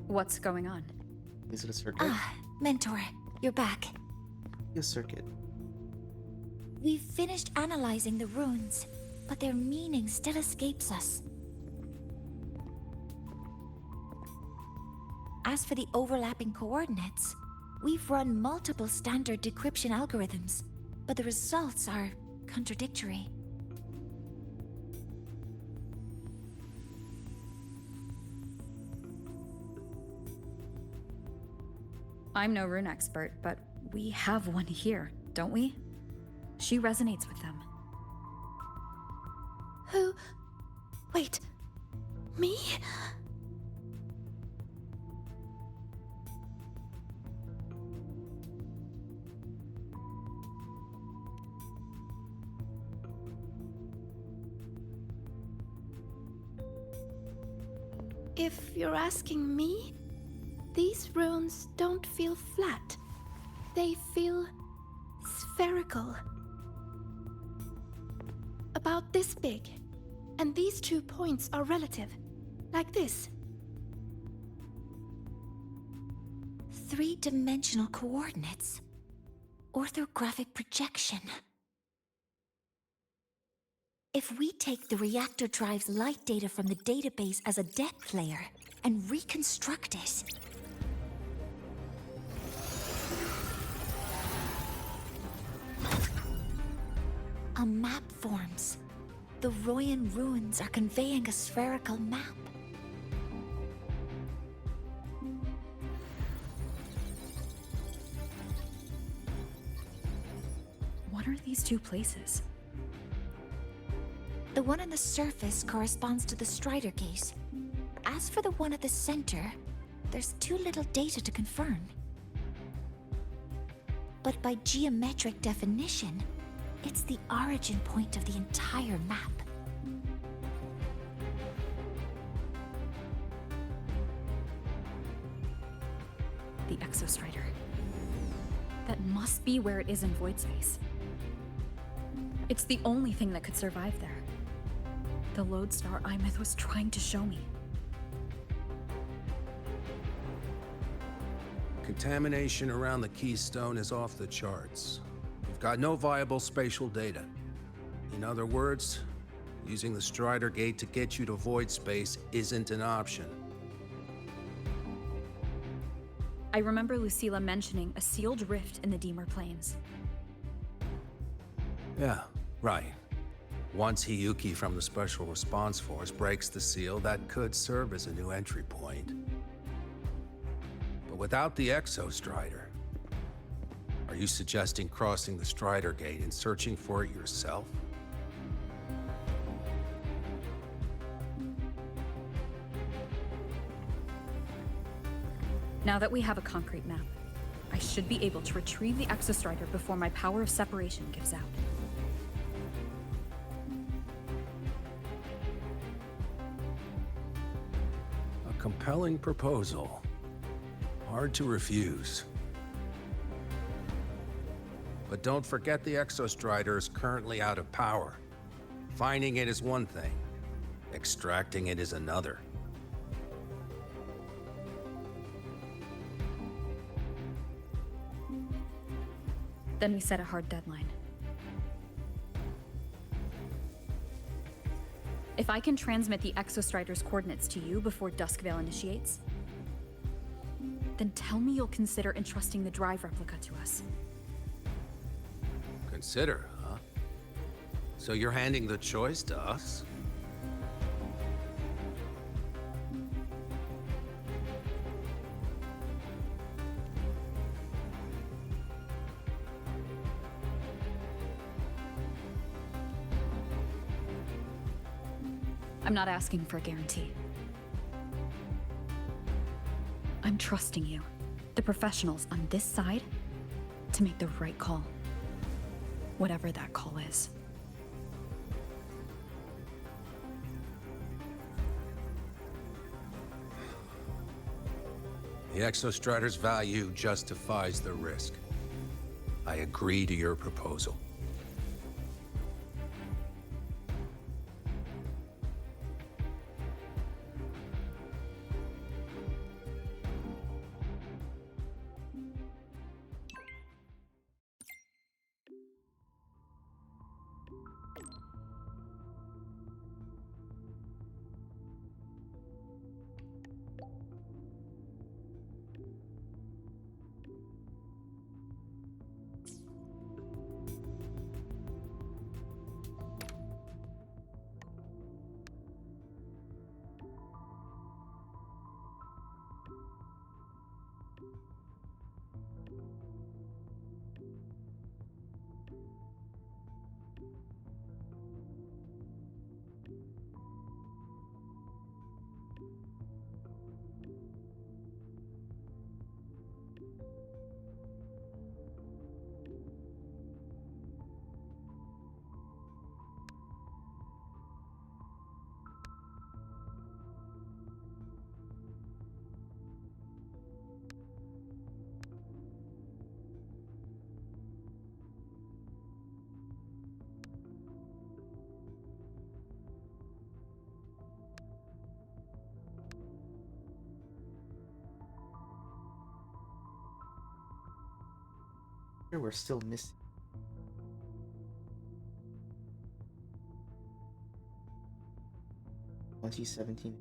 What's going on? Is it a circuit? Ah, Mentor, you're back. A circuit. We've finished analyzing the runes, but their meaning still escapes us. As for the overlapping coordinates, we've run multiple standard decryption algorithms, but the results are contradictory. I'm no rune expert, but we have one here, don't we? She resonates with them. Who? Wait. Me? If you're asking me, these runes don't feel flat. They feel spherical. About this big. And these 2 points are relative. Like this. 3-dimensional coordinates. Orthographic projection. If we take the reactor drive's light data from the database as a depth layer and reconstruct it, a map forms. The Royan runes are conveying a spherical map. What are these 2 places? The one on the surface corresponds to the Strider Gate. As for the one at the center, there's too little data to confirm. But by geometric definition, it's the origin point of the entire map. The Exostrider. That must be where it is in void space. It's the only thing that could survive there. The lodestar Imeth was trying to show me. Contamination around the keystone is off the charts. We've got no viable spatial data. In other words, using the Strider Gate to get you to void space isn't an option. I remember Lucilla mentioning a sealed rift in the Deemer Plains. Yeah, right. Once Hiyuki from the Special Response Force breaks the seal, that could serve as a new entry point. But without the Exostrider, are you suggesting crossing the Strider Gate and searching for it yourself? Now that we have a concrete map, I should be able to retrieve the Exostrider before my power of separation gives out. A compelling proposal. Hard to refuse. But don't forget the Exostrider is currently out of power. Finding it is one thing. Extracting it is another. Then we set a hard deadline. If I can transmit the Exostrider's coordinates to you before Duskvale initiates, then tell me you'll consider entrusting the drive replica to us. Consider, huh? So you're handing the choice to us? I'm not asking for a guarantee. I'm trusting you, the professionals on this side, to make the right call. Whatever that call is. The Exostrider's value justifies the risk. I agree to your proposal. Here we're still missing. (2017).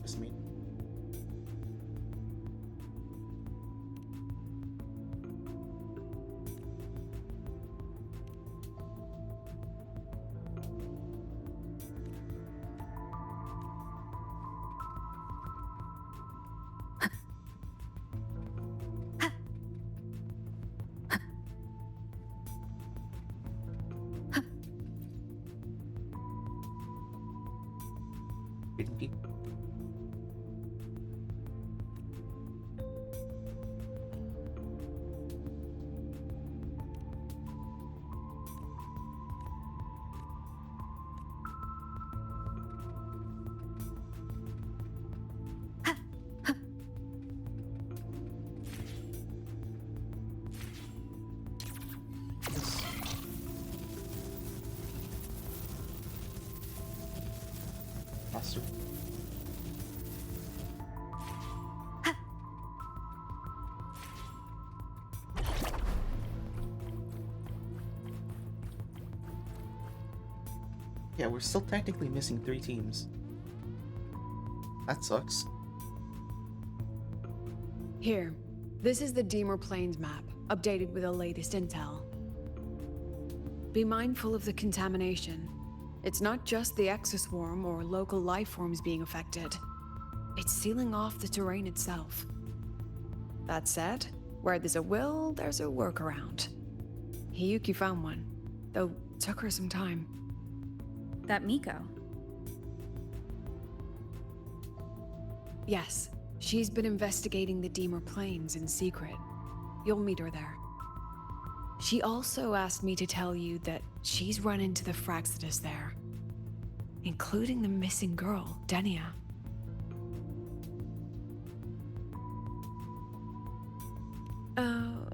Just me. Reading deep. Faster. Yeah, we're still technically missing 3 teams. That sucks. Here, this is the Deemer Plains map, updated with the latest intel. Be mindful of the contamination. It's not just the exoswarm or local life forms being affected. It's sealing off the terrain itself. That said, where there's a will, there's a workaround. Hiyuki found one, though took her some time. That Miko. Yes, she's been investigating the Deemer Plains in secret. You'll meet her there. She also asked me to tell you that she's run into the Fraxidus there, including the missing girl, Denia.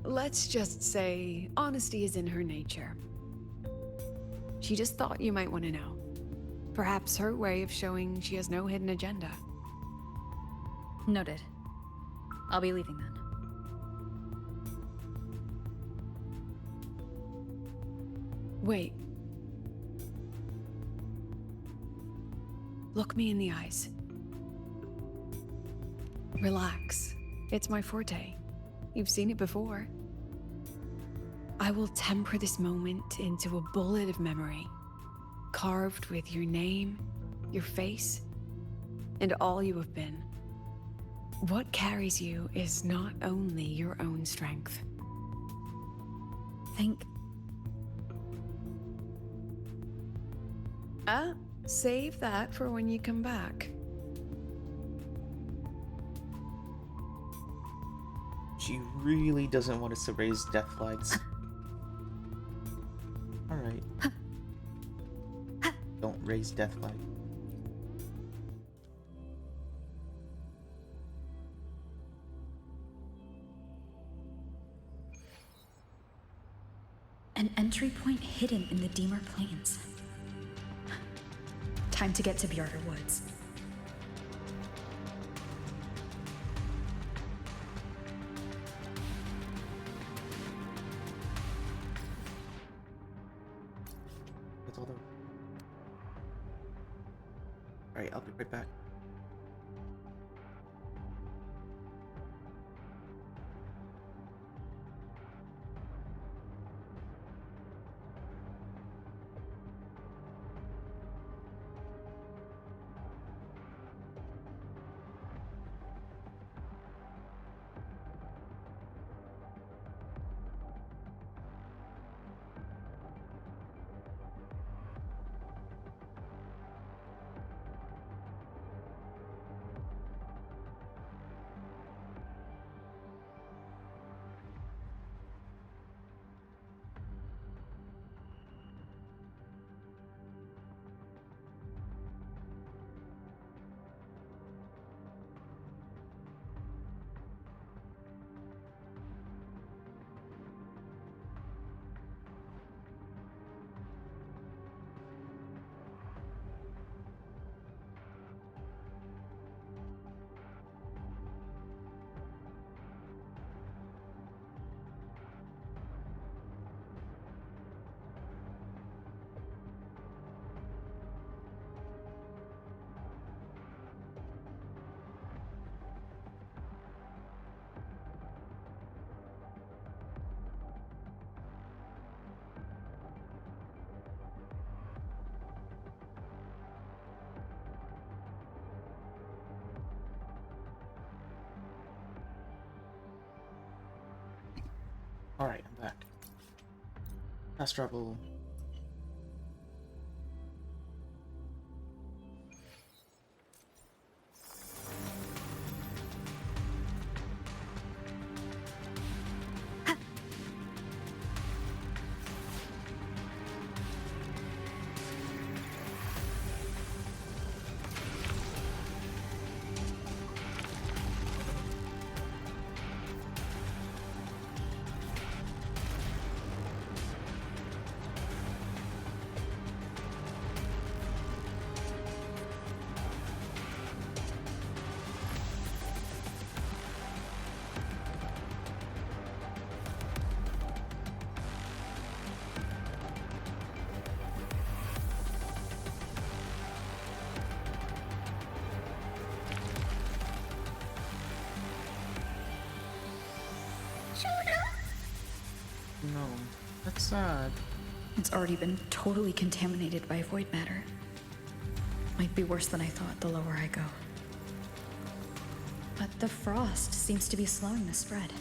Let's just say honesty is in her nature. She just thought you might want to know. Perhaps her way of showing she has no hidden agenda. Noted. I'll be leaving then. Wait. Look me in the eyes. Relax. It's my forte. You've seen it before. I will temper this moment into a bullet of memory, carved with your name, your face, and all you have been. What carries you is not only your own strength. Think. Save that for when you come back. She really doesn't want us to raise death flags. Alright. Don't raise death flag. An entry point hidden in the Deemer Plains. Time to get to Bjarter Woods. Alright, I'll be right back. Alright, I'm back. Fast travel. No, that's sad. It's already been totally contaminated by void matter. Might be worse than I thought the lower I go. But the frost seems to be slowing the spread.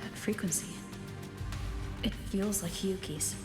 That frequency. It feels like Hyuki's.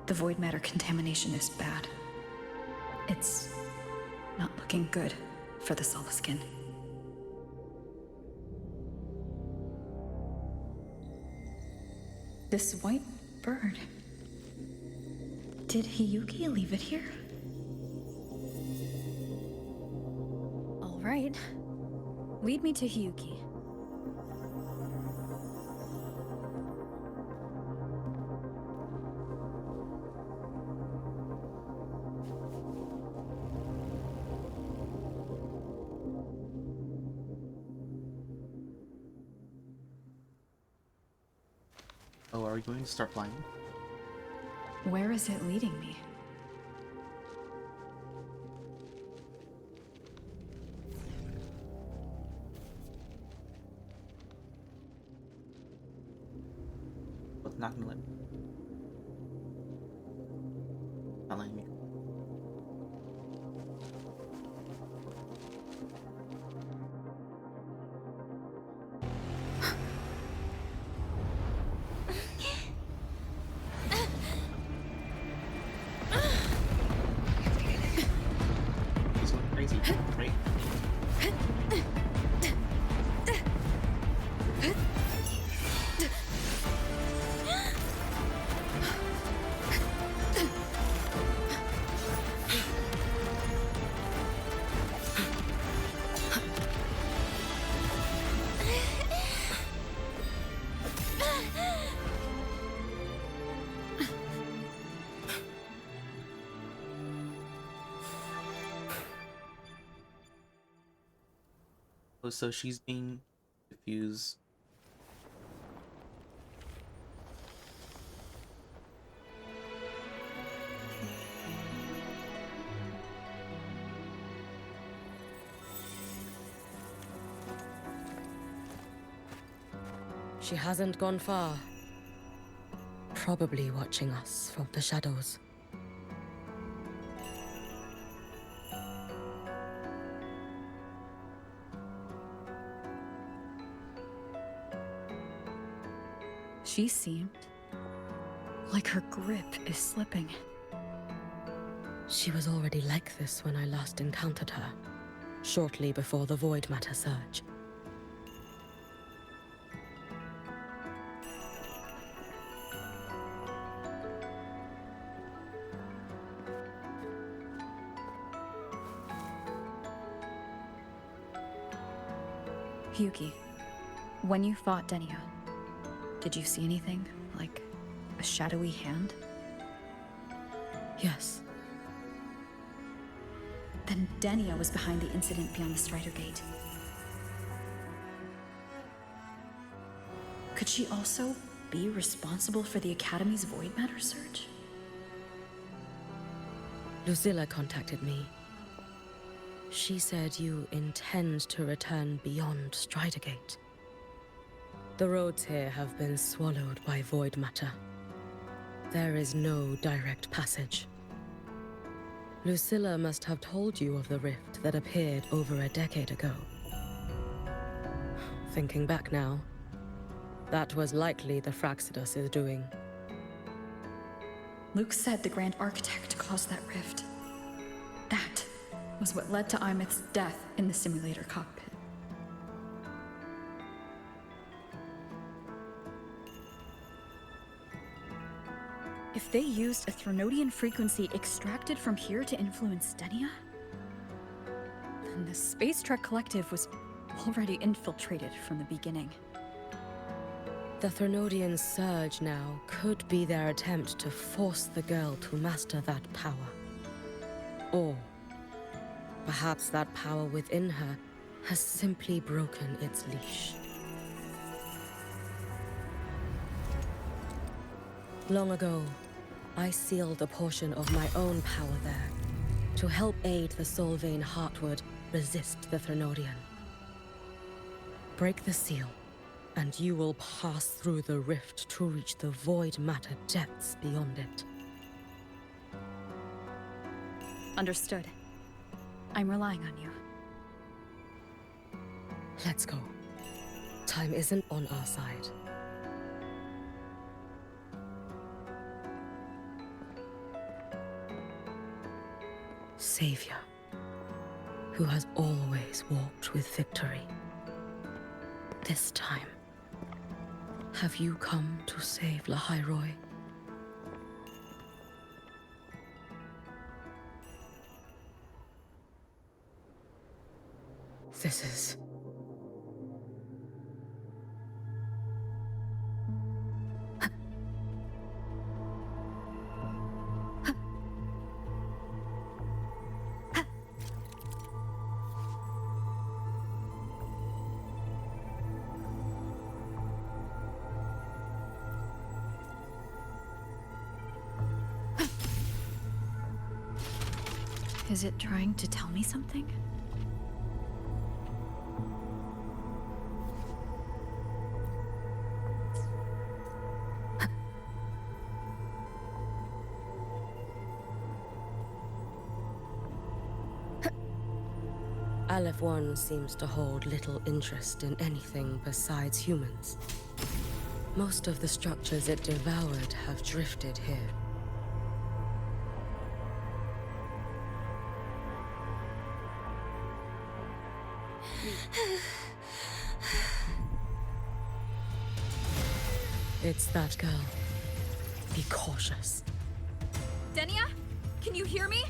The void matter contamination is bad. It's not looking good for the Solaskin. This white bird. Did Hiyuki leave it here? All right. Lead me to Hiyuki. Oh, are we going to start flying? Where is it leading me? But not gonna let me. Not letting me. She's going crazy. Great. Oh, so she's being diffused. She hasn't gone far. Probably watching us from the shadows. She seemed like her grip is slipping. She was already like this when I last encountered her, shortly before the void matter surge. Hyuki, when you fought Denia, did you see anything? Like a shadowy hand? Yes. Then Denia was behind the incident beyond the Strider Gate. Could she also be responsible for the Academy's void matter surge? Lucilla contacted me. She said you intend to return beyond Strider Gate. The roads here have been swallowed by void matter. There is no direct passage. Lucilla must have told you of the rift that appeared over a decade ago. Thinking back now, that was likely the Fraxidus' doing. Luke said the Grand Architect caused that rift. That was what led to Imith's death in the simulator cockpit. If they used a Threnodian frequency extracted from here to influence Stenia, then the Space Trek Collective was already infiltrated from the beginning. The Threnodian surge now could be their attempt to force the girl to master that power. Or perhaps that power within her has simply broken its leash. Long ago, I sealed a portion of my own power there to help aid the Solvane Heartwood resist the Threnodian. Break the seal, and you will pass through the rift to reach the void matter depths beyond it. Understood. I'm relying on you. Let's go. Time isn't on our side. Savior, who has always walked with victory. This time, have you come to save Lahairoi? This is... Is it trying to tell me something? Aleph One seems to hold little interest in anything besides humans. Most of the structures it devoured have drifted here. It's that girl. Be cautious. Denia? Can you hear me?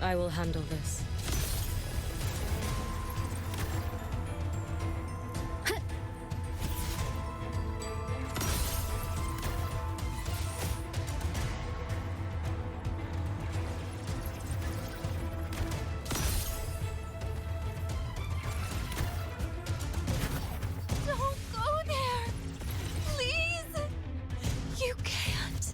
I will handle this. Don't go there! Please! You can't!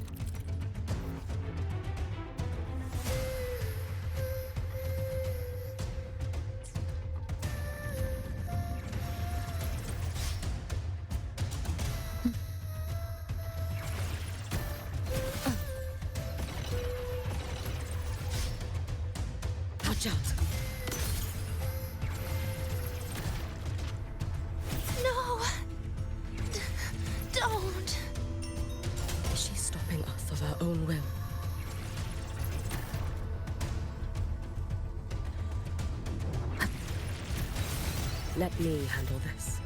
Watch out! No! Don't! She's stopping us of her own will. Let me handle this.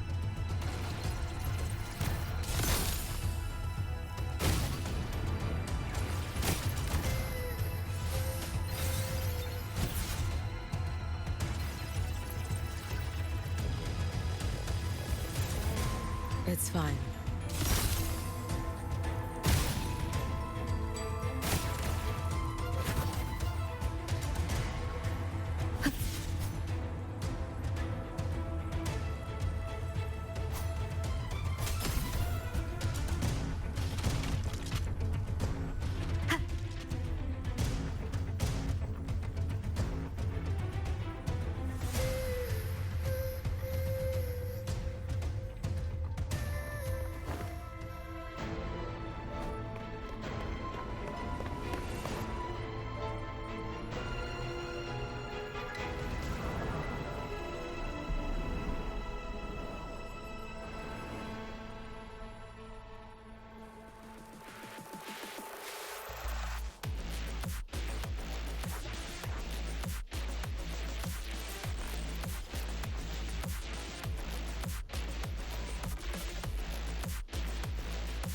It's fine.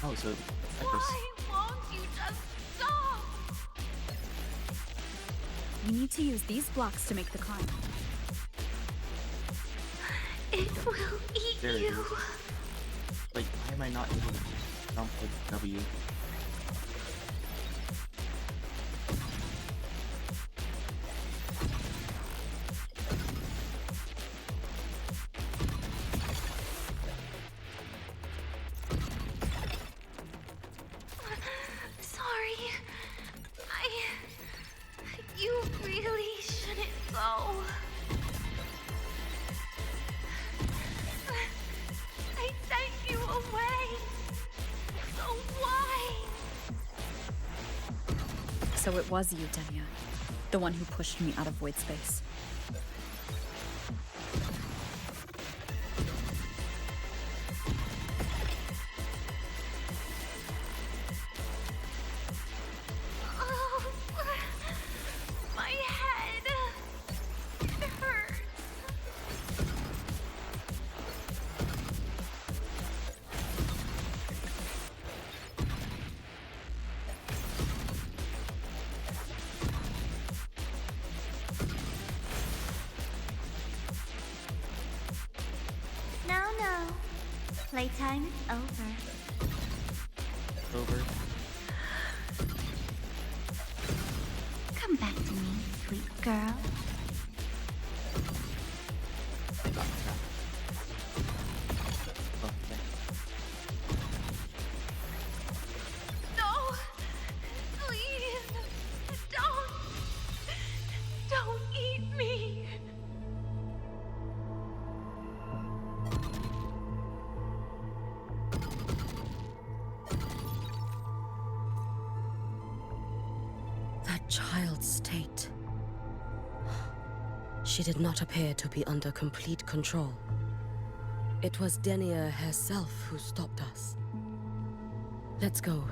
Oh, so Why won't you just stop? We need to use these blocks to make the climb. It will eat there it you. is. Like, why am I not able to jump with W? Sorry. You really shouldn't go. I sent you away. So why? So it was you, Denia. The one who pushed me out of void space. Oh, my head. It hurts. No. Playtime is over. Over. Come back to me, sweet girl. No! Please! Don't eat me! That child's state. She did not appear to be under complete control. It was Denia herself who stopped us. Let's go.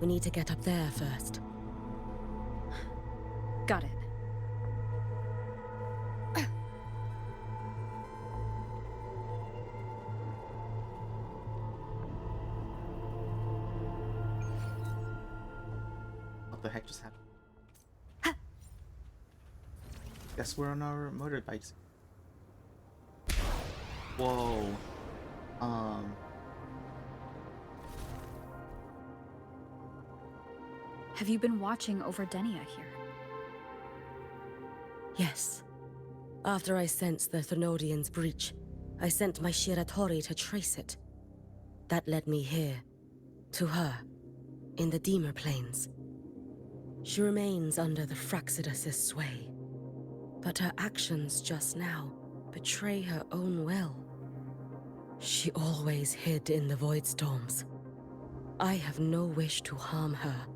We need to get up there first. Got it. What the heck just happened? Guess we're on our motorbikes. Whoa. Have you been watching over Denia here? Yes. After I sensed the Thenodian's breach, I sent my Shiratori to trace it. That led me here, to her, in the Deemer Plains. She remains under the Fraxidus' sway, but her actions just now betray her own will. She always hid in the void storms. I have no wish to harm her,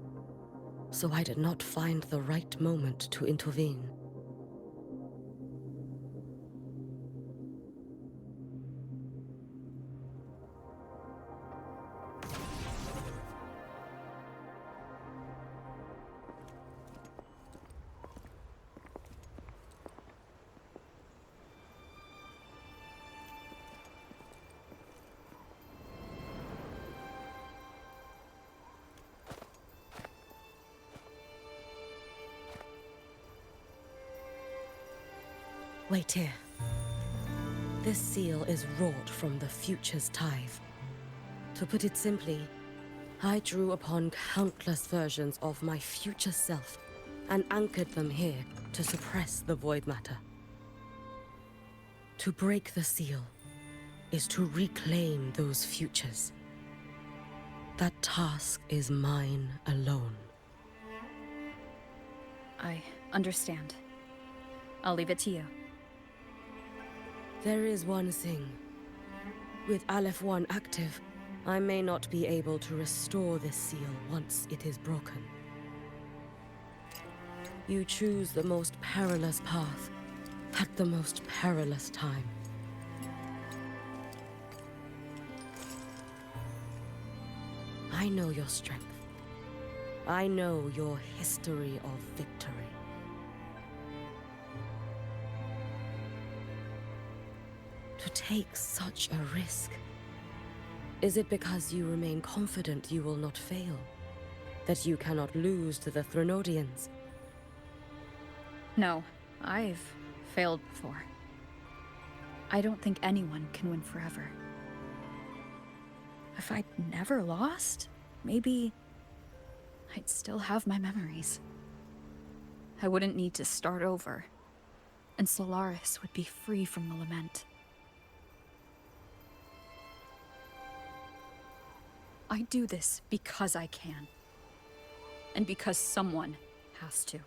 so I did not find the right moment to intervene. Wait here. This seal is wrought from the future's tithe. To put it simply, I drew upon countless versions of my future self and anchored them here to suppress the void matter. To break the seal is to reclaim those futures. That task is mine alone. I understand. I'll leave it to you. There is one thing. With Aleph 1 active, I may not be able to restore this seal once it is broken. You choose the most perilous path at the most perilous time. I know your strength. I know your history of victory. To take such a risk, Is it because you remain confident you will not fail? That you cannot lose to the Threnodians? No, I've failed before. I don't think anyone can win forever. If I'd never lost, maybe I'd still have my memories. I wouldn't need to start over, and Solaris would be free from the lament. I do this because I can. And because someone has to.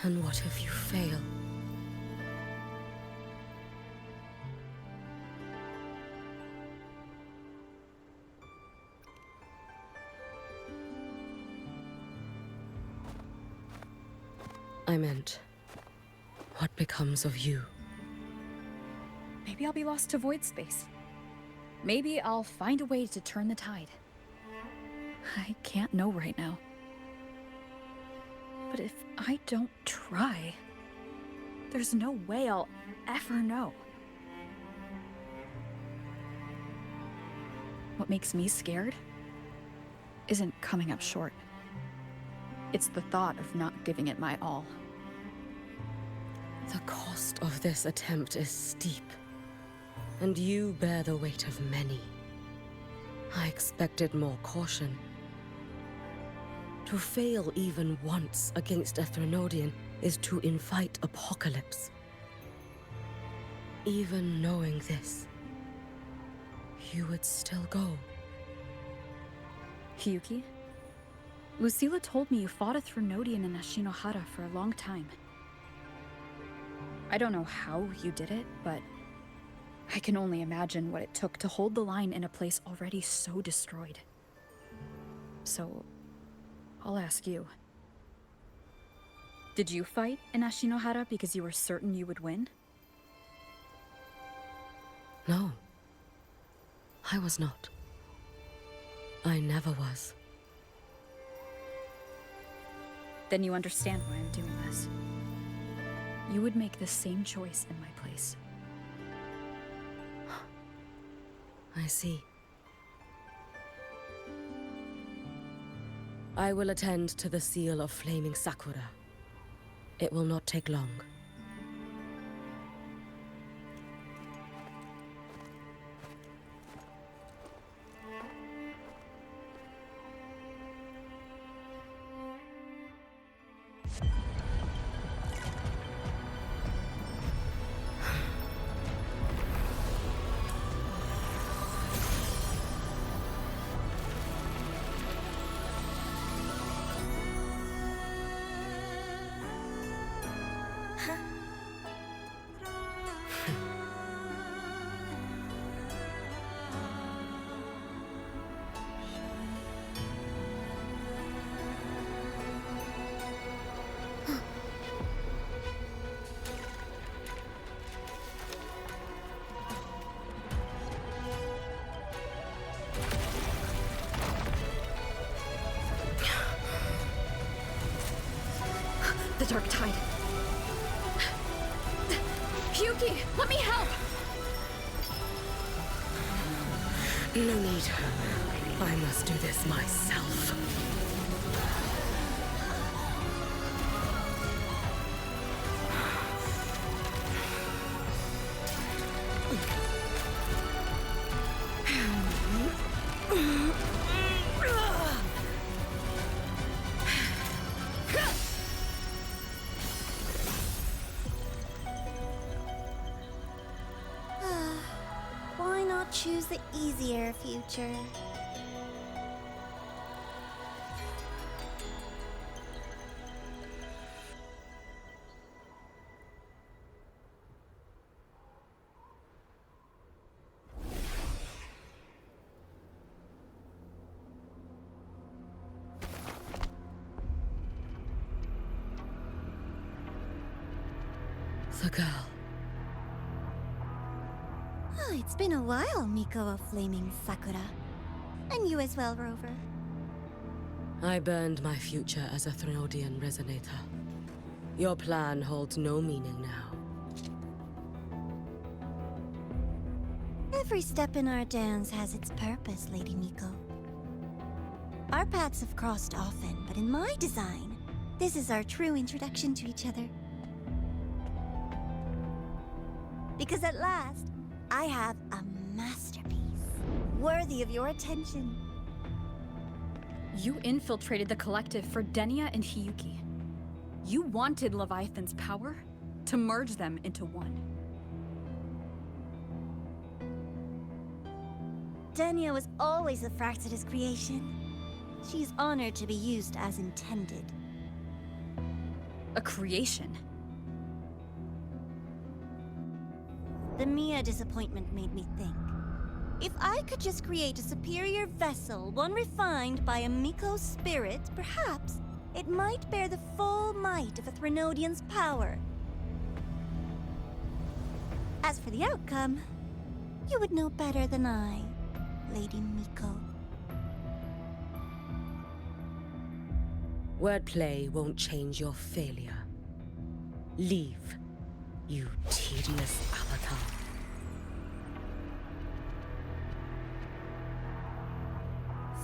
And what if you fail? I meant, what becomes of you? Maybe I'll be lost to void space. Maybe I'll find a way to turn the tide. I can't know right now. But if I don't try, there's no way I'll ever know. What makes me scared isn't coming up short. It's the thought of not giving it my all. The cost of this attempt is steep, and you bear the weight of many. I expected more caution. To fail even once against a Threnodian is to invite apocalypse. Even knowing this, you would still go. Hiyuki? Lucilla told me you fought a Threnodian in Ashinohara for a long time. I don't know how you did it, but I can only imagine what it took to hold the line in a place already so destroyed. So, I'll ask you. Did you fight in Ashinohara because you were certain you would win? No. I was not. I never was. Then you understand why I'm doing this. You would make the same choice in my place. I see. I will attend to the seal of Flaming Sakura. It will not take long. The Dark Tide. Hyuki, let me help! No need. I must do this myself. Why not choose the easier future? The girl. Oh, it's been a while, Miko of Flaming Sakura. And you as well, Rover. I burned my future as a Threnodian resonator. Your plan holds no meaning now. If Every step in our dance has its purpose, Lady Miko. Our paths have crossed often, but in my design, this is our true introduction to each other. Because at last, I have a masterpiece, worthy of your attention. You infiltrated the collective for Denia and Hiyuki. You wanted Leviathan's power to merge them into one. Denia was always a Fraxidus creation. She's honored to be used as intended. A creation? The Mia disappointment made me think. If I could just create a superior vessel, one refined by a Miko spirit, perhaps it might bear the full might of a Threnodian's power. As for the outcome, you would know better than I, Lady Miko. Wordplay won't change your failure. Leave, you tedious avatar.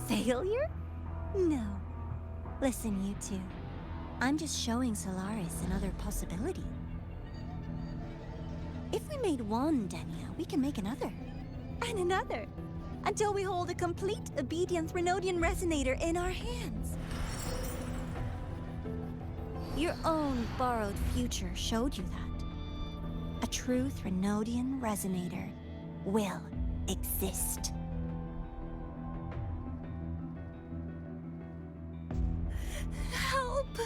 Failure? No. Listen, you two. I'm just showing Solaris another possibility. If we made one Denia, we can make another. And another. Until we hold a complete obedient Threnodian resonator in our hands. Your own borrowed future showed you that. A true Threnodian resonator will exist. Help!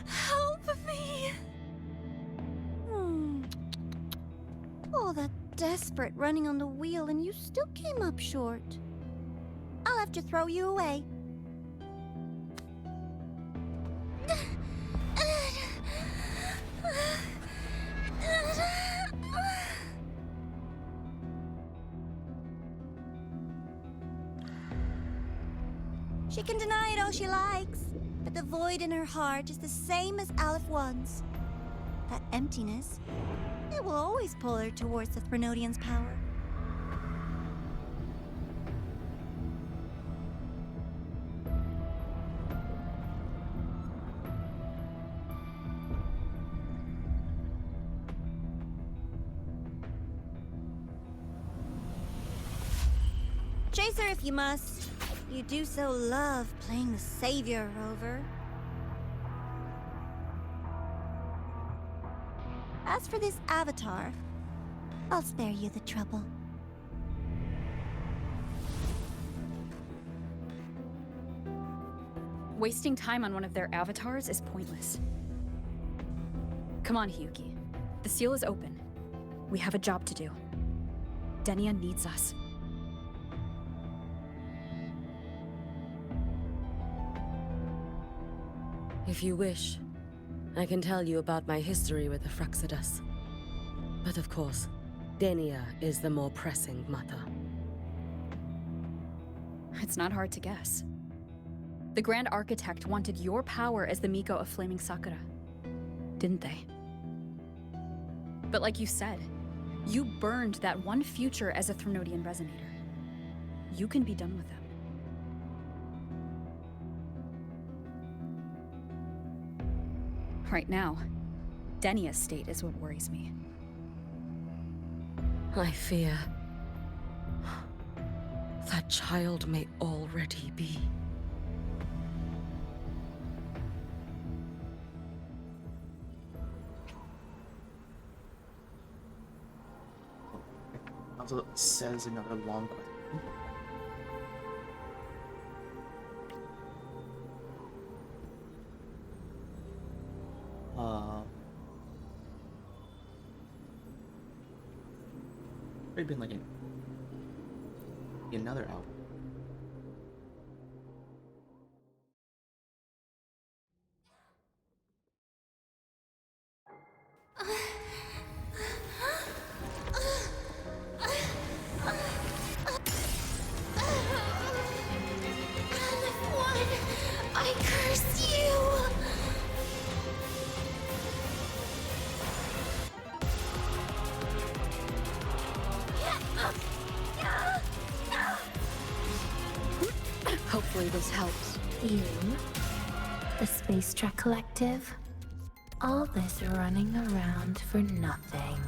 Help me! All that desperate running on the wheel and you still came up short. I'll have to throw you away. She can deny it all she likes, but the void in her heart is the same as Aleph One's. That emptiness, it will always pull her towards the Threnodian's power. Chase her if you must. You do so love playing the savior, Rover. As for this avatar, I'll spare you the trouble. Wasting time on one of their avatars is pointless. Come on, Hiyuki. The seal is open. We have a job to do. Denia needs us. If you wish, I can tell you about my history with the Fraxidus. But of course, Denia is the more pressing matter. It's not hard to guess. The Grand Architect wanted your power as the Miko of Flaming Sakura, didn't they? But like you said, you burned that one future as a Threnodian resonator. You can be done with them. Right now, Denia's state is what worries me. I fear that child may already be. Also says another long question. It's been like another album. I curse you! Hopefully this helps. You, the Space Trek Collective, all this running around for nothing.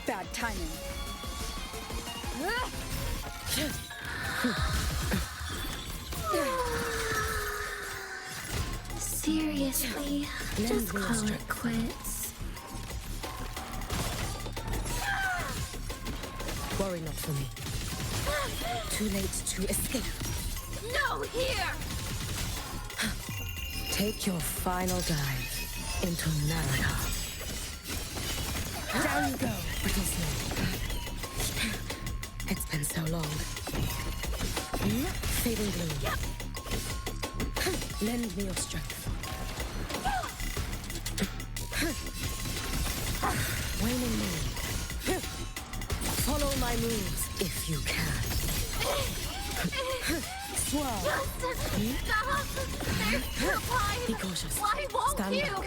Bad timing. Seriously, just call it quits. Worry not for me. Too late to escape. No, here! Take your final dive into Narada. Down you go, brittle snow. It's been so long. Fading gloom. Lend me your strength. Waning moon. Follow my moves if you can. Swirl. Stop! There's no time! Be cautious. Why won't Stand you? back.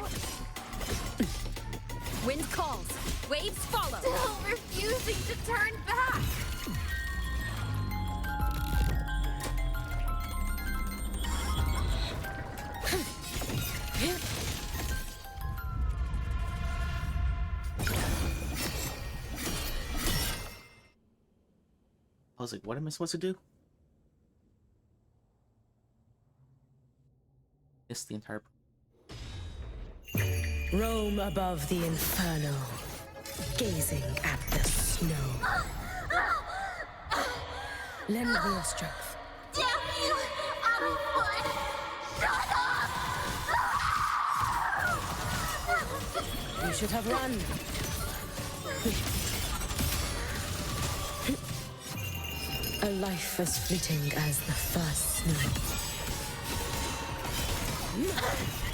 Wind calls. Waves follow. Still refusing to turn back! I was like, what am I supposed to do? Missed the entire. Roam above the inferno, gazing at the snow. Lend me your strength. Damn you! Out of blood! Shut up! You should have run. A life as fleeting as the first snow.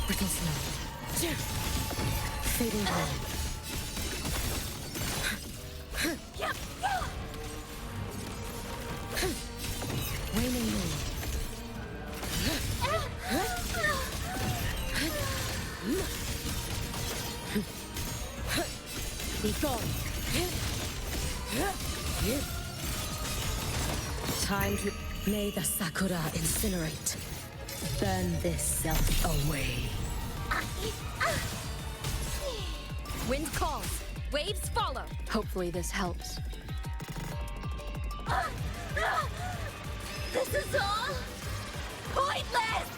Brittle snow. Fading gloom. Waning moon. Be gone. Time to... May the Sakura incinerate. Burn this self away. Wind calls. Waves follow. Hopefully this helps. This is all pointless!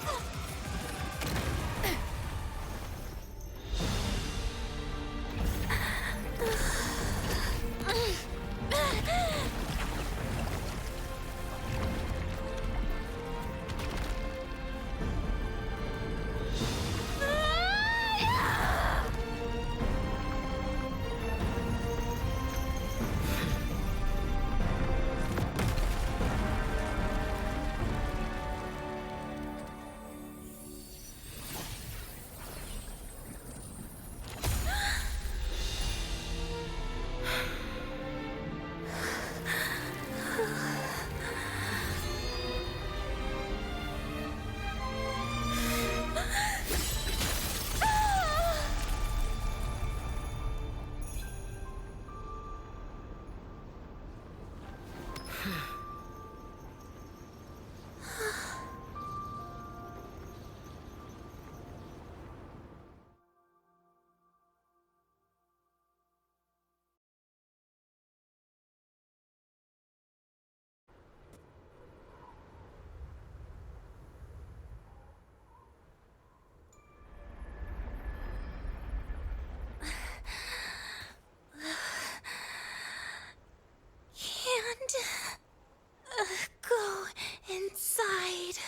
Go inside.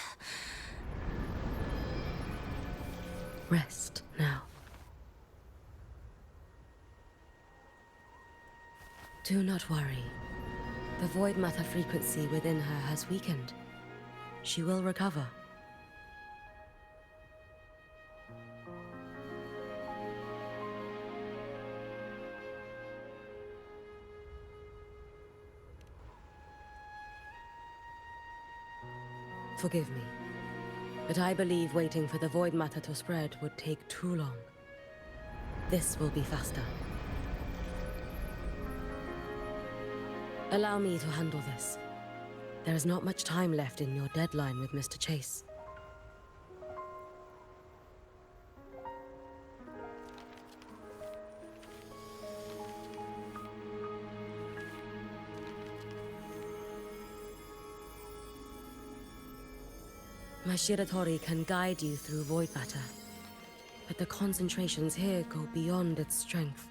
Rest now. Do not worry. The Void Matter frequency within her has weakened. She will recover. Forgive me, but I believe waiting for the void matter to spread would take too long. This will be faster. Allow me to handle this. There is not much time left in your deadline with Mr. Chase. My Shiratori can guide you through void matter, but the concentrations here go beyond its strength.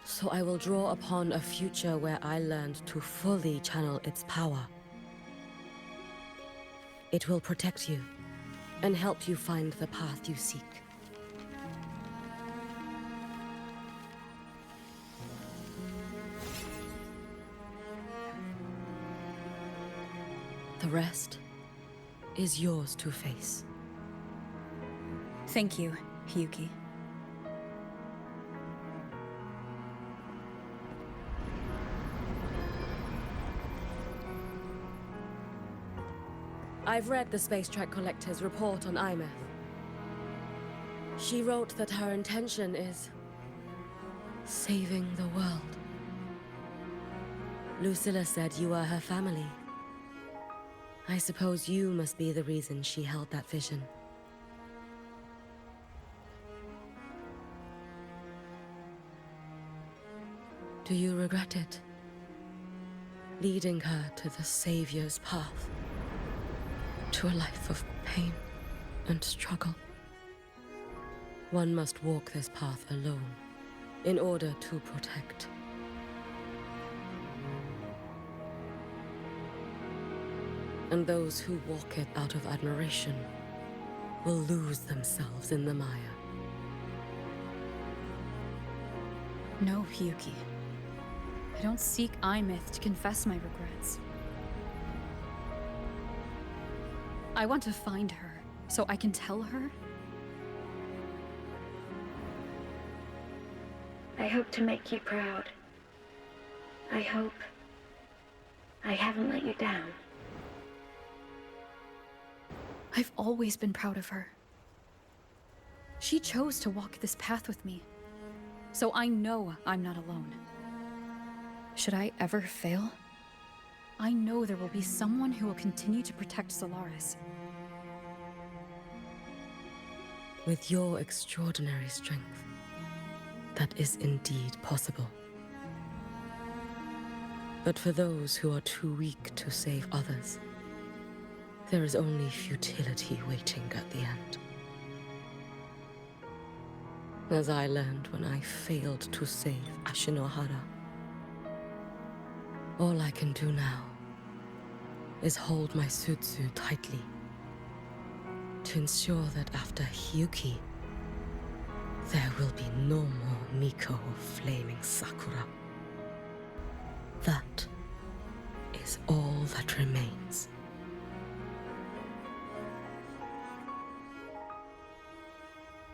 So I will draw upon a future where I learned to fully channel its power. It will protect you and help you find the path you seek. The rest is yours to face. Thank you, Hiyuki. I've read the Space Track Collector's report on Imeth. She wrote that her intention is saving the world. Lucilla said you are her family. I suppose you must be the reason she held that vision. Do you regret it? Leading her to the Savior's path? To a life of pain and struggle? One must walk this path alone in order to protect. And those who walk it out of admiration will lose themselves in the mire. No, Hiyuki. I don't seek Imeth to confess my regrets. I want to find her, so I can tell her. I hope to make you proud. I hope I haven't let you down. I've always been proud of her. She chose to walk this path with me, so I know I'm not alone. Should I ever fail, I know there will be someone who will continue to protect Solaris. With your extraordinary strength, that is indeed possible. But for those who are too weak to save others, there is only futility waiting at the end. As I learned when I failed to save Ashinohara. All I can do now is hold my Sutsu tightly to ensure that after Hiyuki, there will be no more Miko of Flaming Sakura. That is all that remains.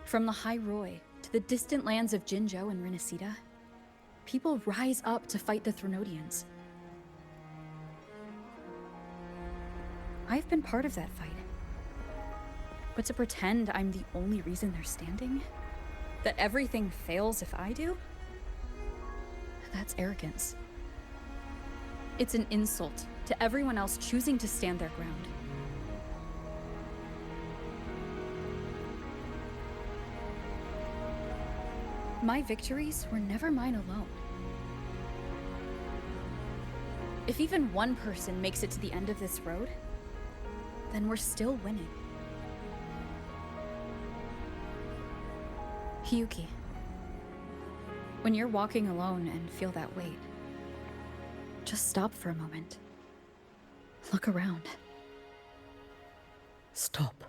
From the High Roy to the distant lands of Jinzhou and Rinasida, people rise up to fight the Threnodians. I've been part of that fight. But to pretend I'm the only reason they're standing? That everything fails if I do? That's arrogance. It's an insult to everyone else choosing to stand their ground. My victories were never mine alone. If even one person makes it to the end of this road, then we're still winning. Hiyuki, when you're walking alone and feel that weight, just stop for a moment. Look around. Stop.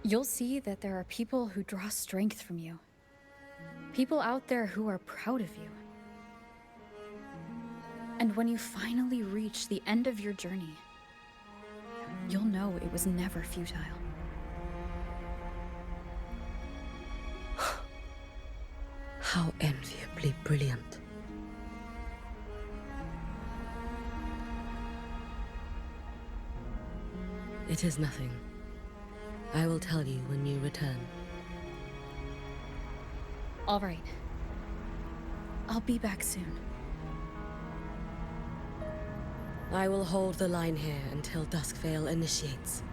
You'll see that there are people who draw strength from you. People out there who are proud of you. And when you finally reach the end of your journey, you'll know it was never futile. How enviably brilliant. It is nothing. I will tell you when you return. All right. I'll be back soon. I will hold the line here until Duskvale initiates.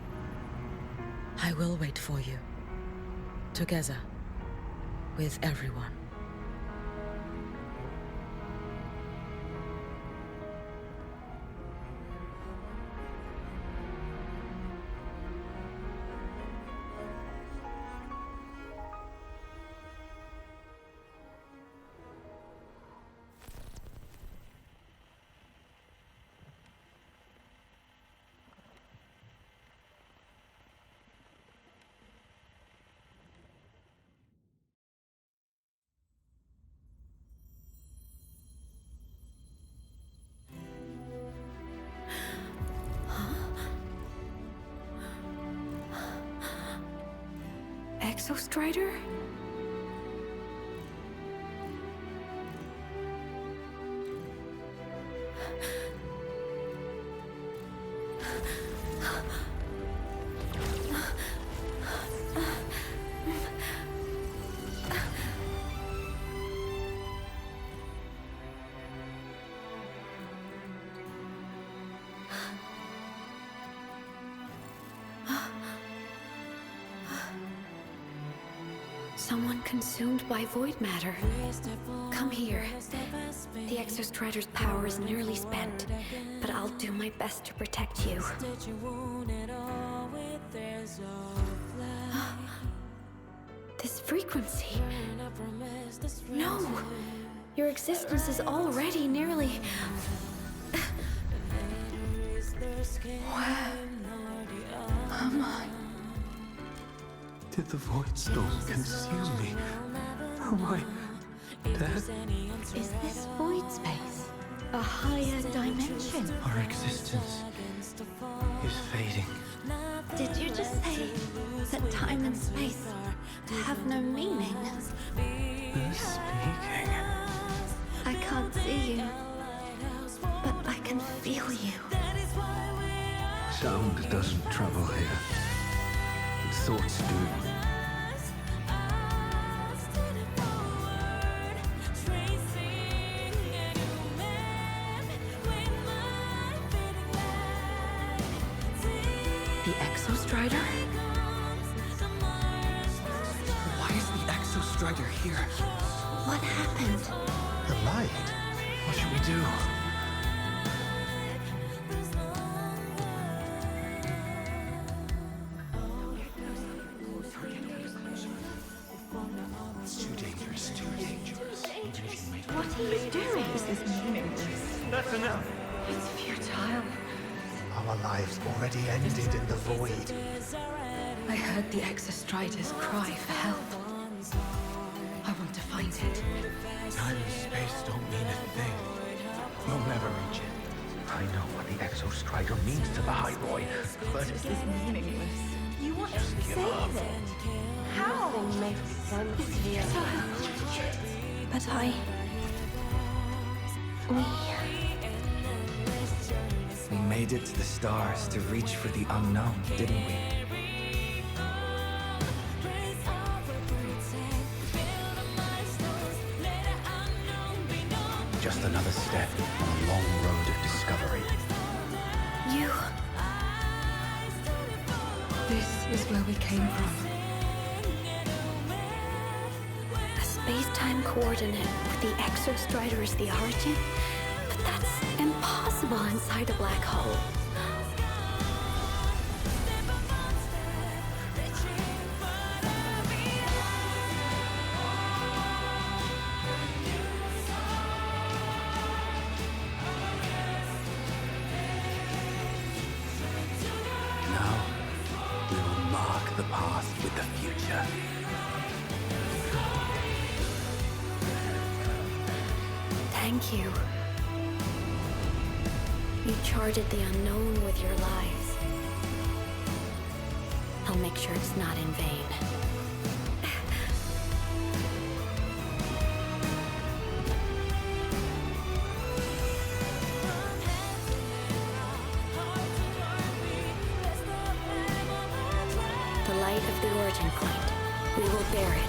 I will wait for you. Together. With everyone. Exostrider? Someone consumed by void matter. Come here. The Exostrider's power is nearly spent, but I'll do my best to protect you. This frequency. No! Your existence is already nearly... Where am I? Did the Void Storm consume me? Am I dead? Is this void space a higher dimension? Our existence is fading. Did you just say that time and space have no meaning? Who's speaking? I can't see you, but I can feel you. Sound doesn't travel here. Thoughts do. The Exostrider? Why is the Exostrider here? What happened? The light. What should we do? It's too dangerous, too dangerous. What are you doing? This is meaningless. That's enough. It's futile. Our lives already ended in the void. I heard the Exostrider's cry for help. I want to find it. Time and space don't mean a thing. You'll never reach it. I know what the Exostrider means to the High Roy, but This is meaningless. You want Just to give save up. it? How? It's futile. But we made it to the stars to reach for the unknown, didn't we? Just another step on a long road of discovery. You... This is where we came from. A space-time coordinate with the Exostrider as the origin? But that's impossible inside a black hole. Now, we will mark the path with the future. Thank you. You charted the unknown with your lives. I'll make sure it's not in vain. the origin claimed. We will bear it.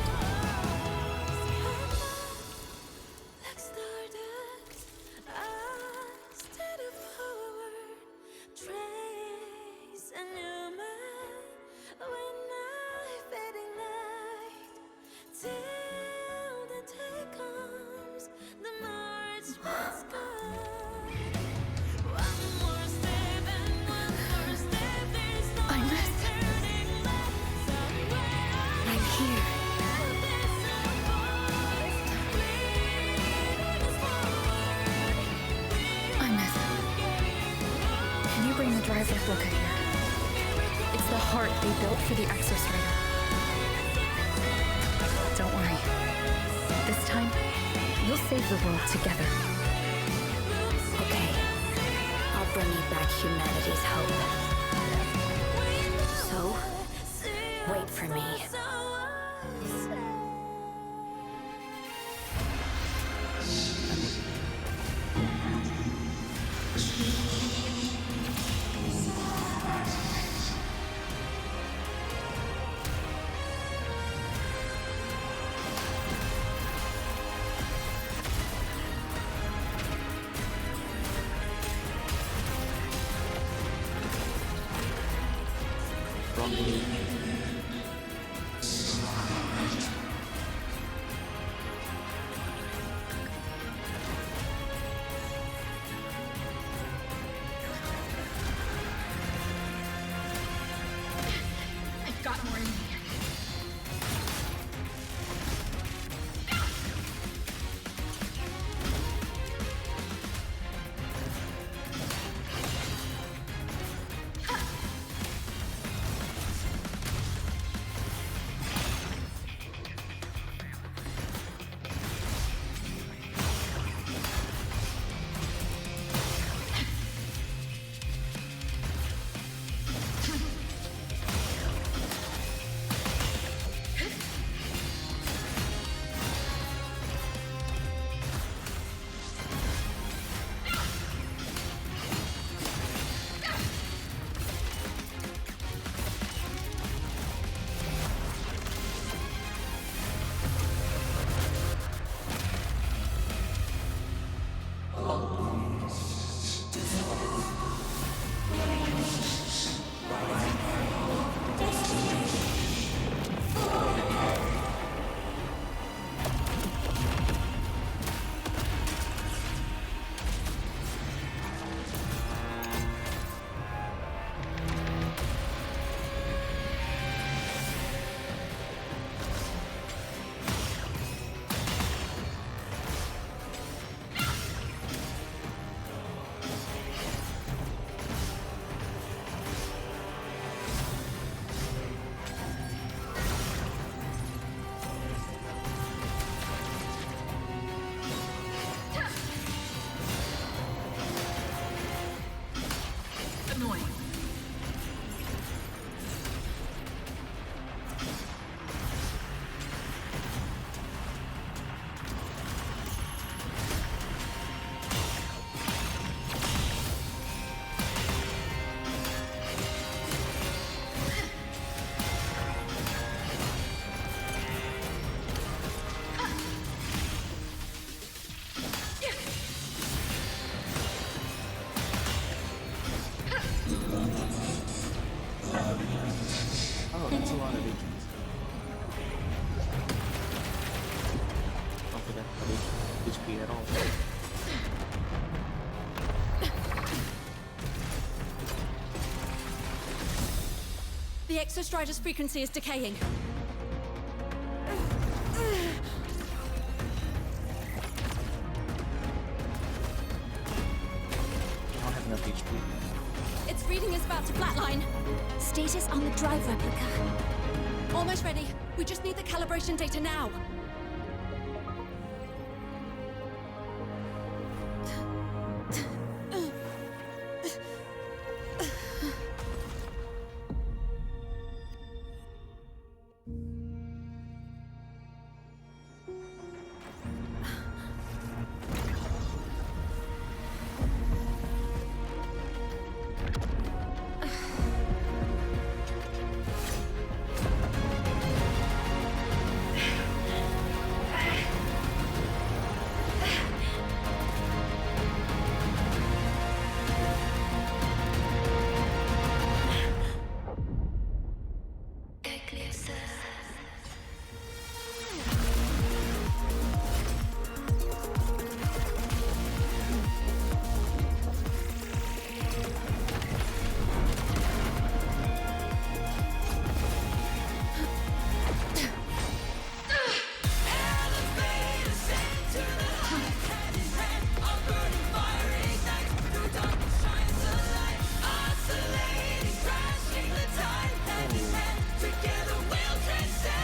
Drive replica here. It's the heart they built for the Exostrider. Don't worry. This time, we'll save the world together. Okay. I'll bring you back humanity's hope. So, wait for me. I've got more in me. Oh, that's a lot of agents. Don't forget about HP at all. The Exostrider's frequency is decaying. I don't have enough HP. Its reading is about to flatline. Status on the drive replica. Almost ready. We just need the calibration data now.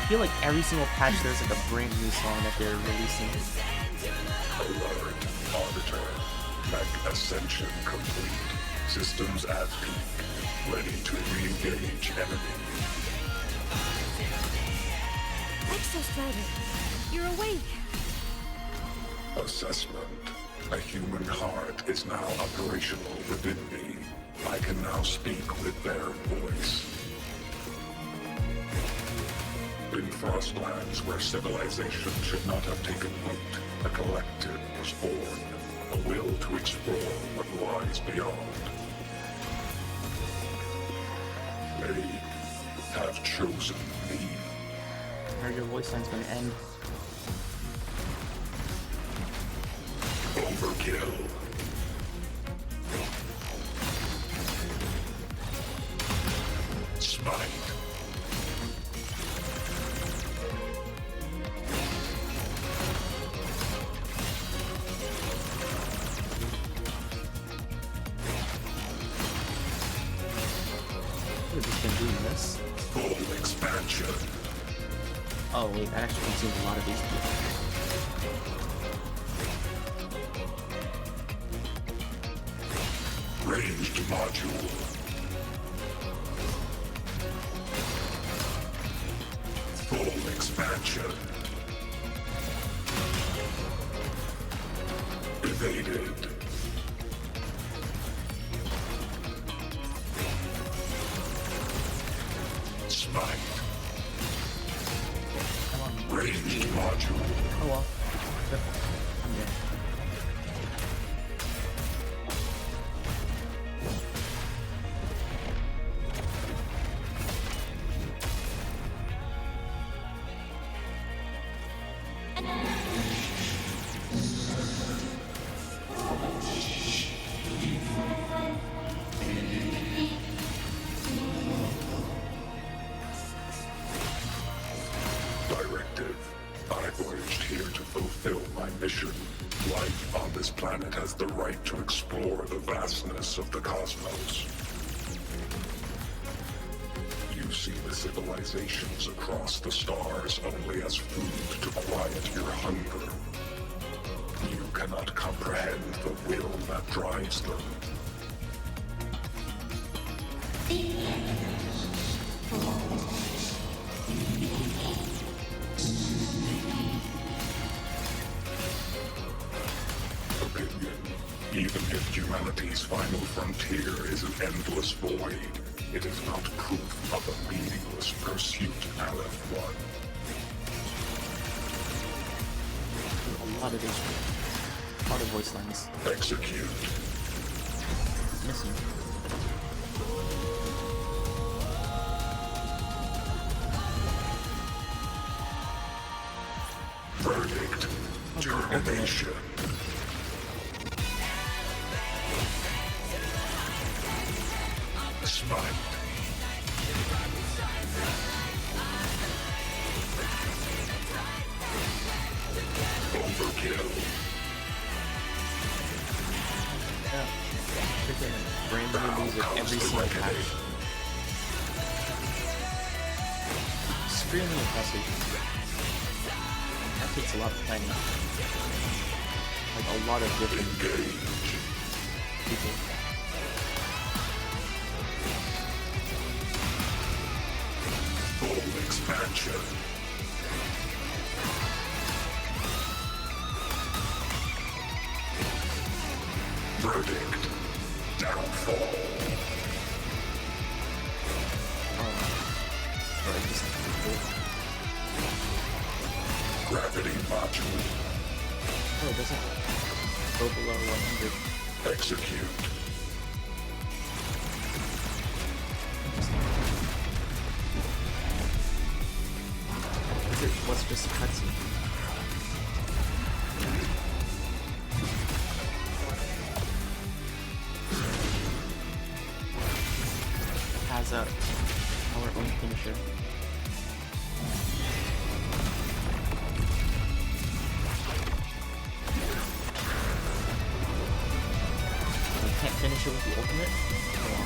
feel like every single patch there's like a brand new song that they're releasing. Alert, Arbiter. Mech ascension complete. Systems at peak. Ready to re-engage enemy. Exostrider, you're awake. Assessment. A human heart is now operational within me. I can now speak with their voice. In Frostlands, where civilization should not have taken root, a collective was born. A will to explore what lies beyond. They have chosen me. I heard your voice line's gonna end. Overkill. Smite. We've just been doing this. Full expansion. Oh wait, that actually consumes a lot of these people. Ranged module. Full expansion. Evaded. Smite. Ranged module. Oh well. I'm dead. Directive. I voyaged here to fulfill my mission. Life on this planet has the right to explore the vastness of the cosmos. You see the civilizations across the stars only as food to quiet your hunger. You cannot comprehend the will that drives them. Opinion. Even if humanity's final frontier is an endless void, it is not proof of a meaningless pursuit, LF1. A lot of these. A lot of voice lines. Execute. Missing. Verdict. Termination. Smite. Overkill. Yeah. Freaking brand new music every single patch. Extremely impressive. That takes a lot of planning. Like a lot of different people. Full expansion. Verdict. Downfall. Gravity module. Oh, it doesn't go below 100. Execute. What's just a cutscene? Has our own finisher. We can't finish it with the ultimate? Oh.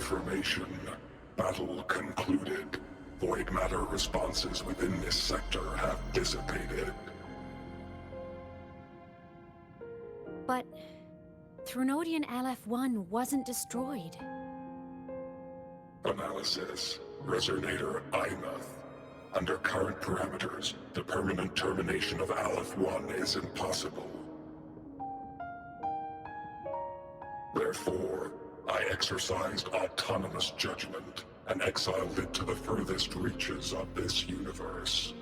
information. Battle concluded. Void matter responses within this sector have dissipated. But Threnodian LF-1 wasn't destroyed. Analysis. Resonator Imuth. Under current parameters, the permanent termination of Aleph-1 is impossible. Therefore, I exercised autonomous judgment and exiled it to the furthest reaches of this universe.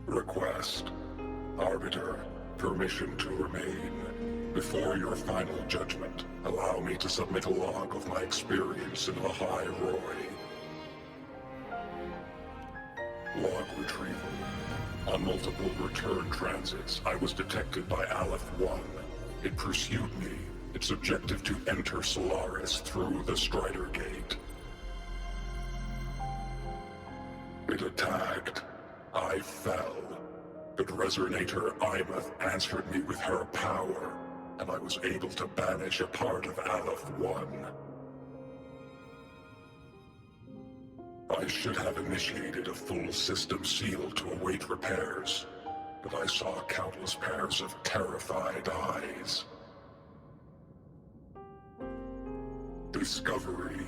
Request. Arbiter, permission to remain. Before your final judgment, allow me to submit a log of my experience in Lahai Roy. Log retrieval. On multiple return transits, I was detected by Aleph-1. It pursued me, its objective to enter Solaris through the Strider Gate. It attacked. I fell. But Resonator Imuth answered me with her power, and I was able to banish a part of Aleph-1. I should have initiated a full system seal to await repairs, but I saw countless pairs of terrified eyes. Discovery.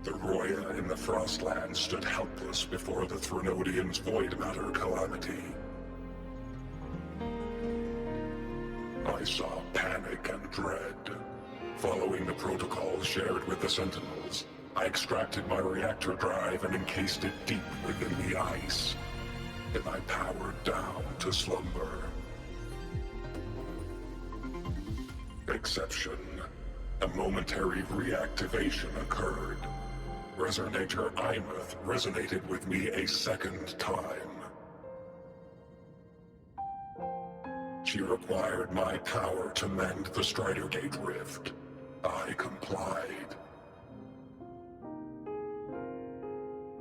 The Roya in the Frostland stood helpless before the Threnodians' void matter calamity. I saw panic and dread. Following the protocols shared with the Sentinels, I extracted my reactor drive and encased it deep within the ice. Then I powered down to slumber. Exception. A momentary reactivation occurred. Resonator Imuth resonated with me a second time. She required my power to mend the Strider Gate rift. I complied.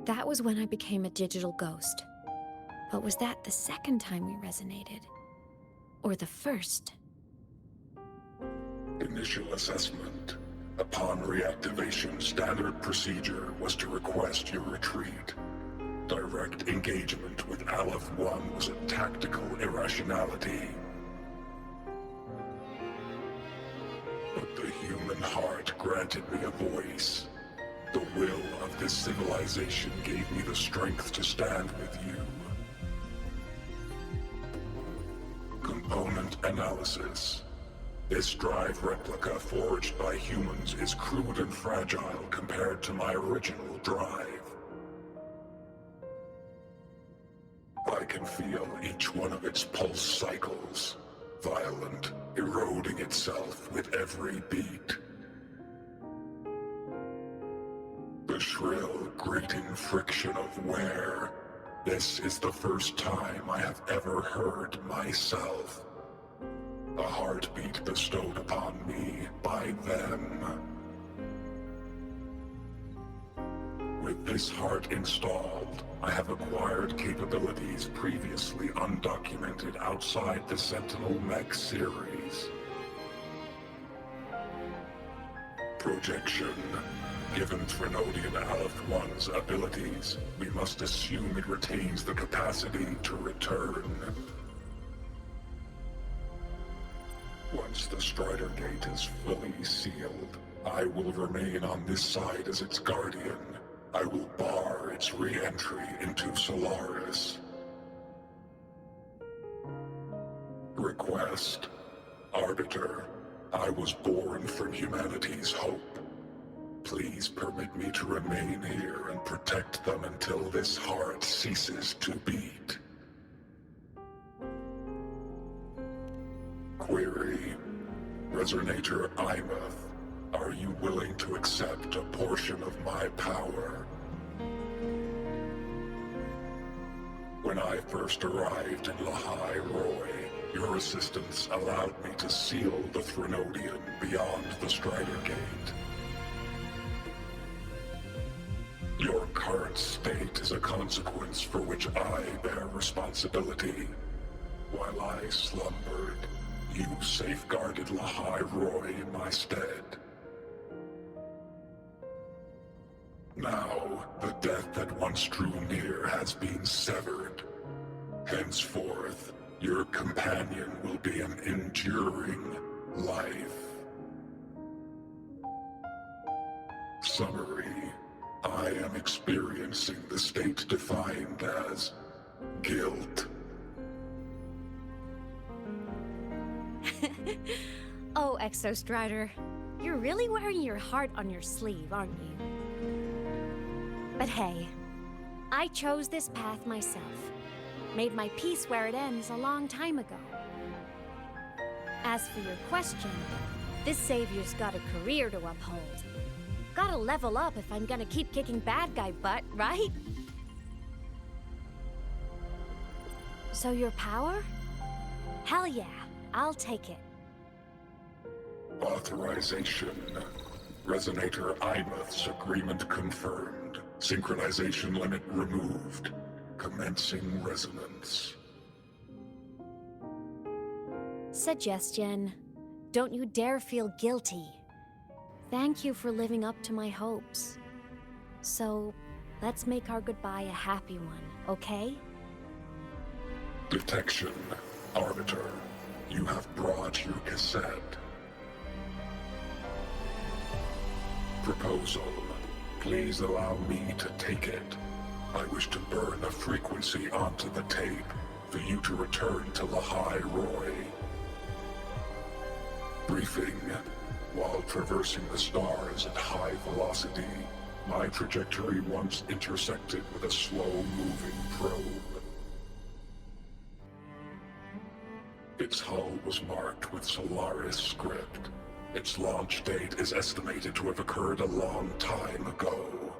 That was when I became a digital ghost. But was that the second time we resonated? Or the first? Initial assessment. Upon reactivation, standard procedure was to request your retreat. Direct engagement with Aleph-1 was a tactical irrationality. But the human heart granted me a voice. The will of this civilization gave me the strength to stand with you. Component analysis. This drive replica forged by humans is crude and fragile compared to my original drive. I can feel each one of its pulse cycles, violent, eroding itself with every beat. The shrill, grating friction of wear. This is the first time I have ever heard myself. A heartbeat bestowed upon me by them. With this heart installed, I have acquired capabilities previously undocumented outside the Sentinel Mech series. Projection. Given Threnodian Aleph-1's abilities, we must assume it retains the capacity to return. Once the Strider Gate is fully sealed, I will remain on this side as its guardian. I will bar its re-entry into Solaris. Request. Arbiter, I was born from humanity's hope. Please permit me to remain here and protect them until this heart ceases to beat. Query. Resonator Imuth, are you willing to accept a portion of my power? When I first arrived in Lahai Roy, your assistance allowed me to seal the Threnodian beyond the Strider Gate. Your current state is a consequence for which I bear responsibility. While I slumbered, you safeguarded Lahai Roy in my stead. Now, the death that once drew near has been severed. Henceforth, your companion will be an enduring life. Summary: I am experiencing the state defined as guilt. Oh, Exostrider, you're really wearing your heart on your sleeve, aren't you? But hey, I chose this path myself. Made my peace where it ends a long time ago. As for your question, this savior's got a career to uphold. Gotta level up if I'm gonna keep kicking bad guy butt, right? So your power? Hell yeah, I'll take it. Authorization. Resonator Imouth's agreement confirmed. Synchronization limit removed. Commencing resonance. Suggestion. Don't you dare feel guilty. Thank you for living up to my hopes. So, let's make our goodbye a happy one, okay? Detection. Arbiter, you have brought your cassette. Proposal. Please allow me to take it. I wish to burn a frequency onto the tape for you to return to Lahai Roy. Briefing. While traversing the stars at high velocity, my trajectory once intersected with a slow-moving probe. Its hull was marked with Solaris script. Its launch date is estimated to have occurred a long time ago.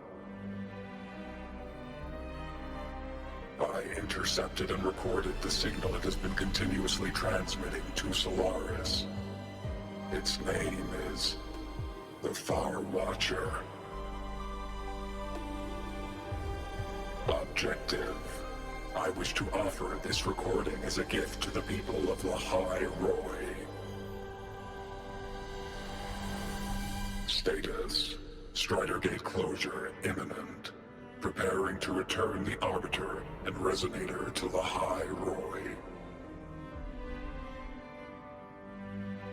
I intercepted and recorded the signal it has been continuously transmitting to Solaris. Its name is the Far Watcher. Objective. I wish to offer this recording as a gift to the people of Lahai Roy. Status. Strider Gate closure imminent. Preparing to return the Arbiter and Resonator to Lahai Roy.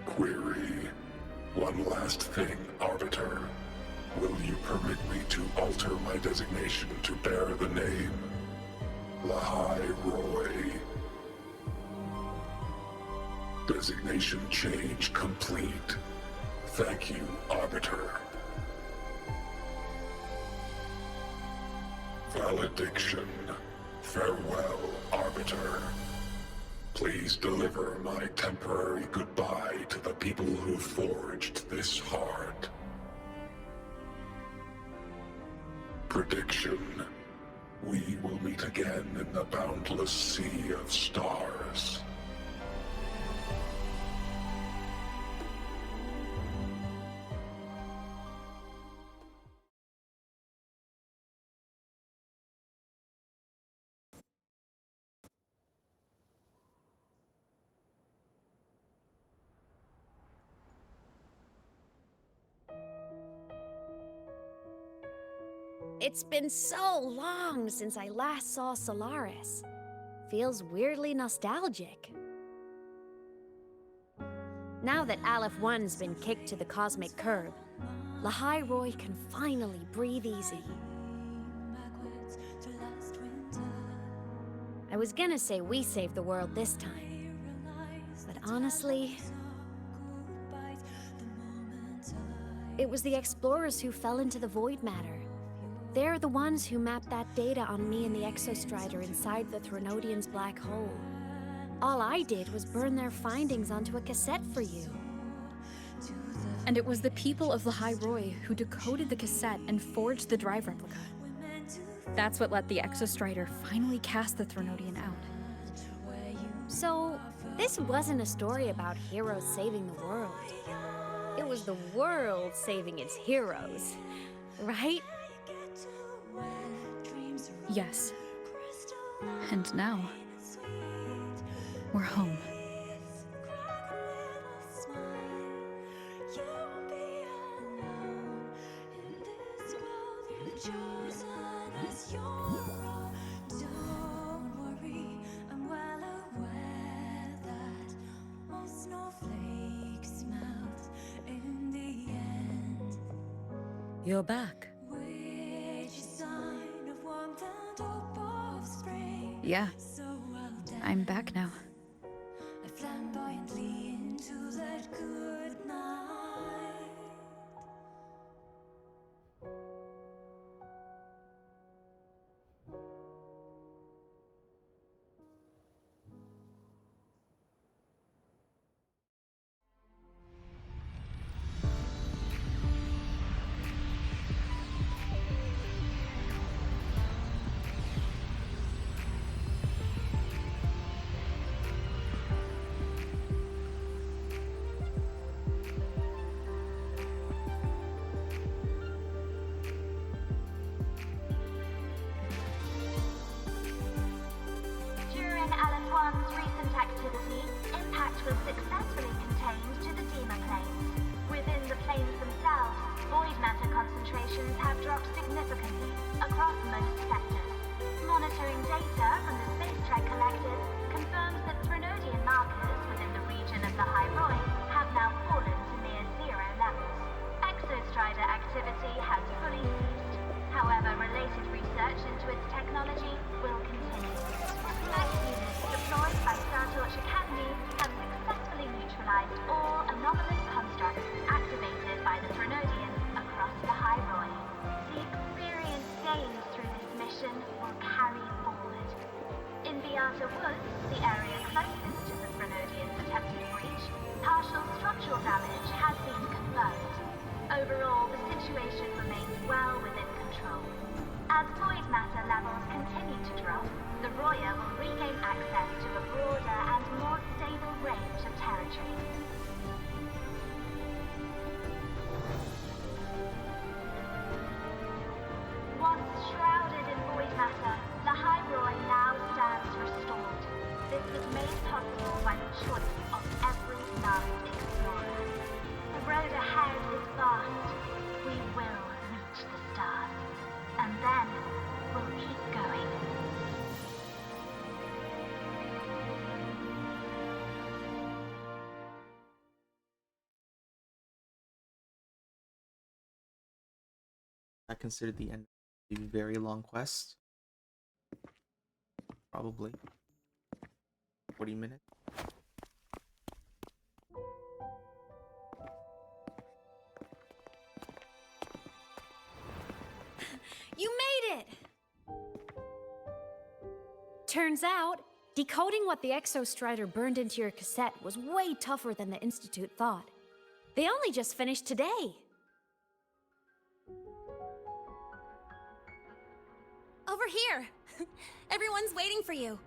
Query. One last thing, Arbiter. Will you permit me to alter my designation to bear the name Lahai Roy? Designation change complete. Thank you, Arbiter. Valediction. Farewell, Arbiter. Please deliver my temporary goodbye to the people who forged this heart. Prediction. We will meet again in the boundless sea of stars. It's been so long since I last saw Solaris. Feels weirdly nostalgic. Now that Aleph 1's been kicked to the cosmic curb, Lahai Roy can finally breathe easy. I was gonna say we saved the world this time, but honestly, it was the explorers who fell into the void matter. They're the ones who mapped that data on me and the Exostrider inside the Threnodian's black hole. All I did was burn their findings onto a cassette for you. And it was the people of Lahai Roy who decoded the cassette and forged the drive replica. That's what let the Exostrider finally cast the Threnodian out. So, this wasn't a story about heroes saving the world. It was the world saving its heroes, right? Yes. And now, we're home. You're back. Yeah, I'm back now. During LS1's recent activity, impact was successfully contained to the Dema planes. Within the planes themselves, void matter concentrations have dropped significantly across most sectors. Monitoring data from the space trek collected confirms that Threnodian markers within the region of the High Roy have now fallen to near zero levels. Exostrider activity has fully ceased. However, related research into its technology will continue. Spec units deployed by Startorch Academy have successfully neutralized all anomalous constructs activated by the Threnodians across the High Roy. The experience gained through this mission will carry forward. In Beata Woods, the area closest to the Threnodians' attempted breach, partial structural damage has been confirmed. Overall, the situation remains well within control. As void matter levels continue to drop, the Roya will regain access to a broader and more stable range of territory. Once shrouded in void matter, the High Roy now stands restored. This was made possible by the choice of every last explorer. The road ahead is vast. We will reach the stars. And then we'll keep going. I consider the end of a very long quest. Probably 40 minutes. You made it! Turns out, decoding what the Exostrider burned into your cassette was way tougher than the Institute thought. They only just finished today. Over here! Everyone's waiting for you.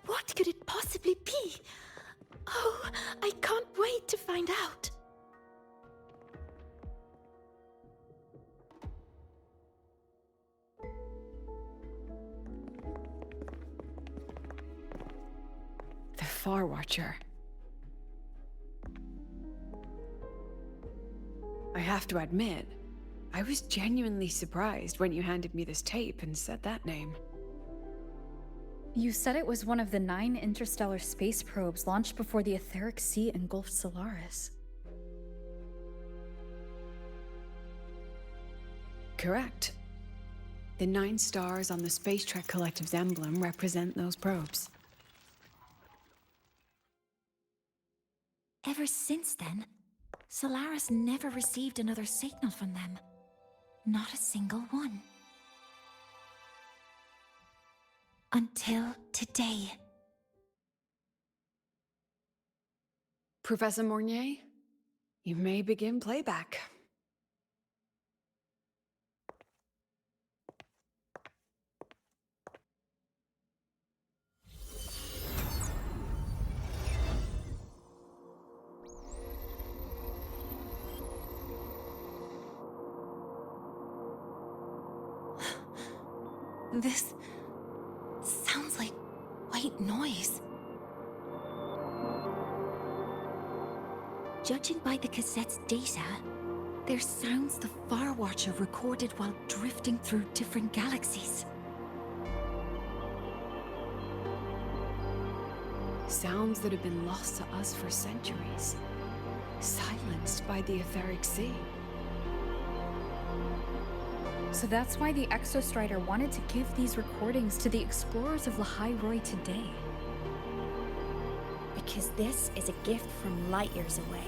What could it possibly be? Oh, I can't wait to find out. The Far Watcher. I have to admit, I was genuinely surprised when you handed me this tape and said that name. You said it was one of the 9 interstellar space probes launched before the etheric sea engulfed Solaris. Correct. The 9 stars on the Space Trek Collective's emblem represent those probes. Ever since then, Solaris never received another signal from them. Not a single one. Until today. Professor Mornier, you may begin playback. This sounds like white noise. Judging by the cassette's data, they're sounds the Far Watcher recorded while drifting through different galaxies. Sounds that have been lost to us for centuries. Silenced by the etheric sea. So that's why the Exostrider wanted to give these recordings to the explorers of Lahai-Roi today. Because this is a gift from light years away,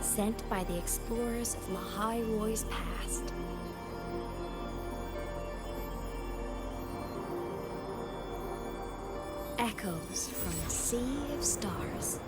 sent by the explorers of Lahai-Roi's past. Echoes from the sea of stars.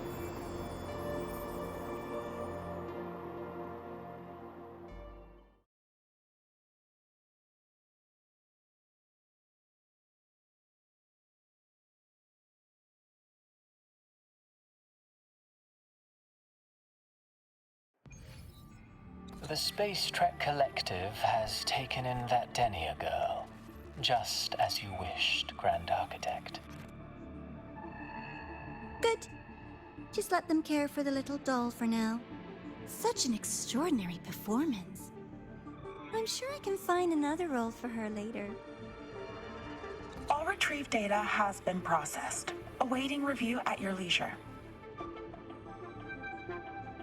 The Space Trek Collective has taken in that Denia girl, just as you wished, Grand Architect. Good. Just let them care for the little doll for now. Such an extraordinary performance. I'm sure I can find another role for her later. All retrieved data has been processed, awaiting review at your leisure.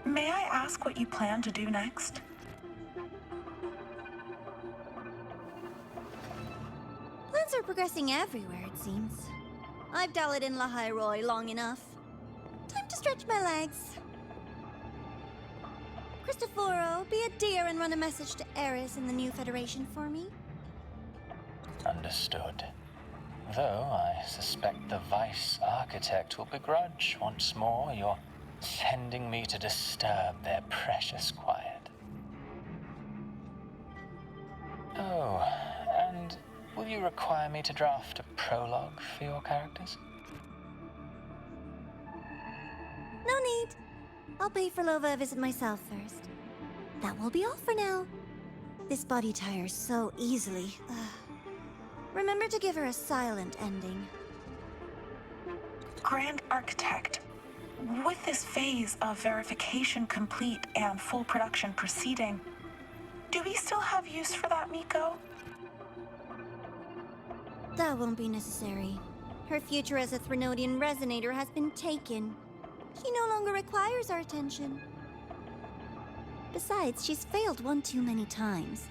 May I ask what you plan to do next? Plans are progressing everywhere, it seems. I've dallied in Lahai-Roi long enough. Time to stretch my legs. Cristoforo, be a dear and run a message to Eris in the new Federation for me. Understood. Though I suspect the Vice Architect will begrudge once more your sending me to disturb their precious quiet. Oh, and will you require me to draft a prologue for your characters? No need. I'll pay for Lova a visit myself first. That will be all for now. This body tires so easily. Remember to give her a silent ending. Grand Architect, with this phase of verification complete and full production proceeding, do we still have use for that Miko? That won't be necessary. Her future as a Threnodian resonator has been taken. She no longer requires our attention. Besides, she's failed one too many times,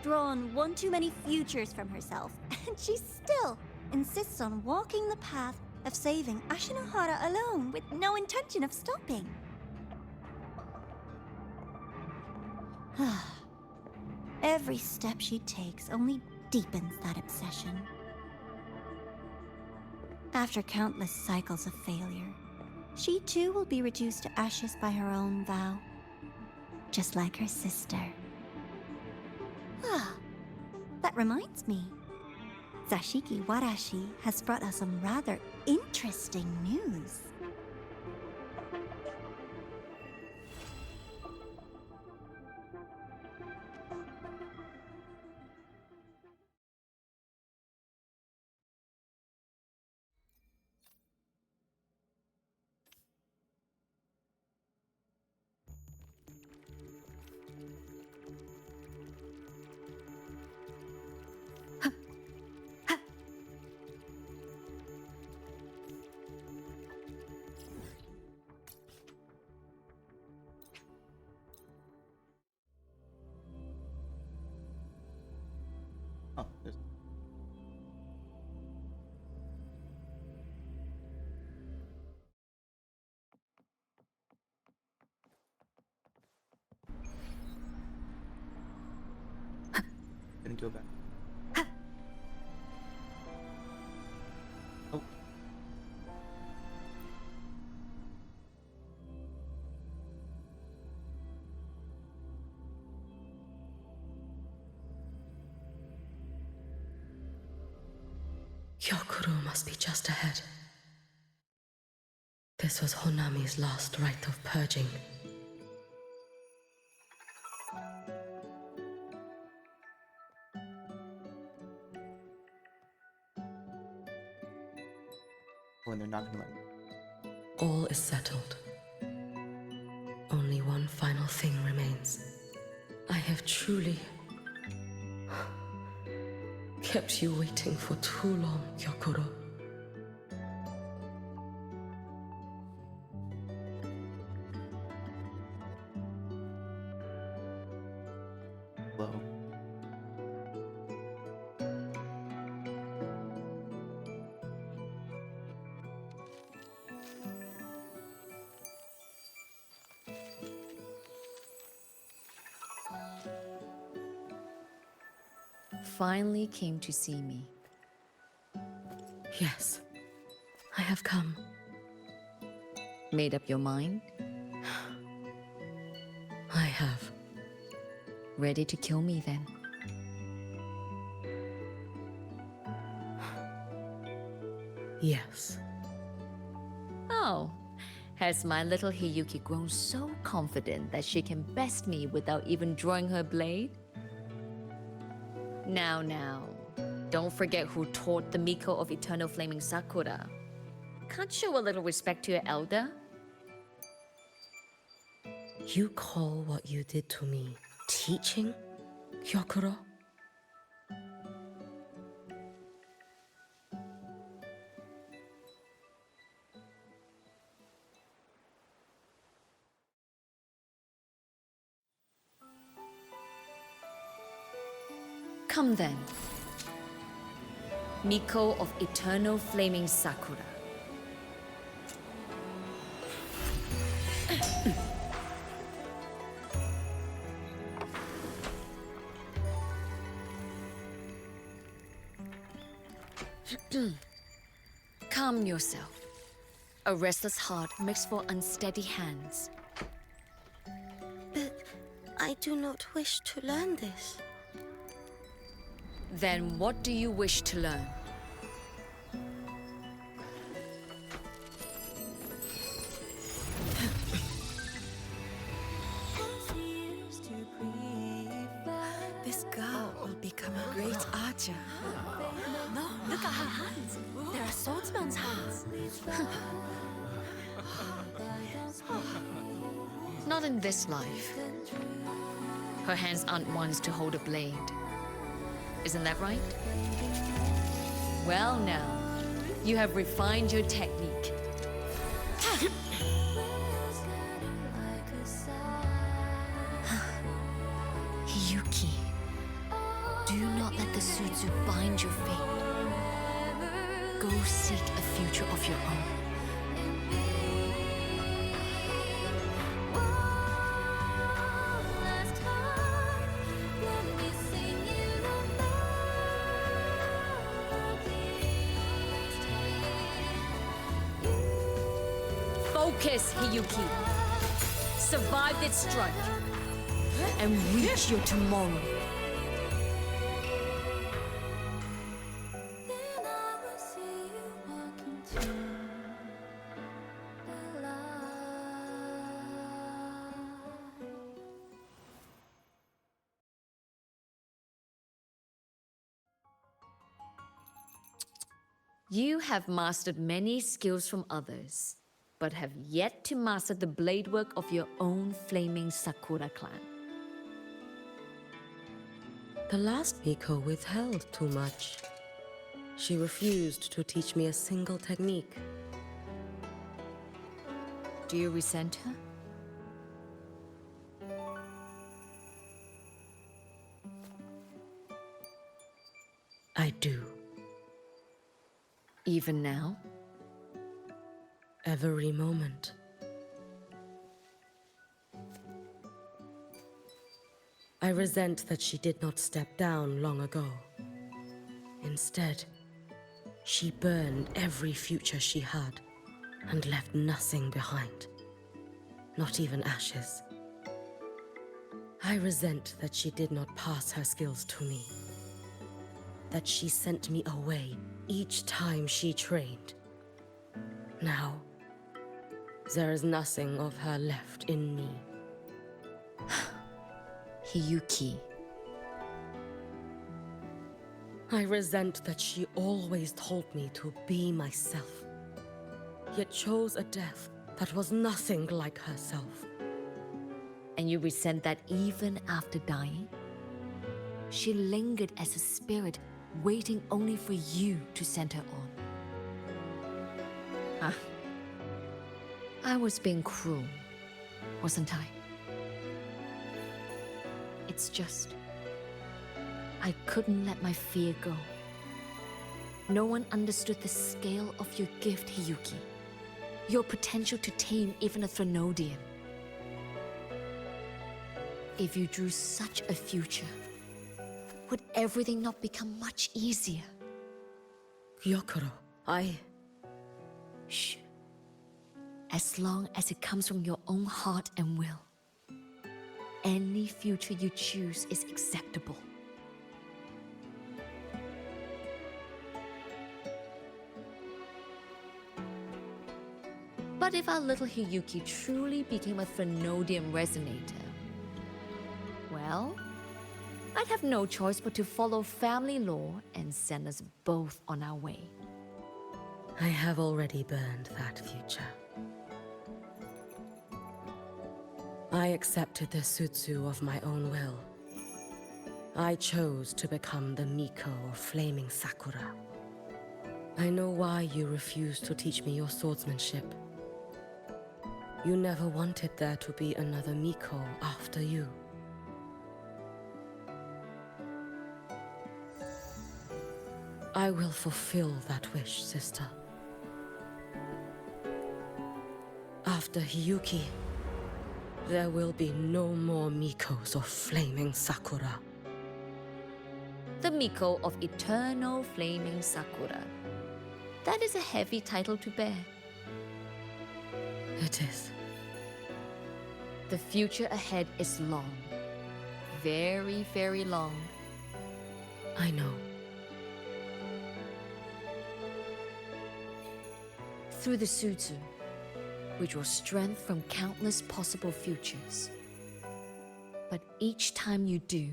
drawn one too many futures from herself, and she still insists on walking the path of saving Ashinohara alone with no intention of stopping. Every step she takes only deepens that obsession. After countless cycles of failure, she too will be reduced to ashes by her own vow, just like her sister. That reminds me. Zashiki Warashi has brought us some rather interesting news. Oh, there's... Gonna go back. Oh. Hyokuro must be just ahead. This was Honami's last rite of purging. when they're not gonna let me. All is settled. Only one final thing remains. I have truly kept you waiting for too long, Gyokuro. Well, Finally came to see me. Yes, I have come. Made up your mind? I have. Ready to kill me then? Yes. Oh, has my little Hiyuki grown so confident that she can best me without even drawing her blade? Now, don't forget who taught the Miko of Eternal Flaming Sakura. Can't show a little respect to your elder? You call what you did to me teaching, Gyokuro? Come then. Miko of Eternal Flaming Sakura. Calm yourself. A restless heart makes for unsteady hands. But I do not wish to learn this. Then what do you wish to learn? This girl will become a great archer. No, look at her hands. There are swordsman's hands. Not in this life. Her hands aren't ones to hold a blade. Isn't that right? Well now, you have refined your technique. Hiyuki, do not let the Sutsu bind your fate. Go seek a future of your own. Focus, Hiyuki. Survive this strike and reach your tomorrow. You have mastered many skills from others, but have yet to master the blade work of your own flaming Sakura clan. The last Miko withheld too much. She refused to teach me a single technique. Do you resent her? I do. Even now? Every moment. I resent that she did not step down long ago. Instead, she burned every future she had and left nothing behind. Not even ashes. I resent that she did not pass her skills to me. That she sent me away each time she trained. Now, there is nothing of her left in me. Hiyuki. I resent that she always told me to be myself, yet chose a death that was nothing like herself. And you resent that even after dying? She lingered as a spirit, waiting only for you to send her on. Huh. I was being cruel, wasn't I? It's just... I couldn't let my fear go. No one understood the scale of your gift, Hiyuki. Your potential to tame even a Threnodian. If you drew such a future, would everything not become much easier? Gyokuro, Shh. As long as it comes from your own heart and will, any future you choose is acceptable. But if our little Hiyuki truly became a Threnodian resonator, well, I'd have no choice but to follow family law and send us both on our way. I have already burned that future. I accepted the Sutsu of my own will. I chose to become the Miko of Flaming Sakura. I know why you refused to teach me your swordsmanship. You never wanted there to be another Miko after you. I will fulfill that wish, sister. After Hiyuki, there will be no more Mikos of Flaming Sakura. The Miko of Eternal Flaming Sakura. That is a heavy title to bear. It is. The future ahead is long. Very, very long. I know. Through the Sutsu, we draw strength from countless possible futures. But each time you do,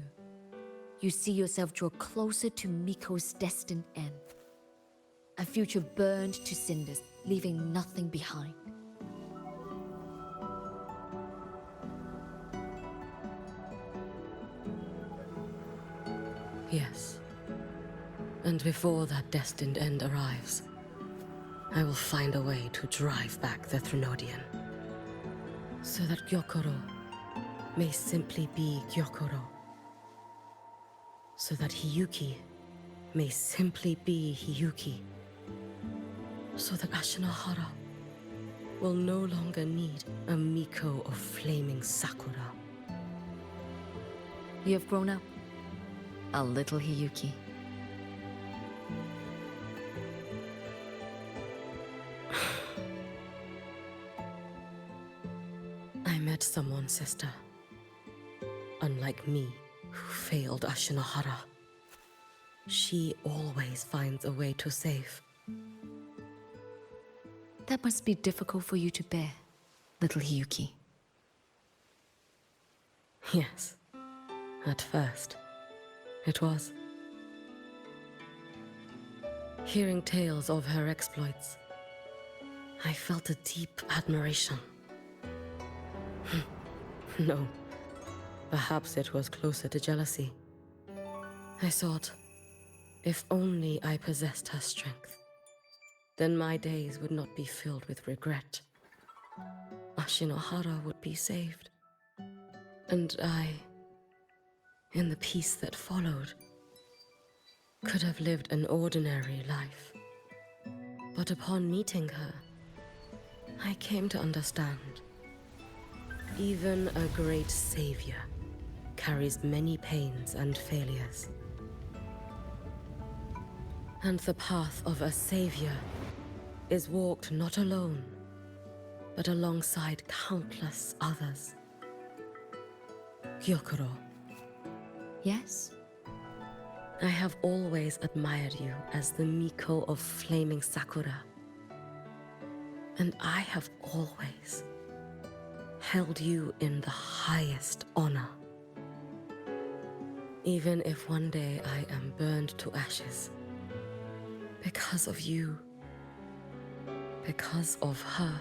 you see yourself draw closer to Miko's destined end. A future burned to cinders, leaving nothing behind. Yes. And before that destined end arrives, I will find a way to drive back the Threnodian. So that Gyokuro may simply be Gyokuro. So that Hiyuki may simply be Hiyuki. So that Ashinohara will no longer need a Miko of Flaming Sakura. You have grown up, a little Hiyuki. I met someone, sister. Unlike me, who failed Ashinohara. She always finds a way to save. That must be difficult for you to bear, little Hiyuki. Yes. At first, it was. Hearing tales of her exploits, I felt a deep admiration. No, perhaps it was closer to jealousy. I thought, if only I possessed her strength, then my days would not be filled with regret. Ashinohara would be saved. And I, in the peace that followed, could have lived an ordinary life. But upon meeting her, I came to understand. Even a great savior carries many pains and failures. And the path of a savior is walked not alone, but alongside countless others. Gyokuro. Yes? I have always admired you as the Miko of Flaming Sakura. And I have always held you in the highest honor. Even if one day I am burned to ashes, because of you, Because of her.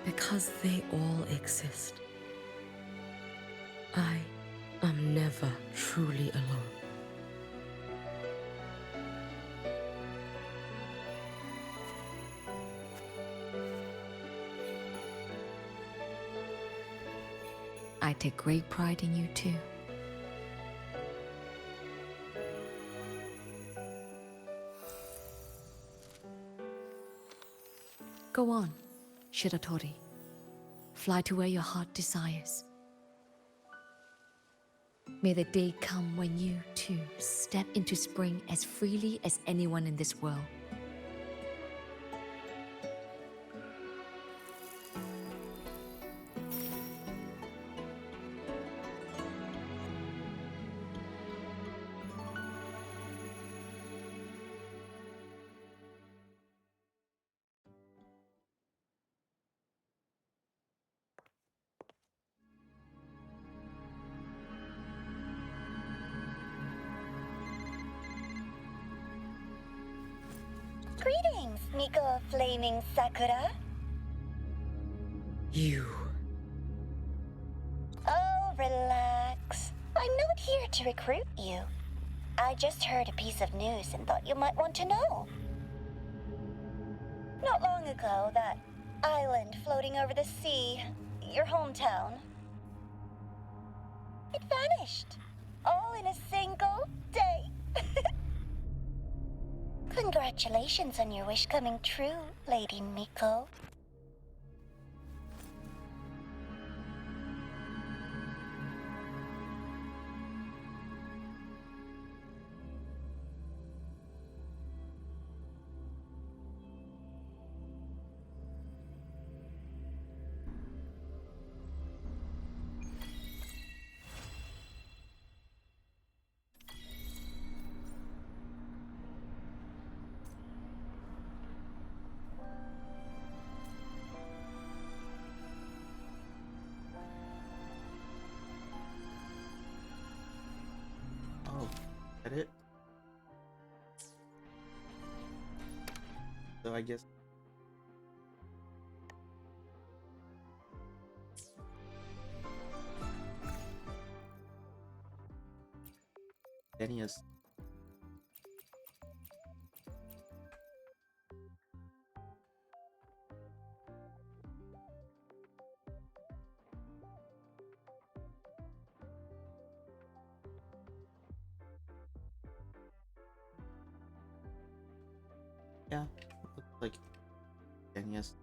Because they all exist. I am never truly alone. I take great pride in you too. Go on, Shiratori. Fly to where your heart desires. May the day come when you, too, step into spring as freely as anyone in this world. Greetings, Miko of Flaming Sakura. You. Oh, relax. I'm not here to recruit you. I just heard a piece of news and thought you might want to know. Not long ago, that island floating over the sea, your hometown, it vanished. All in a single day. Congratulations on your wish coming true, Lady Miko. Oh, is that it? So I guess Denius. Yeah, looks like Denius.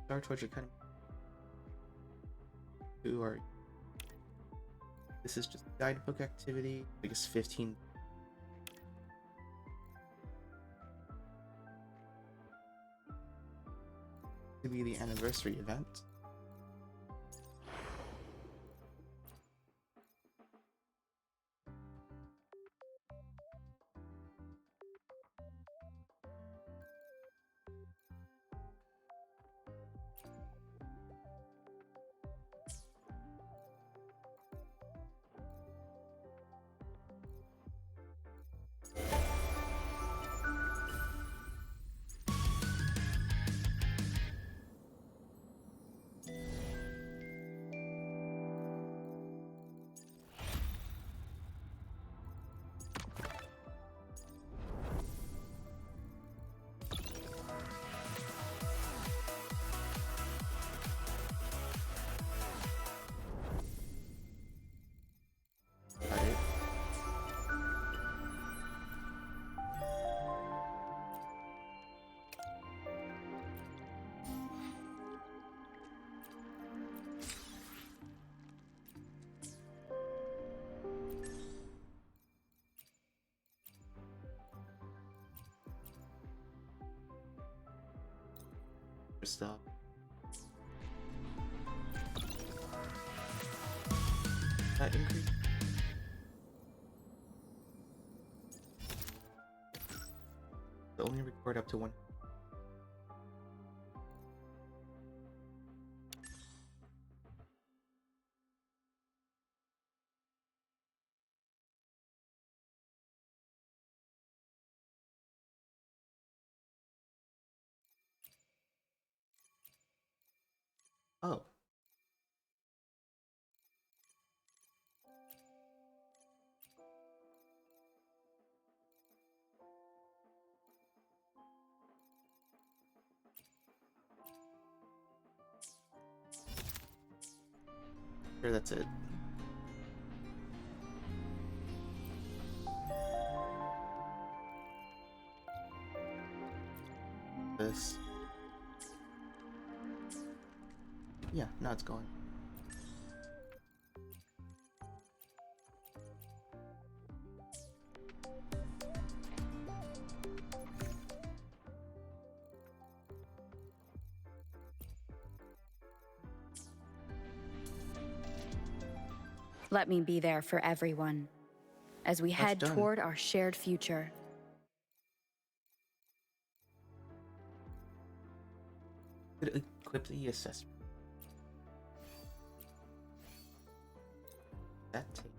Star Torture kind of. Who are you? This is just guidebook activity. I guess 15. To be the anniversary event. stuff. That increase. Only record up to one. Oh. Sure, that's it. This. Yeah, now it's going. Let me be there for everyone as we head done. toward our shared future. Could equip the assessment. That take.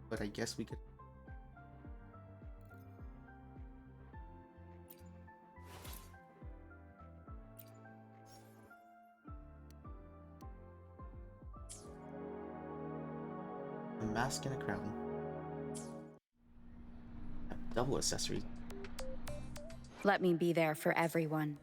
But I guess we could. A mask and a crown. A double accessory. Let me be there for everyone.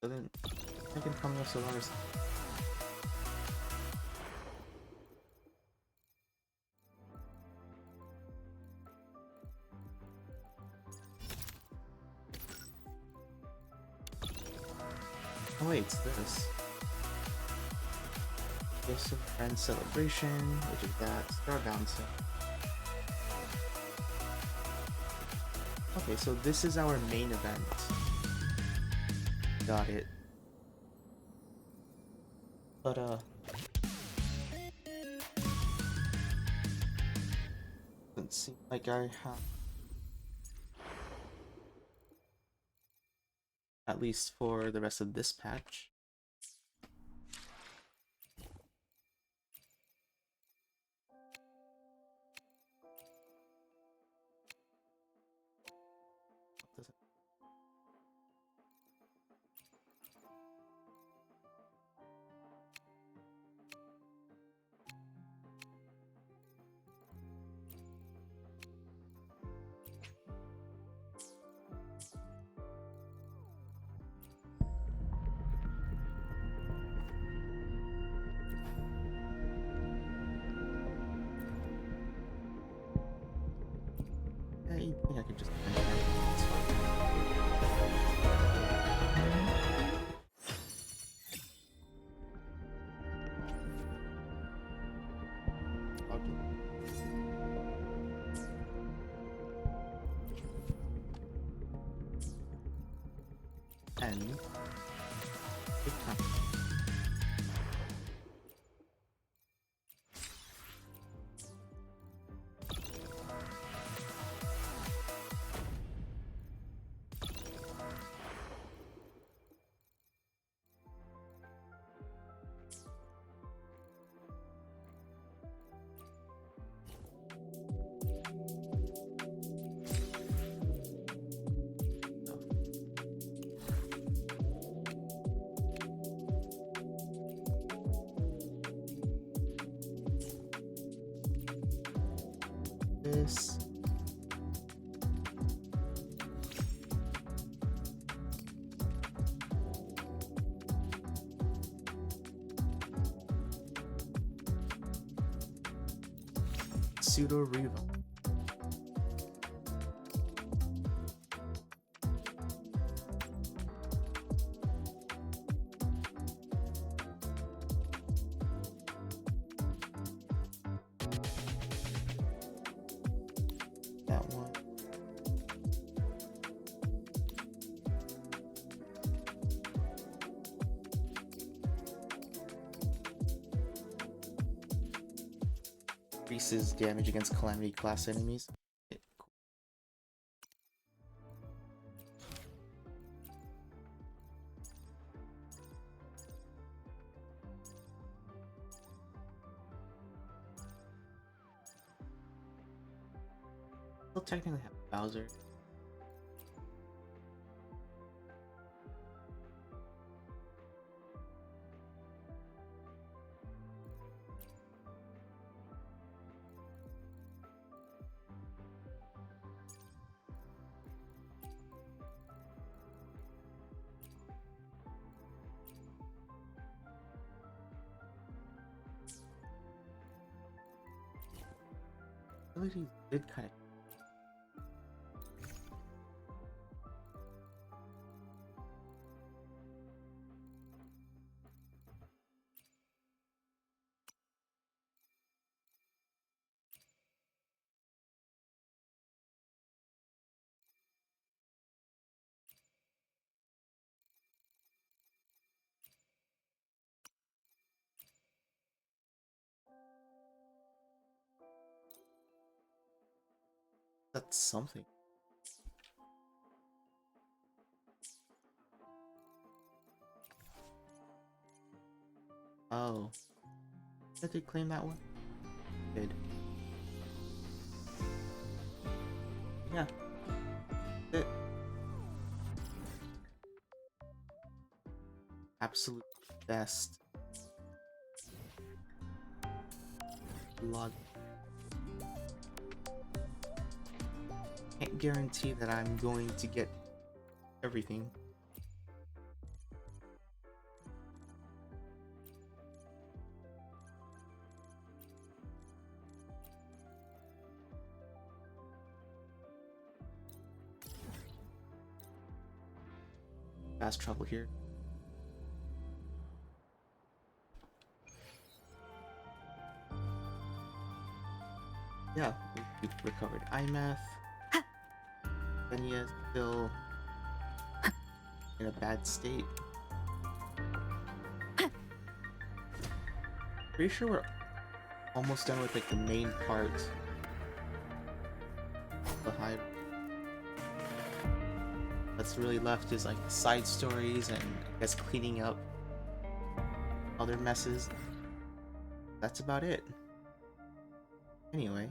So then I can come with Solaris. Oh wait, it's this. Gifts of Friends Celebration, which is that. Star Bouncing. Okay, so this is our main event. Got it. But doesn't seem like I have, at least for the rest of this patch. Does it- Yeah, you think I could just. It's fine. And big time. this. Pseudo Riva. That one. Increases damage against Calamity class enemies. Still technically have Bowser. Abilities did kind of. That's something. Oh. Did they claim that one? Did. Yeah. It. Absolute best. Blood. Can't guarantee that I'm going to get everything. Fast travel here. Yeah, we've recovered iMath. Benya's still in a bad state. Pretty sure we're almost done with like the main part of the hive. What's really left is like side stories and I guess cleaning up other messes. That's about it. Anyway,